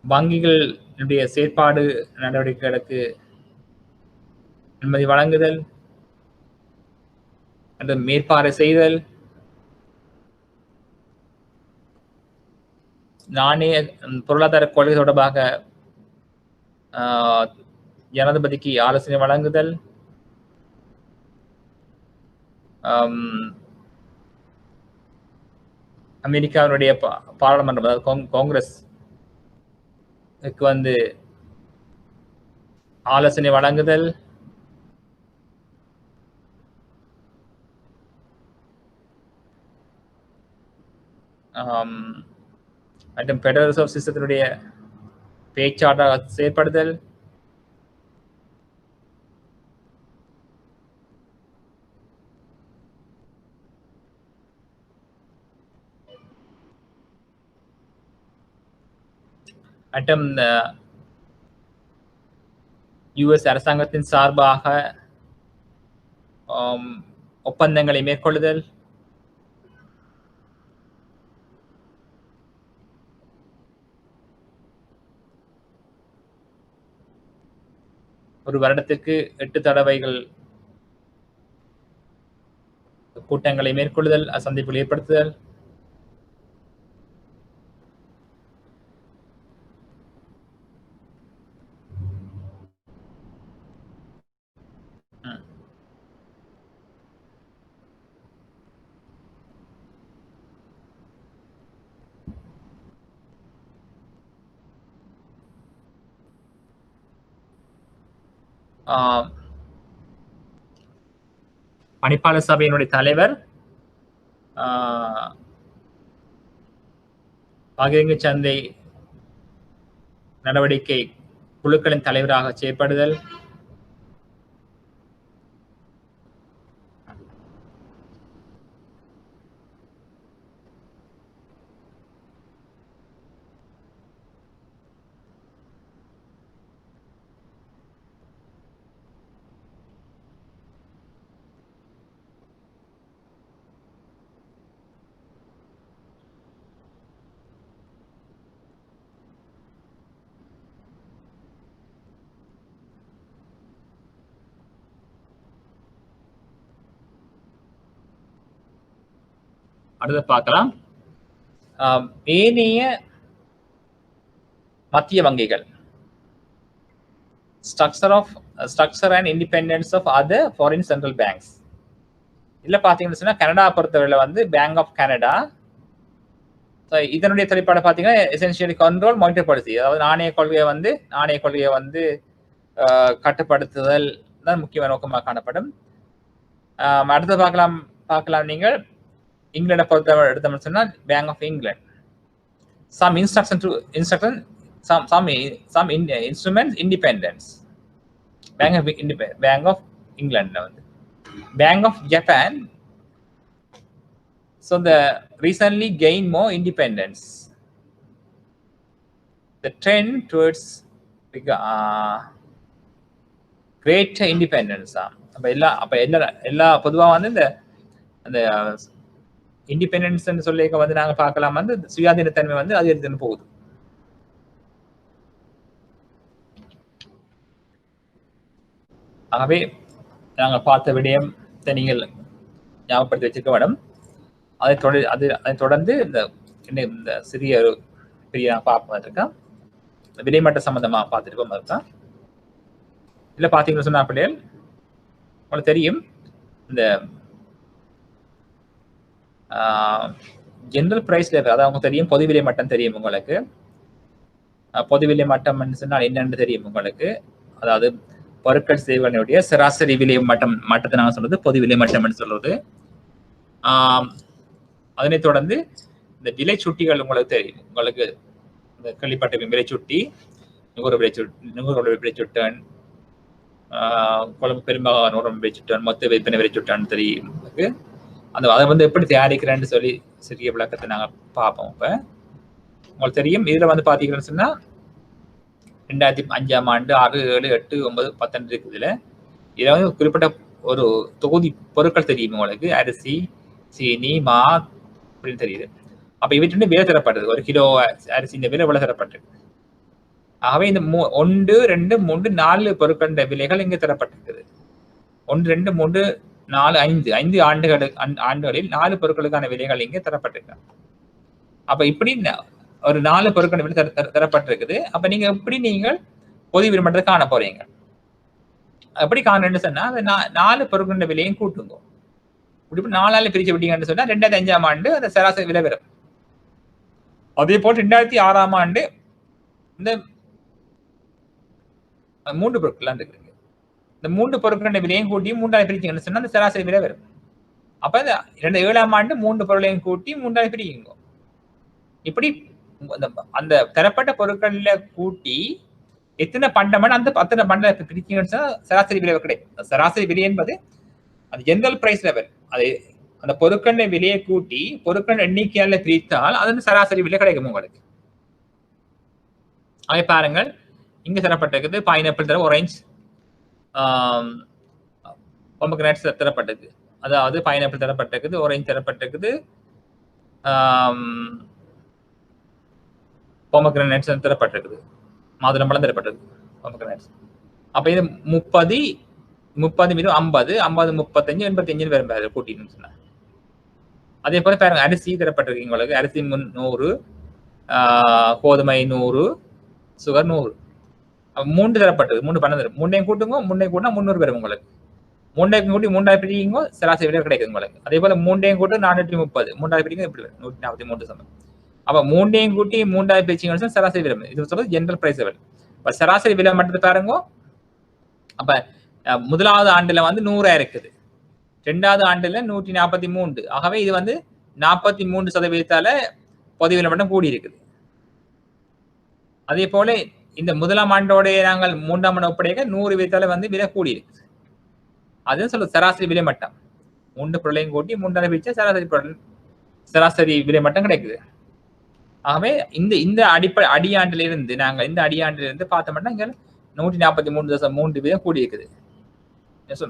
வங்கிகளுடைய செயற்பாடு நடவடிக்கைகளுக்கு அனுமதி வழங்குதல், மற்றும் மேற்பார்வை செய்தல், நாணய பொருளாதார கொள்கை தொடர்பாக ஜனாதிபதிக்கு ஆலோசனை வழங்குதல், அமெரிக்காவினுடைய பாராளுமன்றம் அதாவது காங்கிரஸ் வந்து ஆலோசனை வழங்குதல், மற்றும் பெடரல் ரிசர்வ் சிஸ்டத்தினுடைய பேச்சாளராக செயற்படுதல், மற்றும் யுஎஸ் அரசாங்கத்தின் சார்பாக ஒப்பந்தங்களை மேற்கொள்ளுதல், ஒரு வருடத்திற்கு 8 தடவைகள் கூட்டங்களை மேற்கொள்ளுதல், சந்திப்புகள் ஏற்படுத்துதல், பணிப்பாளர் சபையினுடைய தலைவர் பகிரங்க சந்தை நடவடிக்கை குழுக்களின் தலைவராக செயற்படுதல், அடுத்து பார்க்கலாம் ஏனைய மத்திய வங்கிகள், structure and independence of other foreign central banks. இதுல பாத்தீங்கன்னு சொன்னா கனடா பொறுத்தவரையில வந்து பேங்க் ஆஃப் கனடா இதனுடைய திரைப்படம் பாத்தீங்கன்னா எசென்ஷியலி கண்ட்ரோல் மானிட்டரி பாலிசி, அதாவது நாணய கொள்கையை வந்து கட்டுப்படுத்துதல் தான் முக்கிய நோக்கமாக காணப்படும். அடுத்து பார்க்கலாம் நீங்கள் இங்கிலாண்டை பொறுத்தவரை எடுத்தோம்னு சொன்னா bank of England, some instruments independence. Bank of England வந்து Bank of Japan, so the recently gained more independence. The trend towards great இண்டிபெண்டன்ஸா அப்ப எல்லா பொதுவா வந்து இந்த அந்த இண்டிபெண்டன்ஸ் சொல்லிக்க வந்து நாங்க பார்க்கலாம் வந்து சுயாதீனத்தன்மை வந்து அதிகரித்துன்னு போகுது. ஆகவே நாங்கள் பார்த்த விடயத்தை நீங்கள் ஞாபகப்படுத்தி வச்சிருக்க மேடம். அதை தொடர்ந்து இந்த சிறிய பெரிய பார்ப்போம் இருக்கேன் விலைமட்ட சம்பந்தமா பார்த்துருக்கோம் இருக்கேன். இல்ல பாத்தீங்கன்னு சொன்னா பிள்ளைகள் உங்களுக்கு தெரியும் இந்த ஜெனரல் பிரைஸ் லெவல், அதாவது உங்களுக்கு தெரியும் பொது விலை மட்டம் தெரியும் உங்களுக்கு. பொது விலை மட்டம் சொன்னால் என்னன்னு தெரியும் உங்களுக்கு. அதாவது பொருட்கள் சேவைகளுடைய சராசரி விலை மட்டத்தை நாங்கள் சொல்றது பொது விலை மட்டம் சொல்றது. அதனை தொடர்ந்து இந்த விலை சுட்டிகள் உங்களுக்கு தெரியும். உங்களுக்கு இந்த கேள்விப்பட்ட விலை சுட்டி, நுகர்வோர் விலை சுட்டன், குழம்பு பெரும்பாலான விலை சுட்டன், மொத்த விற்பனை விலை சுட்டான்னு தெரியும் உங்களுக்கு. அதை வந்து எப்படி தயாரிக்கிறேன்னு சொல்லி சிறிய விளக்கத்தை நாங்கள் பார்ப்போம். இப்போ உங்களுக்கு தெரியும் இதுல வந்து பாத்தீங்கன்னு சொன்னா 2005ஆம் ஆண்டு 6, 7, 8, 9, 10 இருக்குதுல. இதுல வந்து குறிப்பிட்ட ஒரு தொகுதி பொருட்கள் தெரியும் உங்களுக்கு. அரிசி, சீனி, மா அப்படின்னு தெரியுது. அப்ப இவற்றை விலை தரப்பட்டது. 1 கிலோ அரிசி இந்த விலை விலை தரப்பட்டிருக்கு. ஆகவே இந்த 1, 2, 3, 4 பொருட்களின் விலைகள் இங்கே தரப்பட்டிருக்குது. 1, 2, 3, 4, 5 ஆண்டுகளில் 4 பொருட்களுக்கான விலைகள் இங்கே தரப்பட்டிருக்கு. அப்ப இப்படி ஒரு 4 பொருட்கள் விலை தரப்பட்டிருக்குது. அப்ப நீங்க எப்படி நீங்கள் பொது விலைமட்டத்தை காண போறீங்க? எப்படி காணணும்னு சொன்னா அந்த 4 பொருட்களின் விலையும் கூட்டுங்க. இப்படி 4ஆல பிரிச்சு விட்டீங்கன்னு சொன்னா 2005ஆம் ஆண்டு அந்த சராசரி விலை வரும். அதே போல் 2006ஆம் ஆண்டு இந்த 3 பொருட்கள் இருக்கு. இந்த 3 பொருட்களின் விலையும் கூட்டி 3ஆல பிரிச்சீங்கன்னு சொன்னா அந்த சராசரி விலை வரும். அப்ப 2007ஆம் ஆண்டு 3 பொருளையும் கூட்டி 3ஆல பிரிக்குங்க. இப்படி அந்த தரப்பட்ட பொருட்கள்ல கூட்டி எத்தனை பண்டமன் அந்த அத்தனை பண்ட பிரிச்சீங்கன்னு சொன்னா சராசரி விலை கிடைக்கும். சராசரி விலை என்பது அந்த ஜெனரல் பிரைஸ் லெவல். அது அந்த பொருட்கள் விலையை கூட்டி பொருட்கள் எண்ணிக்கையால பிரித்தால் அது சராசரி விலை கிடைக்கும் உங்களுக்கு. அதை பாருங்கள், இங்க தரப்பட்டிருக்குது பைனாப்பிள் தர ஆரஞ்சு, பொமக்ரேட்ஸ் தரப்பட்டிருக்கு. அதாவது பைனாப்பிள் தரப்பட்டிருக்குது, ஆரஞ்சு தரப்பட்டிருக்குது, பொமக்ரேட்ஸ் தரப்பட்டிருக்குது, மாதுளம்பழம் தரப்பட்டிருக்கு பொமக்ரேட்ஸ். அப்ப இது 30, 50, 50, 35, 85 வரும் கூட்டின்னு சொன்னா. அதே போல பாருங்க அரிசி தரப்பட்டிருக்கு உங்களுக்கு. அரிசி 100, கோதுமை 100, சுகர் 100. 3 தரப்பட்டது. 3 பணம் தரும். 3ஐயும் கூட்டுங்க, 3ஐயும் கூட்டினா 300 வரும் உங்களுக்கு. 3ஐயும் கூட்டி 3ஆயிரம் பிரிங்க, சராசரி விலை கிடைக்கும் உங்களுக்கு. அதே போல 3ஐயும் கூட்டு 430, 3ஆயிரம் பிரிங்க எப்படி வரும்? 143 சமம். அப்ப 3ஐயும் கூட்டி 3ஆயிரம் பிரிச்சிங்கன்னா சராசரி விலை. இது சொல்றது ஜெனரல் பிரைஸ் லெவல். இப்ப சராசரி விலை மட்டும் பாருங்க. அப்ப முதலாவது ஆண்டுல வந்து 100 இருக்குது, 2வது ஆண்டுல 143. ஆகவே இது வந்து 43% பொது விலை மட்டும் கூடி இருக்குது. அதே போல இந்த முதலாம் ஆண்டோட நாங்கள் 3ஆம் ஆண்டு ஒப்படைக்க 100% வந்து விலை கூடி இருக்குது. அதுதான் சொல்ல சராசரி விலை மட்டம். 3 பொருளையும் கூட்டி 3ஆல பிரிச்சா சராசரி விலை மட்டம் கிடைக்குது. ஆகவே இந்த அடியாண்டில இருந்து நாங்கள் இந்த அடியாண்டில இருந்து பார்த்தோம்னா இங்க 143% வீதம் கூடி இருக்குது.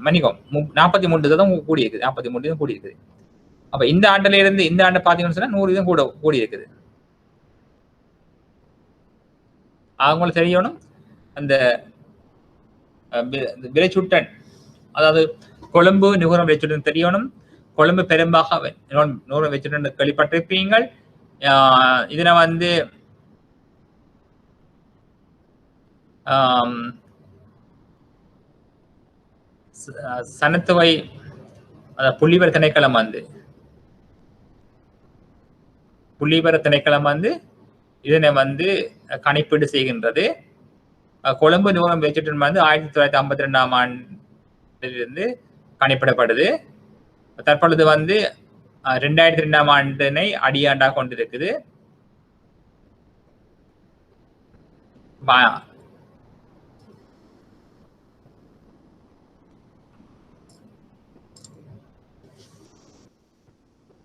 மன்னிக்கும் 43% கூடி இருக்குது. 43% கூடி இருக்குது. அப்ப இந்த ஆண்டுல இருந்து இந்த ஆண்டு பாத்தீங்கன்னு சொன்னா 100 வீதம் கூடி இருக்குது. அவங்களுக்கு தெரியணும் அந்த விலைச்சுட்டன், அதாவது கொழும்பு நுகரம் விலைச்சுட்டன் தெரியணும். கொழும்பு பெரும்பாக நுகரம் விலைச்சுட்டன் கேள்விப்பட்டிருப்பீங்கள். இதுல வந்து சனத்துவை புள்ளிவர திணைக்களம் வந்து இதனை வந்து கணிப்பீடு செய்கின்றது. கொழும்பு நுகரம் விலைச்சுட்டன் வந்து 1952ஆம் ஆண்டிலிருந்து கணிப்பிடப்படுது. தற்பொழுது வந்து 2002ஆம் ஆண்டினை அடியாண்டாக கொண்டிருக்குது.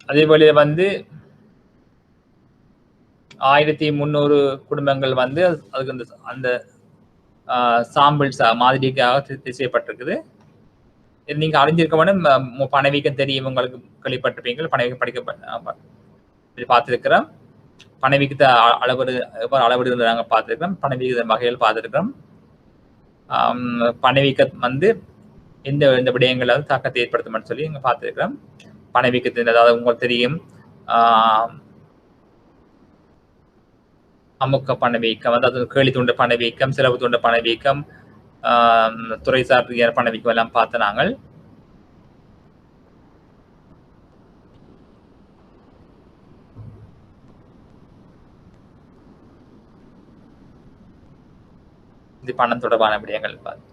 அதே போல வந்து 1300 குடும்பங்கள் வந்து அதுக்கு அந்த சாம்பிள்ஸ் மாதிரிக்காக செய்யப்பட்டிருக்குது. நீங்க அறிஞ்சிருக்க வேணும். பணவீக்கம் தெரியும், உங்களுக்கு கேள்விப்பட்டிருப்பீங்க. பணவீக்கம் பார்த்துருக்கிறோம். பணவீக்கத்தை அளவிடு நாங்கள் பார்த்துருக்கிறோம். பணவீக வகைகள் பார்த்துருக்கிறோம். பணவீக்கம் எந்த விடயங்களை தாக்கத்தை ஏற்படுத்தும் சொல்லி இங்க பார்த்துருக்கிறோம். பணவீக்கத்தின் அதாவது உங்களுக்கு தெரியும் அமுக்க பணவீக்கம், அதாவது கேள்வி தூண்ட பணவீக்கம், செலவு தூண்ட பணவீக்கம், துறைசார் ரீதியான பணவீக்கம் எல்லாம் பார்த்து நாங்கள் இது பணம் தொடர்பான விடயங்கள் பார்த்து.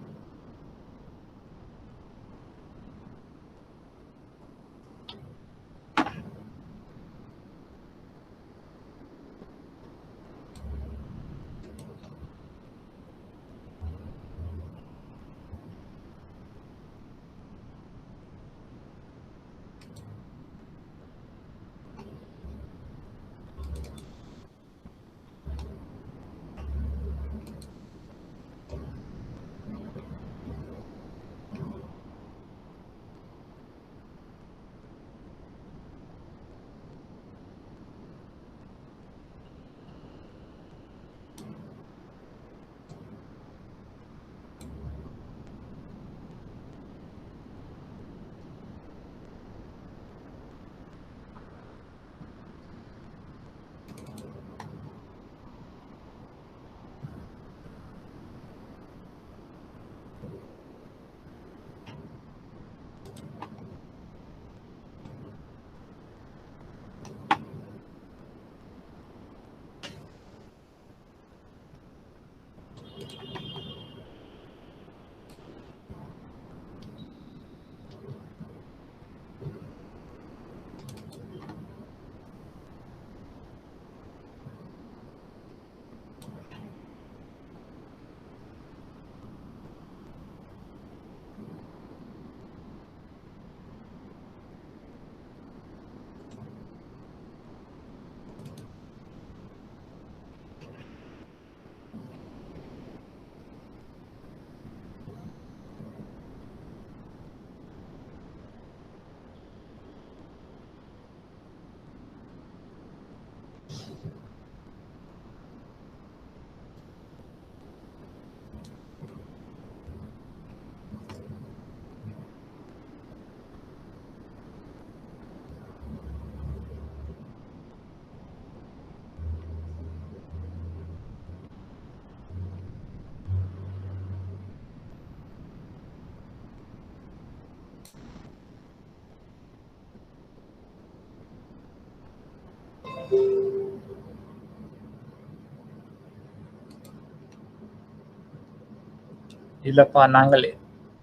இல்லப்பா, நாங்கள்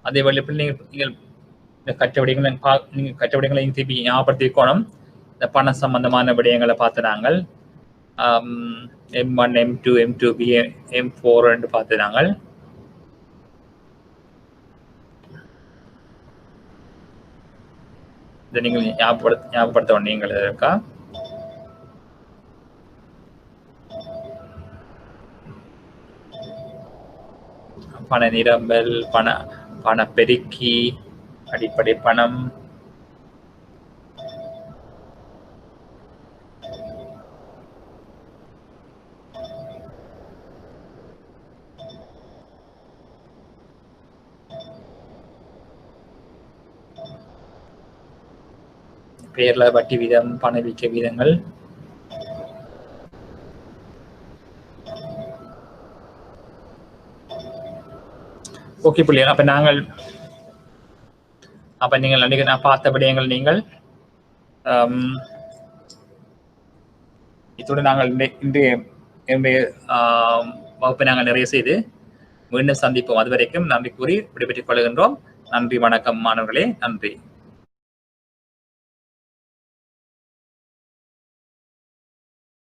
அதே வழியில் நீங்கள் கற்ற விடயங்களை திருப்பி ஞாபகப்படுத்திக்கணும். இந்த பண சம்பந்தமான விடயங்களை பார்த்து நாங்கள் M1, M2, M2B, M4 பார்த்து நாங்கள் இதை நீங்கள் ஞாபகப்படுத்த நீங்கள் இருக்கா? பண நிரம்பல், பண பெருக்கி, அடிப்படை பணம், பெயர்ல வட்டி வீதம், பணவீக்க வீதங்கள். ஓகே புள்ளியா, அப்ப நீங்கள் நான் பார்த்த விடயங்கள் நீங்கள் இத்துடன் நாங்கள் இன்றைய வகுப்பை நாங்கள் நிறைய செய்து மீண்டும் சந்திப்போம். அதுவரைக்கும் நன்றி கூறி விடைபெற்றுக் கொள்கின்றோம். நன்றி, வணக்கம் மாணவர்களே, நன்றி.